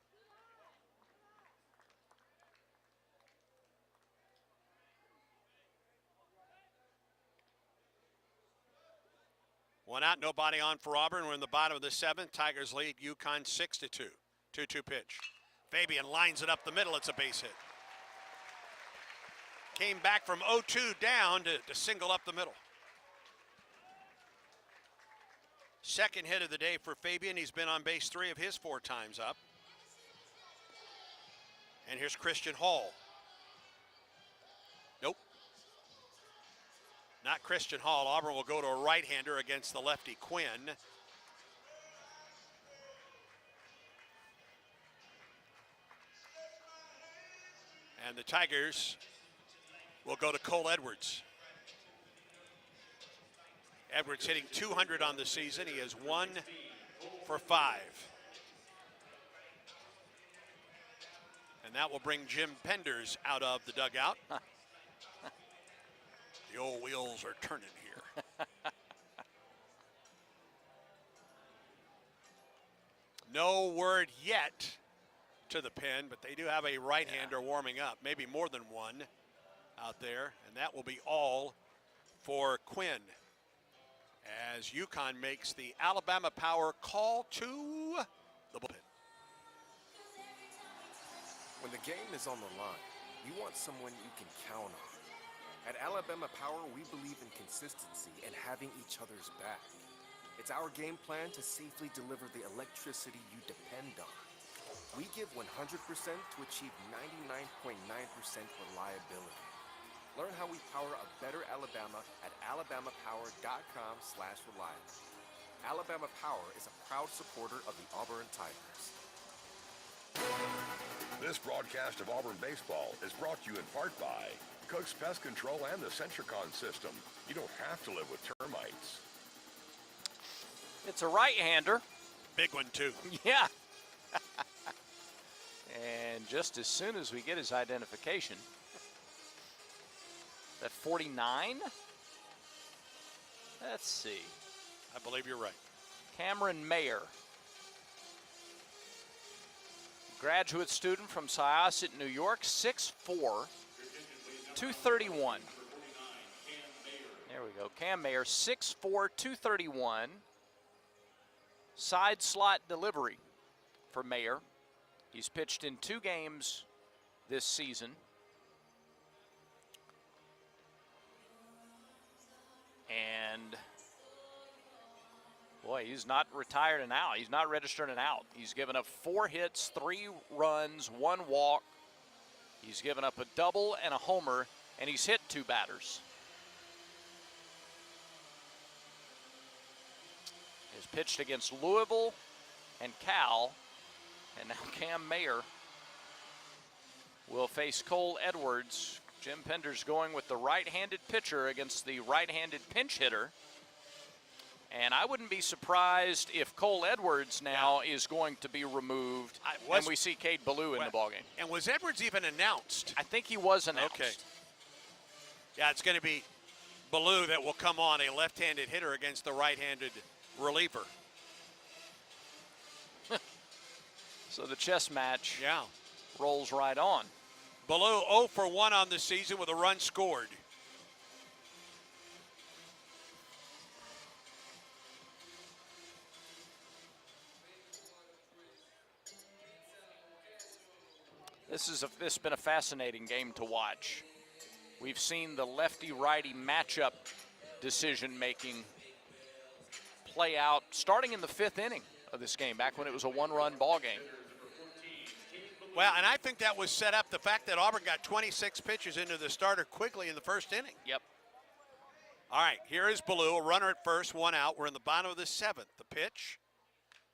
One out, nobody on for Auburn. We're in the bottom of the 7th. Tigers lead UConn 6-2. 2-2 pitch. Fabian lines it up the middle. It's a base hit. Came back from 0-2 down to single up the middle. Second hit of the day for Fabian. He's been on base 3 of his 4 times up. And here's Christian Hall. Nope. Not Christian Hall. Auburn will go to a right-hander against the lefty Quinn. And the Tigers will go to Cole Edwards. Edwards hitting 200 on the season. He is 1 for 5. And that will bring Jim Penders out of the dugout. The old wheels are turning here. No word yet to the pen, but they do have a right-hander warming up, maybe more than one out there, and that will be all for Quinn as UConn makes the Alabama Power call to the bullpen. When the game is on the line, you want someone you can count on. At Alabama Power, we believe in consistency and having each other's back. It's our game plan to safely deliver the electricity you depend on. We give 100% to achieve 99.9% reliability. Learn how we power a better Alabama at alabamapower.com/reliable. Alabama Power is a proud supporter of the Auburn Tigers. This broadcast of Auburn baseball is brought to you in part by Cook's Pest Control and the Centricon system. You don't have to live with termites. It's a right-hander. Big one, too. Yeah. And just as soon as we get his identification, that 49? Let's see. I believe you're right. Cameron Mayer. Graduate student from Syosset, New York, 6'4", 231. There we go. Cam Mayer, 6'4", 231. Side slot delivery for Mayer. He's pitched in 2 games this season. And boy, he's not retired an out. He's not registered an out. He's given up 4 hits, 3 runs, 1 walk. He's given up a double and a homer, and he's hit 2 batters. He's pitched against Louisville and Cal, and now Cam Mayer will face Cole Edwards. Jim Penders going with the right-handed pitcher against the right-handed pinch hitter. And I wouldn't be surprised if Cole Edwards now is going to be removed and we see Cade Ballou in the ballgame. And was Edwards even announced? I think he was announced. Okay. Yeah, it's going to be Ballou that will come on, a left-handed hitter against the right-handed reliever. So the chess match rolls right on. Ballou 0 for 1 on the season with a run scored. This has been a fascinating game to watch. We've seen the lefty-righty matchup decision-making play out starting in the 5th inning of this game, back when it was a 1-run ball game. Well, and I think that was set up, the fact that Auburn got 26 pitches into the starter quickly in the 1st inning. Yep. All right, here is Ballou, a runner at first, 1 out. We're in the bottom of the 7th. The pitch.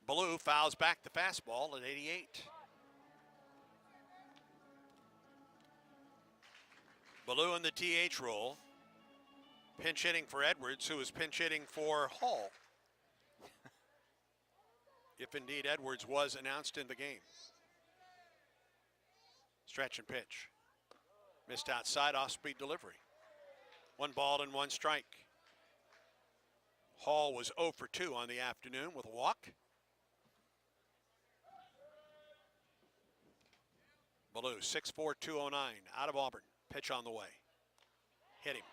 Ballou fouls back the fastball at 88. Ballou in the DH role. Pinch hitting for Edwards, who is pinch hitting for Hall. If indeed Edwards was announced in the game. Stretch and pitch. Missed outside, off-speed delivery. 1 ball and 1 strike. Hall was 0 for 2 on the afternoon with a walk. Ballou, 6'4", 209, out of Auburn. Pitch on the way. Hit him.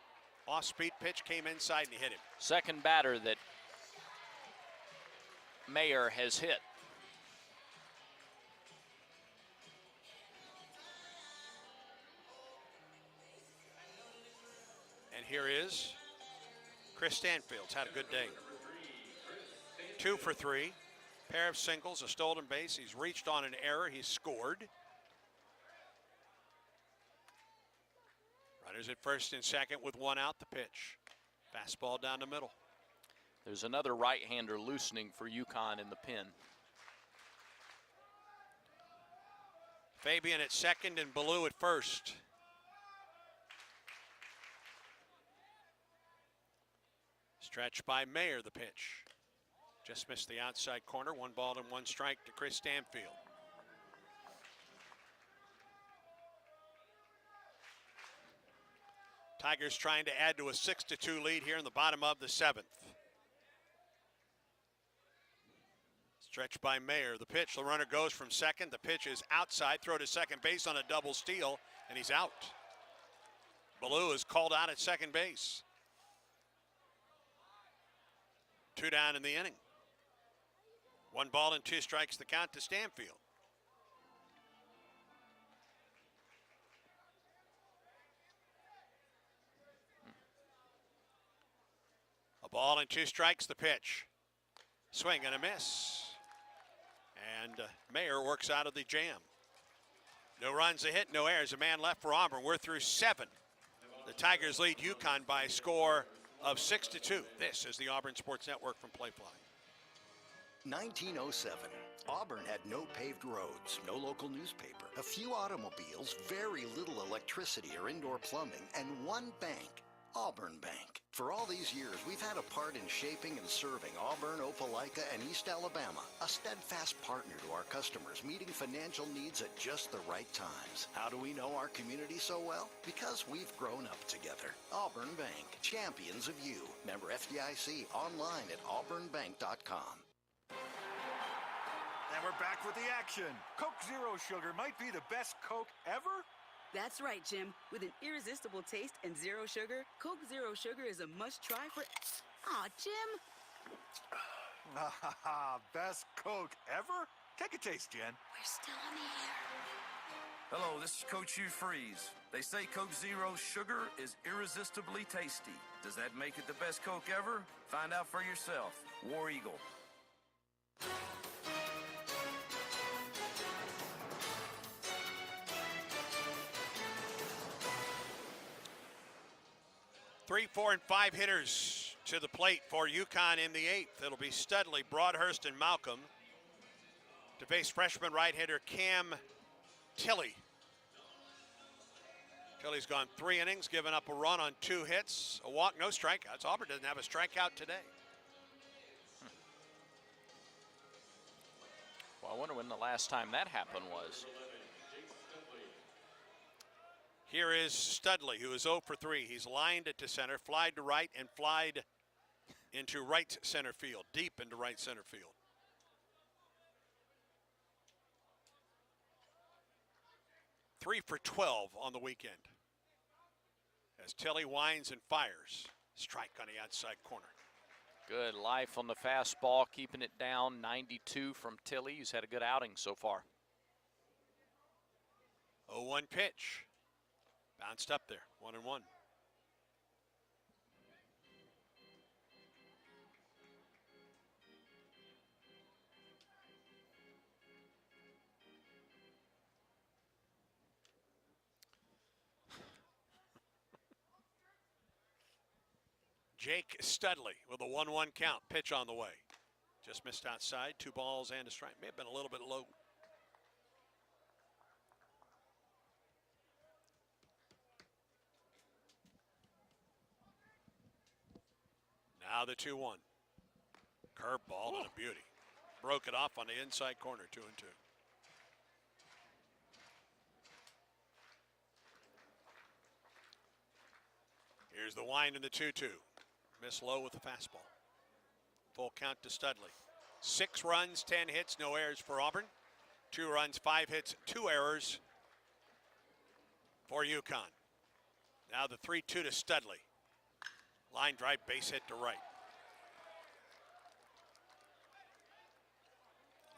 Off-speed pitch came inside and he hit him. Second batter that Mayer has hit. And here is Chris Stanfield's had a good day. 2 for 3. Pair of singles, a stolen base. He's reached on an error. He's scored. Runners at first and second with one out. The pitch. Fastball down the middle. There's another right-hander loosening for UConn in the pin. Fabian at second and Ballou at first. Stretch by Mayer, the pitch. Just missed the outside corner. 1 ball and 1 strike to Chris Stanfield. Tigers trying to add to a 6-2 lead here in the bottom of the 7th. Stretch by Mayer. The pitch, the runner goes from second. The pitch is outside. Throw to second base on a double steal, and he's out. Ballou is called out at second base. 2 down in the inning. 1 ball and 2 strikes the count to Stanfield. A ball and 2 strikes the pitch. Swing and a miss. And Mayer works out of the jam. No runs, a hit, no errors. A man left for Auburn. We're through 7. The Tigers lead UConn by a score of 6-2. This is the Auburn Sports Network from Playfly. 1907. Auburn had no paved roads, no local newspaper, a few automobiles, very little electricity or indoor plumbing, and 1 bank, Auburn Bank. For all these years, we've had a part in shaping and serving Auburn, Opelika, and East Alabama, a steadfast partner to our customers, meeting financial needs at just the right times. How do we know our community so well? Because we've grown up together. Auburn Bank, champions of you. Member FDIC, online at auburnbank.com. And we're back with the action. Coke Zero Sugar might be the best Coke ever. That's right, Jim. With an irresistible taste and 0 sugar, Coke Zero Sugar is a must-try for... Aw, Jim. Best Coke ever? Take a taste, Jen. We're still on the air. Hello, this is Coach Hugh Freeze. They say Coke Zero Sugar is irresistibly tasty. Does that make it the best Coke ever? Find out for yourself. War Eagle. 3, 4, and 5 hitters to the plate for UConn in the 8th. It'll be Studley, Broadhurst, and Malcolm to face freshman right hitter Cam Tilley. Tilley's gone 3 innings, given up a run on 2 hits, a walk, no strikeouts. Auburn doesn't have a strikeout today. Well, I wonder when the last time that happened was. Here is Studley, who is 0 for 3. He's lined it to center, flied to right, and flied into right center field, deep into right center field. Three for 12 on the weekend. As Tilley winds and fires. Strike on the outside corner. Good life on the fastball, keeping it down. 92 from Tilley. He's had a good outing so far. 0-1 pitch. Bounced up there, 1-1. Jake Studley with a 1-1 count. Pitch on the way. Just missed outside. 2 balls and a strike. May have been a little bit low. Now the 2-1. Curveball and a beauty. Broke it off on the inside corner, 2-2. Here's the wind in the 2-2. Miss low with the fastball. Full count to Studley. 6 runs, 10 hits, no errors for Auburn. 2 runs, 5 hits, 2 errors for UConn. Now the 3-2 to Studley. Line drive, base hit to right.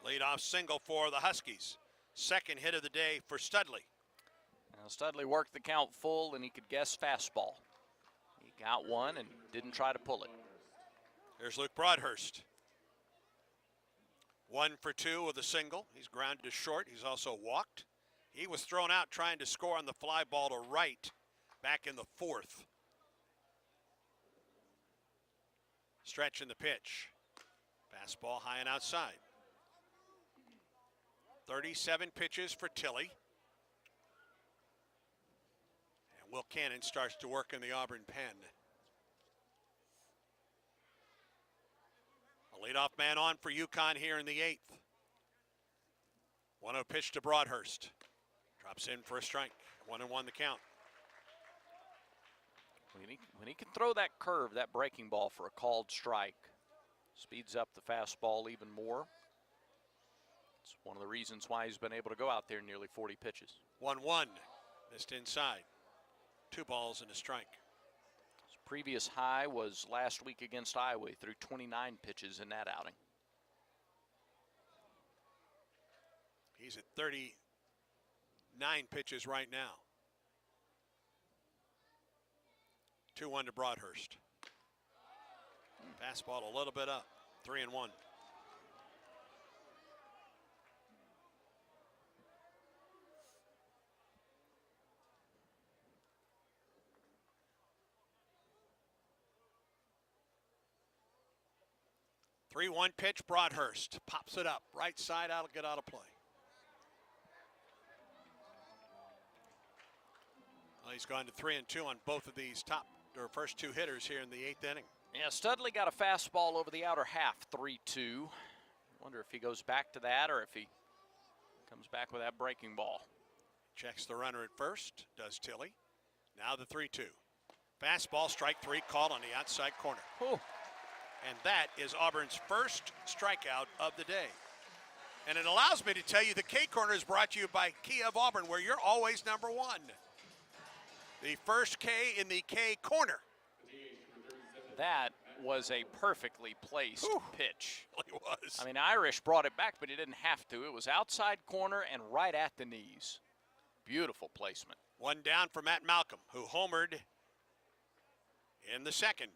Leadoff single for the Huskies. Second hit of the day for Studley. Now Studley worked the count full and he could guess fastball. He got one and didn't try to pull it. Here's Luke Broadhurst. 1 for 2 with a single. He's grounded to short. He's also walked. He was thrown out trying to score on the fly ball to right back in the 4th. Stretch in the pitch. Fastball high and outside. 37 pitches for Tilley. And Will Cannon starts to work in the Auburn pen. A leadoff man on for UConn here in the 8th. 1-0 pitch to Broadhurst. Drops in for a strike. 1-1 the count. When he can throw that curve, that breaking ball for a called strike, speeds up the fastball even more. It's one of the reasons why he's been able to go out there nearly 40 pitches. 1-1. Missed inside. 2 balls and a strike. His previous high was last week against Iowa. He threw 29 pitches in that outing. He's at 39 pitches right now. 2-1 to Broadhurst. Fastball a little bit up. 3-1. Three-one pitch, Broadhurst pops it up right side out, get out of play. Well, he's gone to 3-2 on both of these first 2 hitters here in the 8th inning. Yeah, Studley got a fastball over the outer half, 3-2. Wonder if he goes back to that or if he comes back with that breaking ball. Checks the runner at first, does Tilley. Now the 3-2. Fastball, strike 3, called on the outside corner. Ooh. And that is Auburn's first strikeout of the day. And it allows me to tell you the K Corner is brought to you by Kia of Auburn, where you're always number 1. The first K in the K Corner. That was a perfectly placed pitch. It was. I mean, Irish brought it back, but he didn't have to. It was outside corner and right at the knees. Beautiful placement. 1 down for Matt Malcolm, who homered in the 2nd.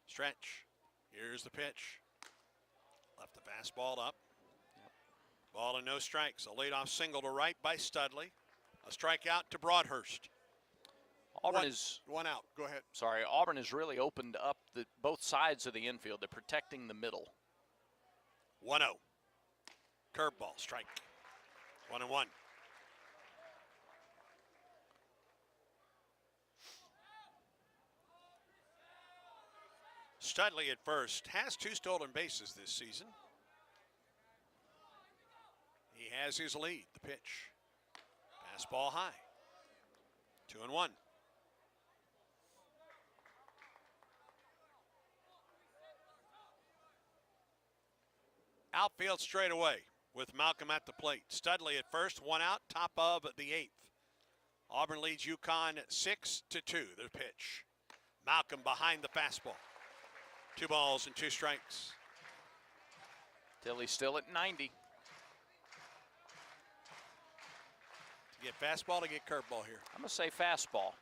Stretch. Here's the pitch. Left the fastball up. Ball and no strikes. A leadoff single to right by Studley. A strikeout to Broadhurst. Auburn one out. Go ahead. Sorry, Auburn has really opened up both sides of the infield. They're protecting the middle. 1-0. Curveball, strike. 1-1. Studley at first has 2 stolen bases this season. He has his lead. The pitch. Fastball high. 2-1. Outfield straight away with Malcolm at the plate. Studley at first, 1 out, top of the 8th. Auburn leads UConn 6-2. The pitch. Malcolm behind the fastball. 2 balls and 2 strikes. Tilley still at 90. To get fastball, to get curveball here. I'm going to say fastball.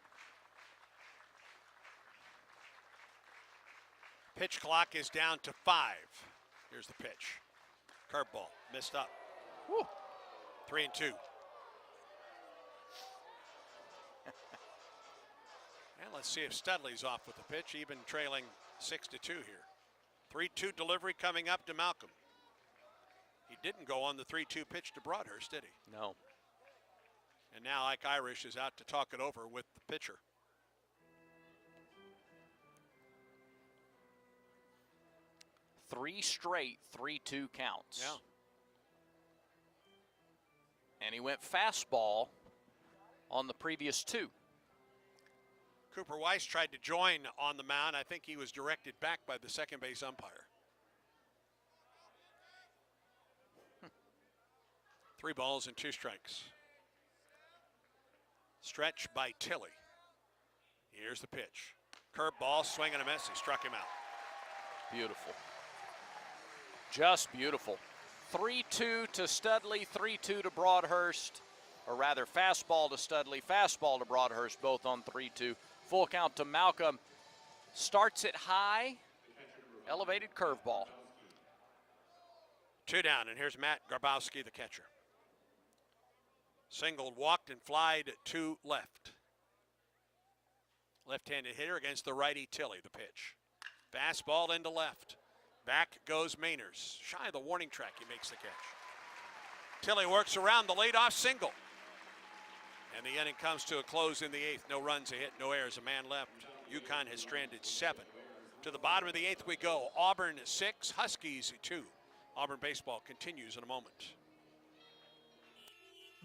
Pitch clock is down to 5. Here's the pitch. Curveball, missed up. Woo. 3-2. And let's see if Studley's off with the pitch, even trailing 6-2 here. 3-2 delivery coming up to Malcolm. He didn't go on the 3-2 pitch to Broadhurst, did he? No. And now Ike Irish is out to talk it over with the pitcher. Three straight 3-2 counts. Yeah. And he went fastball on the previous 2. Cooper Weiss tried to join on the mound. I think he was directed back by the second base umpire. 3 balls and 2 strikes. Stretch by Tilley. Here's the pitch. Curveball, swing and a miss. He struck him out. Beautiful. Just beautiful. 3-2 to Studley, 3-2 to Broadhurst. Or rather, fastball to Studley, fastball to Broadhurst, both on 3-2. Full count to Malcolm. Starts it high, elevated curveball. 2 down, and here's Matt Grabowski, the catcher. Singled, walked, and flied to left. Left-handed hitter against the righty Tilley, the pitch. Fastball into left. Back goes Mainers. Shy of the warning track, he makes the catch. Tilley works around the leadoff single. And the inning comes to a close in the 8th. No runs, a hit, no errors, a man left. UConn has stranded 7. To the bottom of the 8th we go. Auburn 6, Huskies 2. Auburn baseball continues in a moment.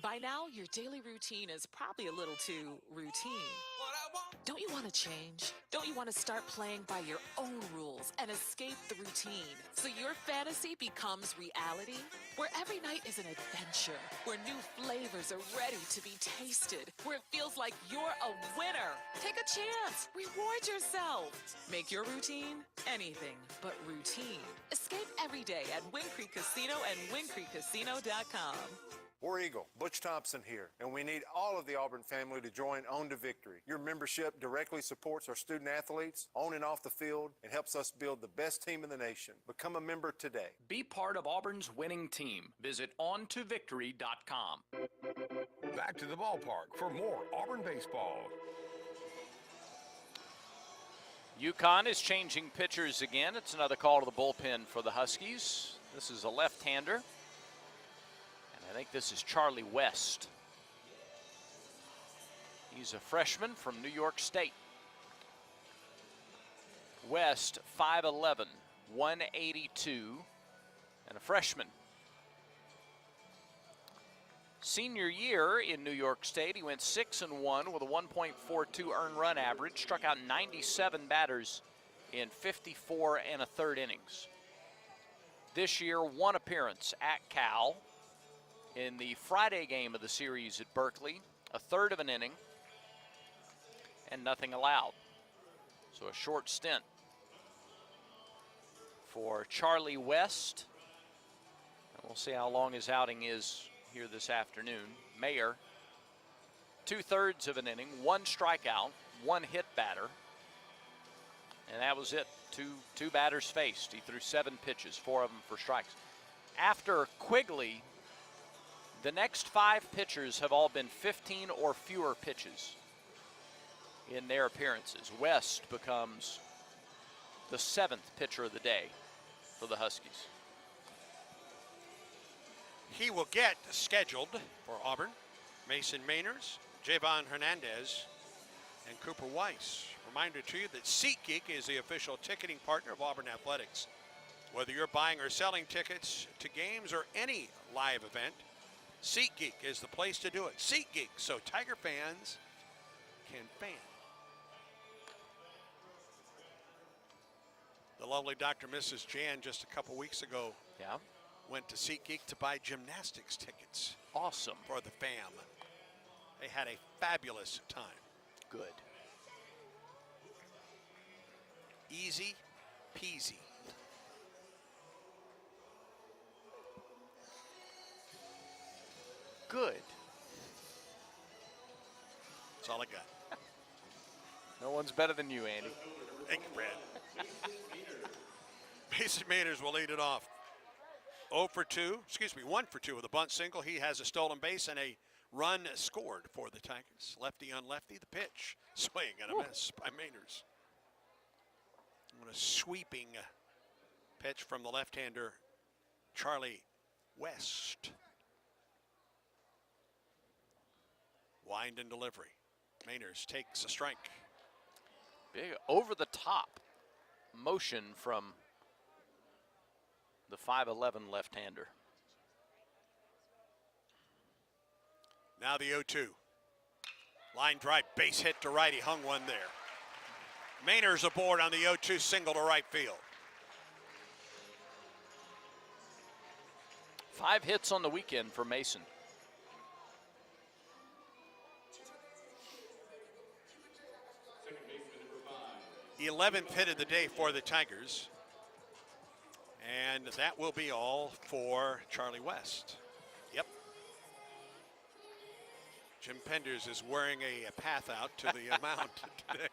By now, your daily routine is probably a little too routine. Don't you want to change? Don't you want to start playing by your own rules and escape the routine so your fantasy becomes reality? Where every night is an adventure, where new flavors are ready to be tasted, where it feels like you're a winner. Take a chance. Reward yourself. Make your routine anything but routine. Escape every day at Wind Creek Casino and WindCreekCasino.com. War Eagle, Butch Thompson here, and we need all of the Auburn family to join On to Victory. Your membership directly supports our student athletes on and off the field and helps us build the best team in the nation. Become a member today. Be part of Auburn's winning team. Visit ontovictory.com. Back to the ballpark for more Auburn baseball. UConn is changing pitchers again. It's another call to the bullpen for the Huskies. This is a left-hander. I think this is Charlie West. He's a freshman from New York State. West, 5'11", 182, and a freshman. Senior year in New York State, he went 6-1 with a 1.42 earned run average, struck out 97 batters in 54 1/3 innings. This year, 1 appearance at Cal. In the Friday game of the series at Berkeley, 1/3 of an inning, and nothing allowed. So a short stint for Charlie West. And we'll see how long his outing is here this afternoon. Mayer, 2/3 of an inning, 1 strikeout, 1 hit batter. And that was it. Two batters faced. He threw 7 pitches, 4 of them for strikes. After Quigley, the next 5 pitchers have all been 15 or fewer pitches in their appearances. West becomes the 7th pitcher of the day for the Huskies. He will get scheduled for Auburn Mason Mainers, Javon Hernandez, and Cooper Weiss. Reminder to you that SeatGeek is the official ticketing partner of Auburn Athletics. Whether you're buying or selling tickets to games or any live event, SeatGeek is the place to do it. SeatGeek, so Tiger fans can fan. The lovely Dr. Mrs. Jan just a couple weeks ago went to SeatGeek to buy gymnastics tickets. Awesome. For the fam. They had a fabulous time. Good. Easy peasy. Good. That's all I got. No one's better than you, Andy. Thank you, Brad. Mason Mainers will lead it off. 1 for 2 with a bunt single. He has a stolen base and a run scored for the Tigers. Lefty on lefty, the pitch. Swing and a miss by Mainers. And a sweeping pitch from the left-hander, Charlie West. Wind and delivery. Mainers takes a strike. Big over-the-top motion from the 5'11" left-hander. Now the 0-2. Line drive, base hit to right. He hung one there. Mainers aboard on the 0-2 single to right field. 5 hits on the weekend for Mason. The 11th hit of the day for the Tigers. And that will be all for Charlie West. Yep. Jim Penders is wearing a path out to the mound today.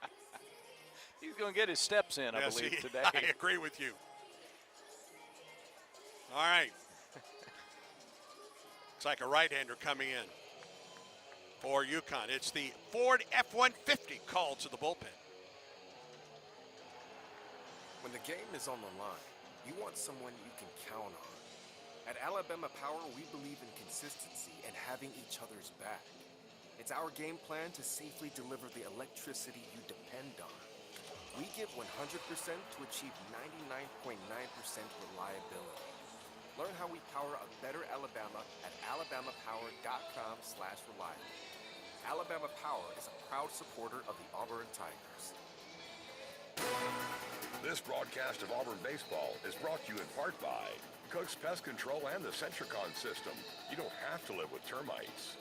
He's going to get his steps in, I believe, today. I agree with you. All right. It's like a right-hander coming in for UConn. It's the Ford F-150 called to the bullpen. When the game is on the line, you want someone you can count on. At Alabama Power, we believe in consistency and having each other's back. It's our game plan to safely deliver the electricity you depend on. We give 100% to achieve 99.9% reliability. Learn how we power a better Alabama at alabamapower.com/reliable. Alabama Power is a proud supporter of the Auburn Tigers. This broadcast of Auburn baseball is brought to you in part by Cook's Pest Control and the Centricon system. You don't have to live with termites.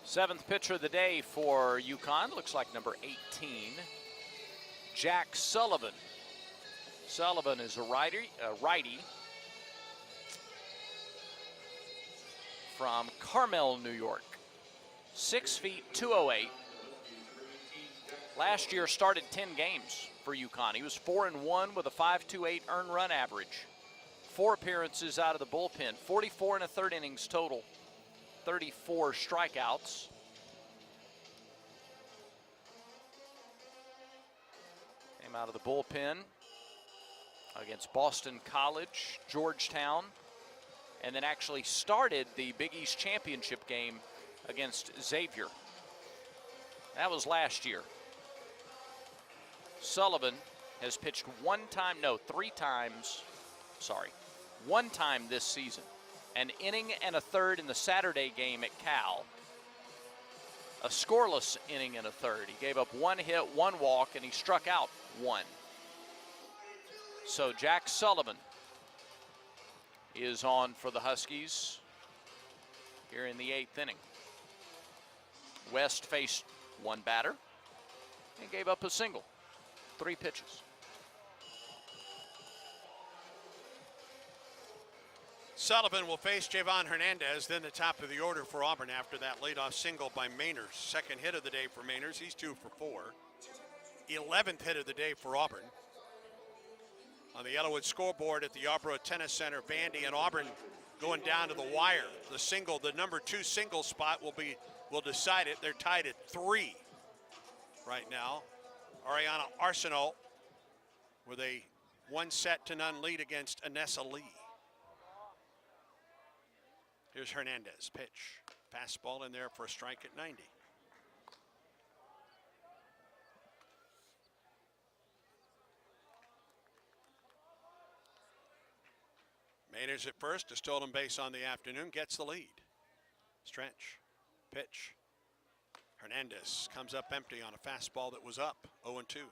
Seventh pitcher of the day for UConn. Looks like number 18, Jack Sullivan. Sullivan is a righty from Carmel, New York. 6 feet, 208. Last year started 10 games for UConn. He was 4-1 with a 5.28 earned run average. 4 appearances out of the bullpen, 44 1/3 innings total, 34 strikeouts. Came out of the bullpen against Boston College, Georgetown, and then actually started the Big East Championship game against Xavier. That was last year. Sullivan has pitched one time this season. An inning and a third in the Saturday game at Cal. A scoreless inning and a third. He gave up 1 hit, 1 walk, and he struck out 1. So Jack Sullivan is on for the Huskies here in the 8th inning. West faced 1 batter and gave up a single. 3 pitches. Sullivan will face Javon Hernandez, then the top of the order for Auburn after that leadoff single by Mainers. Second hit of the day for Mainers. He's 2 for 4. 11th hit of the day for Auburn. On the Yellowwood scoreboard at the Yarborough Tennis Center, Vandy and Auburn going down to the wire. The number 2 single spot will decide it. They're tied at 3 right now. Ariana Arsenal with a 1-0 lead against Anessa Lee. Here's Hernandez, pitch. Fastball in there for a strike at 90. Mainers at first, a stolen base on the afternoon, gets the lead. Stretch, pitch. Hernandez comes up empty on a fastball that was up, 0-2.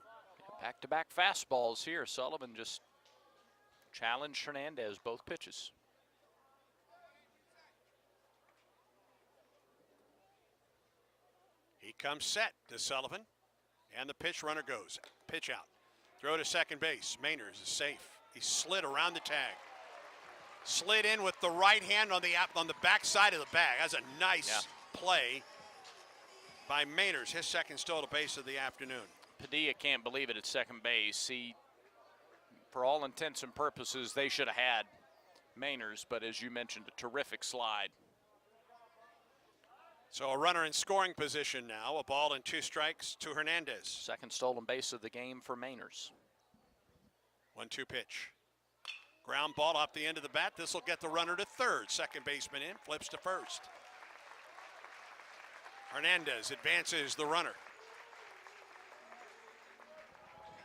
Back-to-back fastballs here. Sullivan just challenged Hernandez both pitches. He comes set to Sullivan, and the pitch runner goes. Pitch out. Throw to second base. Mainers is safe. He slid around the tag. Slid in with the right hand on the back side of the bag. That's a nice play by Mainers, his second stolen base of the afternoon. Padilla can't believe it at second base. For all intents and purposes, they should have had Mainers, but as you mentioned, a terrific slide. So a runner in scoring position now. A ball and 2 strikes to Hernandez. Second stolen base of the game for Mainers. 1-2 pitch. Ground ball off the end of the bat. This will get the runner to third. Second baseman in, flips to first. Hernandez advances the runner.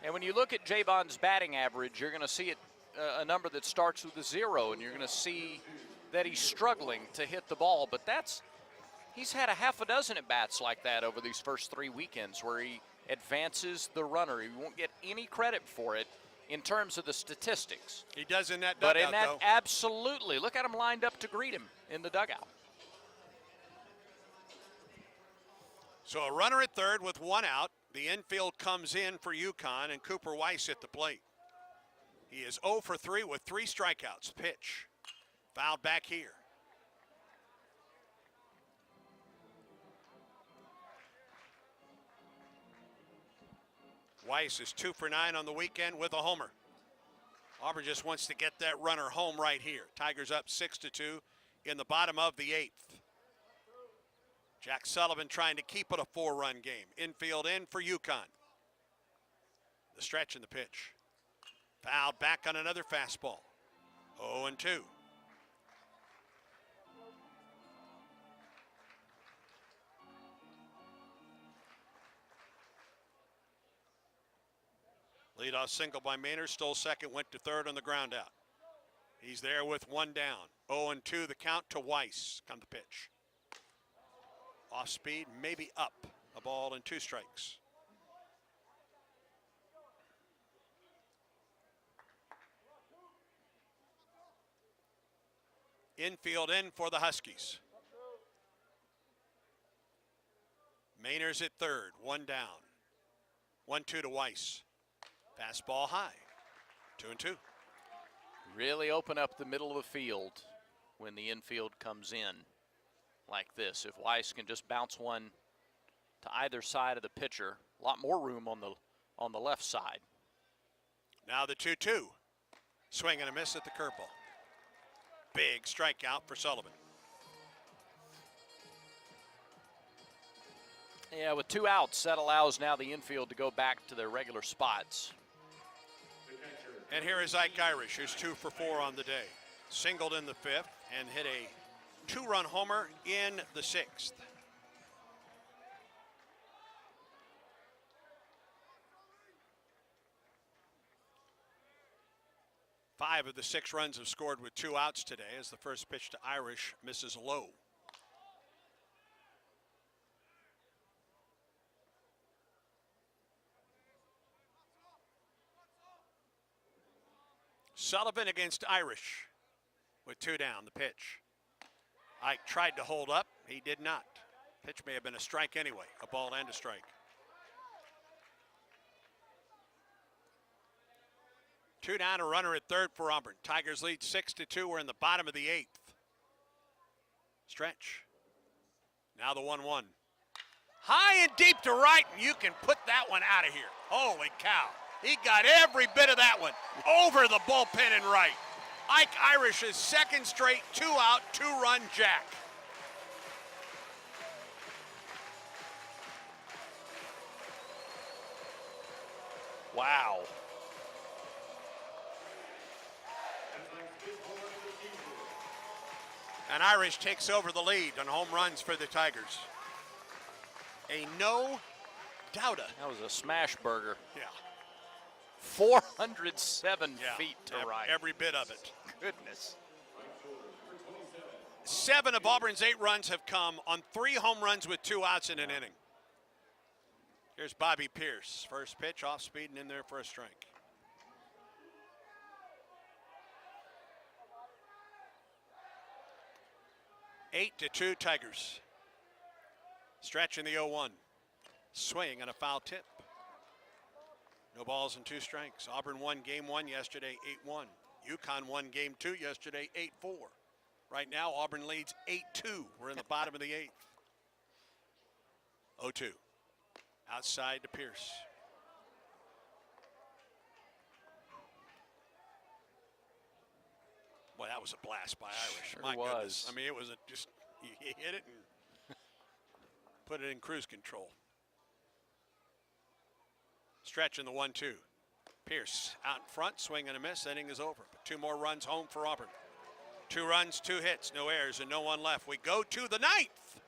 And when you look at Javon's batting average, you're going to see a number that starts with a 0, and you're going to see that he's struggling to hit the ball. But he's had a half a dozen at bats like that over these first 3 weekends where he advances the runner. He won't get any credit for it in terms of the statistics. He does in that dugout, dugout, but in that, though. absolutely. Look at him lined up to greet him in the dugout. So a runner at third with 1 out. The infield comes in for UConn, and Cooper Weiss at the plate. He is 0 for 3 with 3 strikeouts. Pitch. Fouled back here. Weiss is 2 for 9 on the weekend with a homer. Auburn just wants to get that runner home right here. Tigers up 6-2 in the bottom of the 8th. Jack Sullivan trying to keep it a 4-run game. Infield in for UConn. The stretch and the pitch. Fouled back on another fastball. 0-2. Leadoff single by Maynard, stole second, went to third on the ground out. He's there with one down. 0-2 the count to Weiss. Come the pitch. Off speed, maybe up. A ball and 2 strikes. Infield in for the Huskies. Maynard's at third, one down. 1-2 to Weiss. Fastball high, 2-2. Really open up the middle of the field when the infield comes in like this. If Weiss can just bounce one to either side of the pitcher, a lot more room on the left side. Now the 2-2. Swing and a miss at the curveball. Big strikeout for Sullivan. Yeah, with 2 outs, that allows now the infield to go back to their regular spots. And here is Ike Irish, who's 2 for 4 on the day. Singled in the 5th and hit a 2-run homer in the 6th. Five of the 6 runs have scored with 2 outs today as the first pitch to Irish misses low. Sullivan against Irish with 2 down, the pitch. Ike tried to hold up, he did not. Pitch may have been a strike anyway, a ball and a strike. 2 down, a runner at third for Auburn. Tigers lead 6-2, we're in the bottom of the 8th. Stretch. Now the 1-1. High and deep to right, and you can put that one out of here. Holy cow. He got every bit of that one over the bullpen and right. Ike Irish's second straight 2-out, 2-run jack. Wow. And Irish takes over the lead on home runs for the Tigers. A no-doubter. That was a smash burger. Yeah. 407 feet to right. Every bit of it. Goodness. 7 of Auburn's 8 runs have come on 3 home runs with 2 outs in an inning. Here's Bobby Pierce. First pitch, off speed and in there for a strike. Eight to 2 Tigers. Stretch in the 0-1. Swing and a foul tip. No balls and 2 strikes. Auburn won game 1 yesterday, 8-1. UConn won game 2 yesterday, 8-4. Right now, Auburn leads 8-2. We're in the bottom of the 8th. 0-2. Outside to Pierce. Boy, that was a blast by Irish. Sure My was. goodness. I mean, it was he hit it and put it in cruise control. Stretch in the 1-2. Pierce out in front, swing and a miss. Inning is over. But 2 more runs home for Auburn. 2 runs, 2 hits, no errors, and no one left. We go to the 9th.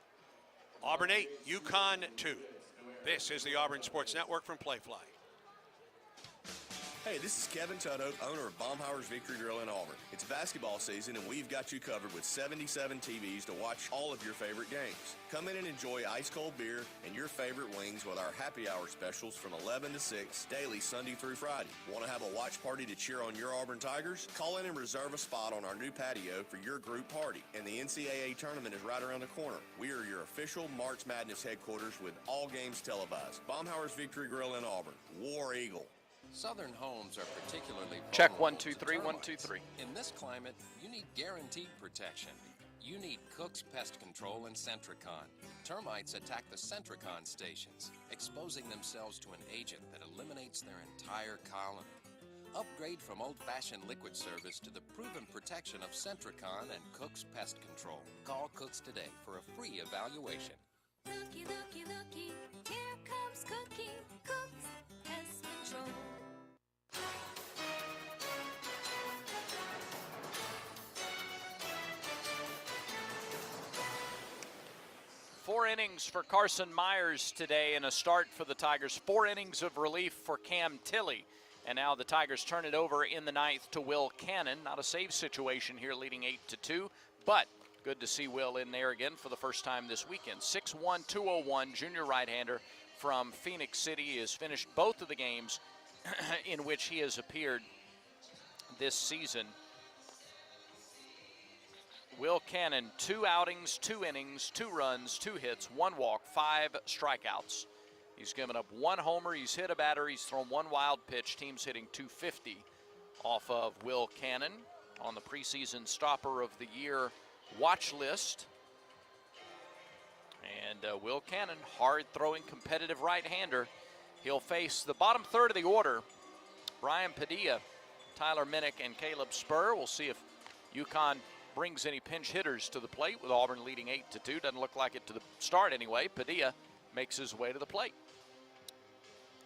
Auburn 8, UConn 2. This is the Auburn Sports Network from Playfly. Hey, this is Kevin Tutto, owner of Baumhauer's Victory Grill in Auburn. It's basketball season, and we've got you covered with 77 TVs to watch all of your favorite games. Come in and enjoy ice-cold beer and your favorite wings with our happy hour specials from 11 to 6, daily Sunday through Friday. Want to have a watch party to cheer on your Auburn Tigers? Call in and reserve a spot on our new patio for your group party. And the NCAA tournament is right around the corner. We are your official March Madness headquarters with all games televised. Baumhauer's Victory Grill in Auburn. War Eagle. Southern homes are particularly Check vulnerable 1 2 to 3 1 termites. 2 3. In this climate, you need guaranteed protection. You need Cook's Pest Control and Centricon. Termites attack the Centricon stations, exposing themselves to an agent that eliminates their entire colony. Upgrade from old-fashioned liquid service to the proven protection of Centricon and Cook's Pest Control. Call Cooks today for a free evaluation. Looky, looky, looky, here comes Cookie, Cook's Pest Control. Four innings for Carson Myers today and a start for the Tigers. 4 innings of relief for Cam Tilley. And now the Tigers turn it over in the 9th to Will Cannon. Not a save situation here, leading 8-2, but good to see Will in there again for the first time this weekend. 6'1", 201, junior right-hander from Phoenix City. He has finished both of the games in which he has appeared this season. Will Cannon, 2 outings, 2 innings, 2 runs, 2 hits, 1 walk, 5 strikeouts. He's given up 1 homer, he's hit a batter, he's thrown 1 wild pitch. Team's hitting .250 off of Will Cannon on the preseason Stopper of the Year watch list. And Will Cannon, hard-throwing, competitive right-hander. He'll face the bottom third of the order, Brian Padilla, Tyler Minnick, and Caleb Spur. We'll see if UConn brings any pinch hitters to the plate with Auburn leading 8-2. Doesn't look like it to the start anyway. Padilla makes his way to the plate.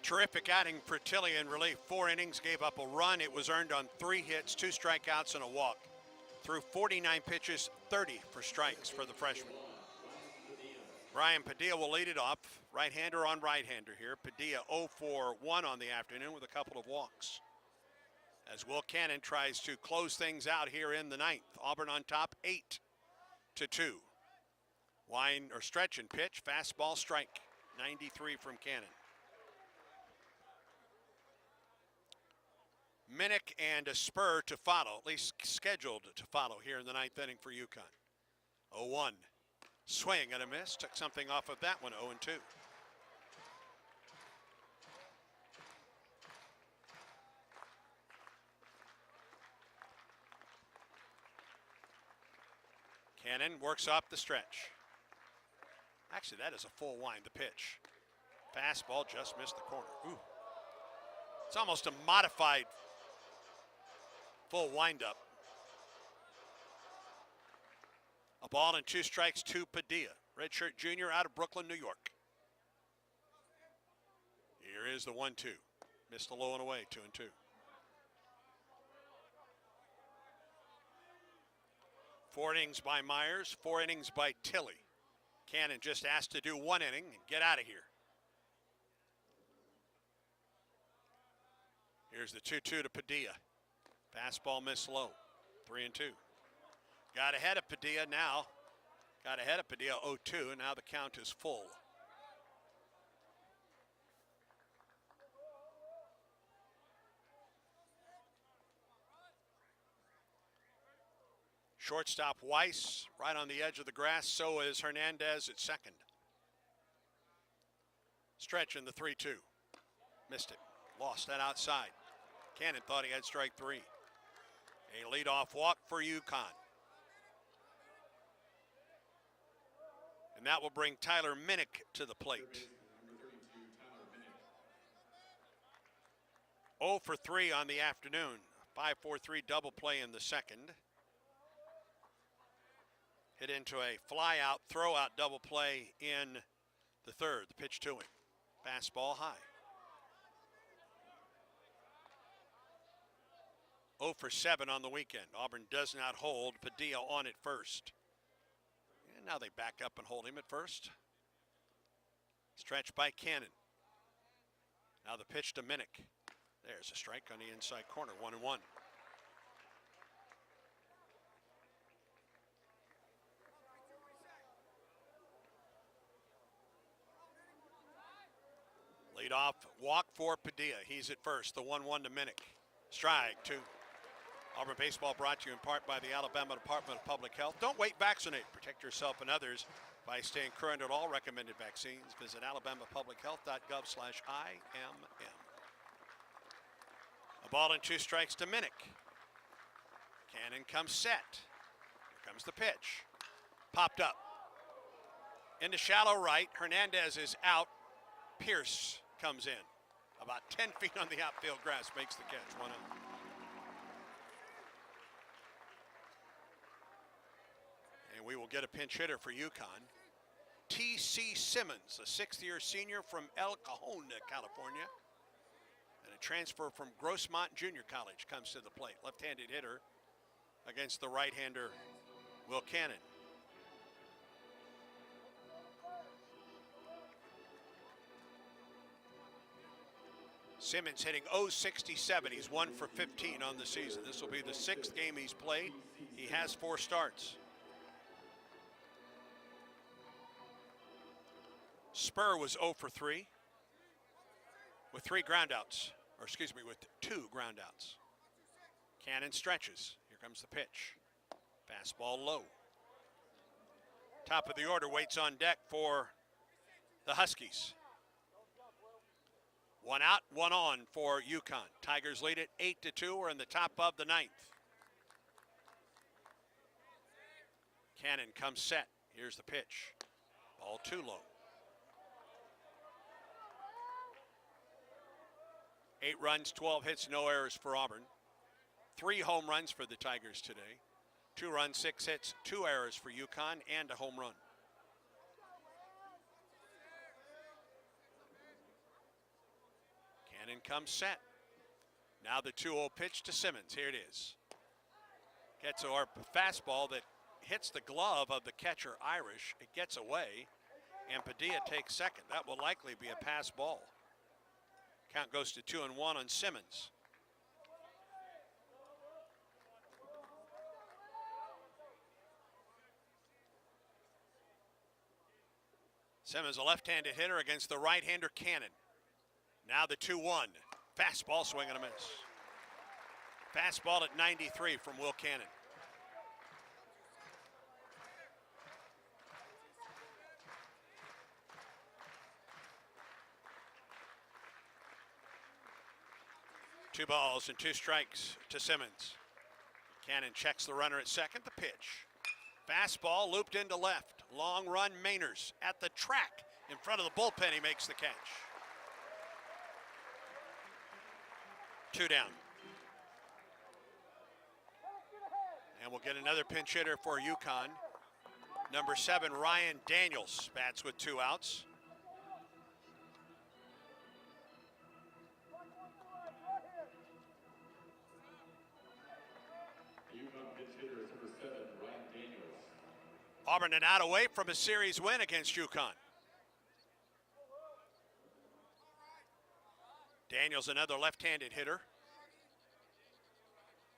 Terrific outing for Tilley in relief. 4 innings, gave up a run. It was earned on 3 hits, 2 strikeouts, and a walk. Threw 49 pitches, 30 for strikes for the freshman. Brian Padilla will lead it off. Right-hander on right-hander here. Padilla 0 for 1 on the afternoon with a couple of walks. As Will Cannon tries to close things out here in the 9th. Auburn on top, 8-2. Wind or stretch and pitch, fastball strike. 93 from Cannon. Minnick and a Spur to follow, at least scheduled to follow here in the 9th inning for UConn. 0-1. Swing and a miss. Took something off of that one, 0-2. Cannon works up the stretch. Actually, that is a full wind, the pitch. Fastball just missed the corner. Ooh. It's almost a modified full windup. A ball and 2 strikes to Padilla. Redshirt junior out of Brooklyn, New York. Here is the 1-2. Missed the low and away, 2-2. Four innings by Myers, 4 innings by Tilley. Cannon just asked to do 1 inning and get out of here. Here's the 2-2 to Padilla. Fastball missed low, 3-2. Got ahead of Padilla now. Got ahead of Padilla 0-2, and now the count is full. Shortstop Weiss right on the edge of the grass. So is Hernandez at second. Stretch in the 3-2. Missed it. Lost that outside. Cannon thought he had strike 3. A leadoff walk for UConn. And that will bring Tyler Minnick to the plate. 0 for 3 on the afternoon. 5-4-3 double play in the second. Hit into a fly out, throw out double play in the third. The pitch to him. Fastball high. 0 for 7 on the weekend. Auburn does not hold Padilla on at first. And now they back up and hold him at first. Stretch by Cannon. Now the pitch to Minnick. There's a strike on the inside corner, 1-1. Leadoff walk for Padilla. He's at first. The 1-1 to Minnick. Strike 2. Auburn baseball brought to you in part by the Alabama Department of Public Health. Don't wait, vaccinate. Protect yourself and others by staying current at all recommended vaccines. Visit alabamapublichealth.gov/IMM. A ball and 2 strikes to Minnick. Cannon comes set. Here comes the pitch. Popped up. Into shallow right. Hernandez is out. Pierce comes in. About 10 feet on the outfield grass, makes the catch. 1 out. And we will get a pinch hitter for UConn. T.C. Simmons, a 6th-year senior from El Cajon, California. And a transfer from Grossmont Junior College comes to the plate. Left-handed hitter against the right-hander, Will Cannon. Simmons hitting .067. He's 1 for 15 on the season. This will be the 6th game he's played. He has 4 starts. Spur was 0 for 3 with 3 groundouts, or excuse me, with 2 groundouts. Cannon stretches. Here comes the pitch. Fastball low. Top of the order waits on deck for the Huskies. 1 out, 1 on for UConn. Tigers lead it 8-2. We're in the top of the 9th. Cannon comes set. Here's the pitch. Ball too low. 8 runs, 12 hits, no errors for Auburn. 3 home runs for the Tigers today. 2 runs, 6 hits, 2 errors for UConn, and a home run. Cannon comes set. Now the 2-0 pitch to Simmons. Here it is. Gets a fastball that hits the glove of the catcher Irish. It gets away, and Padilla takes second. That will likely be a pass ball. Count goes to 2-1 on Simmons. Simmons, a left-handed hitter against the right-hander Cannon. Now the 2-1. Fastball, swing and a miss. Fastball at 93 from Will Cannon. Two balls and 2 strikes to Simmons. Cannon checks the runner at second. The pitch. Fastball looped into left. Long run, Mainers at the track in front of the bullpen. He makes the catch. 2 down. And we'll get another pinch hitter for UConn. Number 7, Ryan Daniels, bats with 2 outs. Auburn an out away from a series win against UConn. Daniels, another left-handed hitter.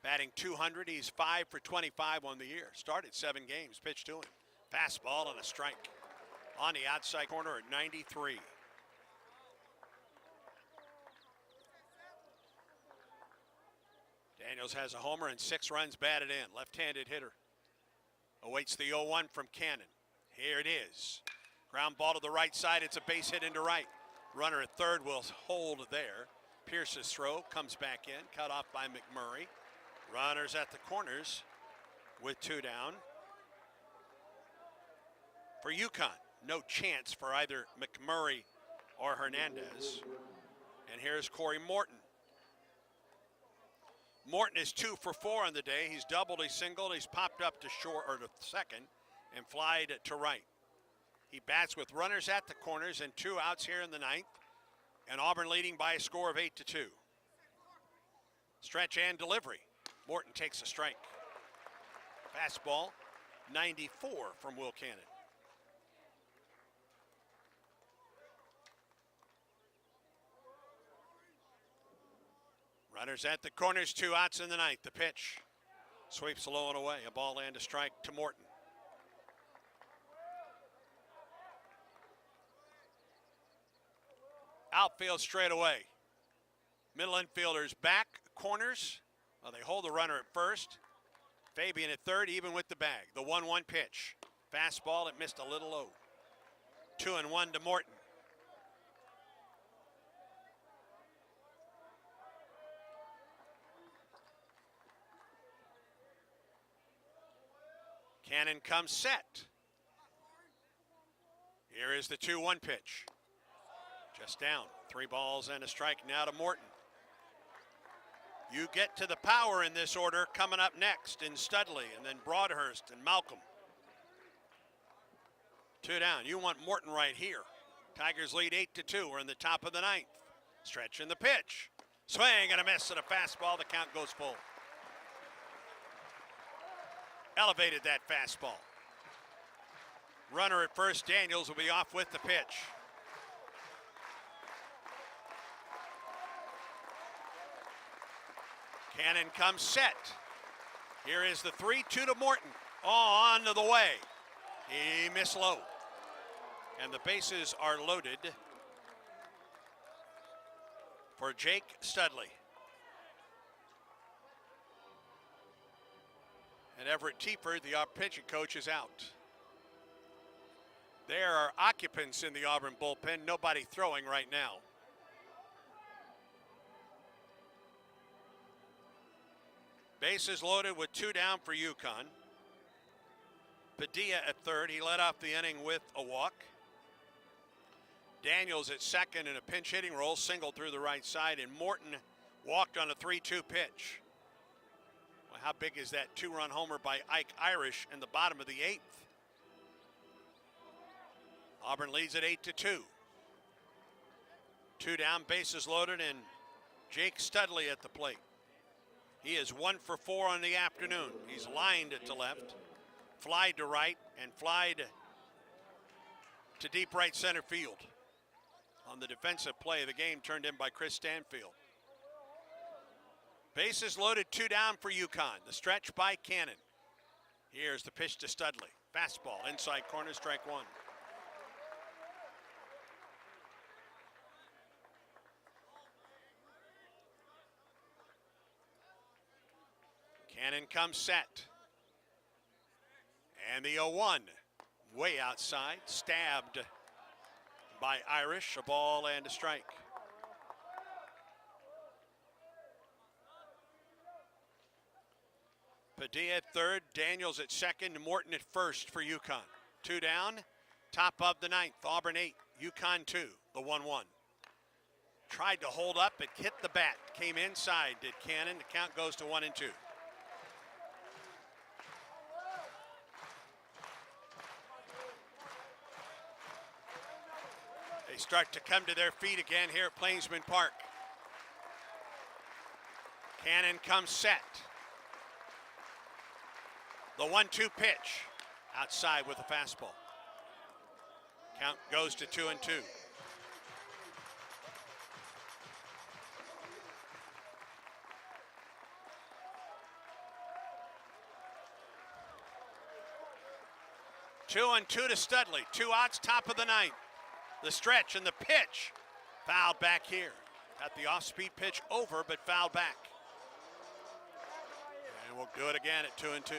Batting .200, he's 5 for 25 on the year. Started 7 games, pitched to him. Fastball and a strike. On the outside corner at 93. Daniels has a homer and 6 runs batted in. Left-handed hitter. Awaits the 0-1 from Cannon. Here it is. Ground ball to the right side. It's a base hit into right. Runner at third will hold there. Pierce's throw comes back in. Cut off by McMurray. Runners at the corners with 2 down. For UConn, no chance for either McMurray or Hernandez. And here's Corey Morton. Morton is 2 for 4 on the day. He's doubled, he's singled, he's popped up to short or to second and flied to right. He bats with runners at the corners and 2 outs here in the 9th. And Auburn leading by a score of 8-2. Stretch and delivery. Morton takes a strike. Fastball, 94 from Will Cannon. Runners at the corners, 2 outs in the 9th. The pitch sweeps low and away. A ball and a strike to Morton. Outfield straight away. Middle infielders back, corners. Well, they hold the runner at first. Fabian at third, even with the bag. The 1-1 pitch. Fastball, it missed a little low. 2-1 to Morton. Cannon comes set. Here is the 2-1 pitch. Just down. 3 balls and a strike now to Morton. You get to the power in this order coming up next in Studley and then Broadhurst and Malcolm. 2 down. You want Morton right here. Tigers lead 8-2. We're in the top of the 9th. Stretch in the pitch. Swing and a miss and a fastball. The count goes full. Elevated that fastball. Runner at first, Daniels, will be off with the pitch. Cannon comes set. Here is the 3-2 to Morton. On to the way. He missed low. And the bases are loaded for Jake Studley. And Everett Teeford, the pitching coach, is out. There are occupants in the Auburn bullpen. Nobody throwing right now. Bases loaded with 2 down for UConn. Padilla at third. He led off the inning with a walk. Daniels at second in a pinch hitting role, singled through the right side, and Morton walked on a 3-2 pitch. Well, how big is that 2-run homer by Ike Irish in the bottom of the 8th? Auburn leads at 8-2. 2 down, bases loaded, and Jake Studley at the plate. He is 1 for 4 on the afternoon. He's lined it to left, flied to right, and flied to deep right center field. On the defensive play of the game turned in by Chris Stanfield. Bases loaded, 2 down for UConn. The stretch by Cannon. Here's the pitch to Studley. Fastball, inside corner, strike 1. Cannon comes set. And the 0-1 way outside, stabbed by Irish, a ball and a strike. Padilla at third, Daniels at second, Morton at first for UConn. 2 down, top of the 9th, Auburn 8, UConn 2, the 1-1. Tried to hold up, it hit the bat, came inside, did Cannon, the count goes to 1-2. They start to come to their feet again here at Plainsman Park. Cannon comes set. The 1-2 pitch outside with a fastball. Count goes to 2-2. Two and 2 to Studley. 2 outs, top of the 9th. The stretch and the pitch. Fouled back here. Got the off-speed pitch over, but fouled back. And we'll do it again at 2-2.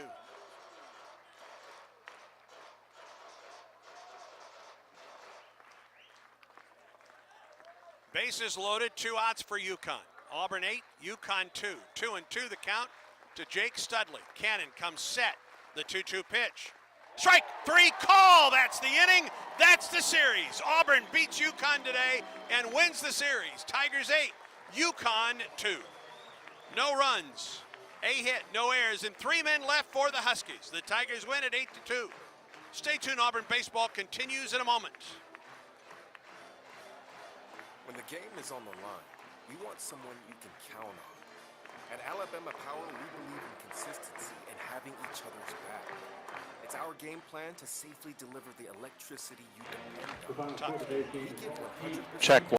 Bases loaded, 2 outs for UConn. Auburn 8, UConn 2. 2-2 the count to Jake Studley. Cannon comes set. The 2-2 pitch. Strike 3 call. That's the inning. That's the series. Auburn beats UConn today and wins the series. Tigers 8, UConn 2. No runs, a hit, no errors, and 3 men left for the Huskies. The Tigers win at 8-2. Stay tuned. Auburn baseball continues in a moment. When the game is on the line, you want someone you can count on. At Alabama Power, we believe in consistency and having each other's back. It's our game plan to safely deliver the electricity you depend on. We give 100% Check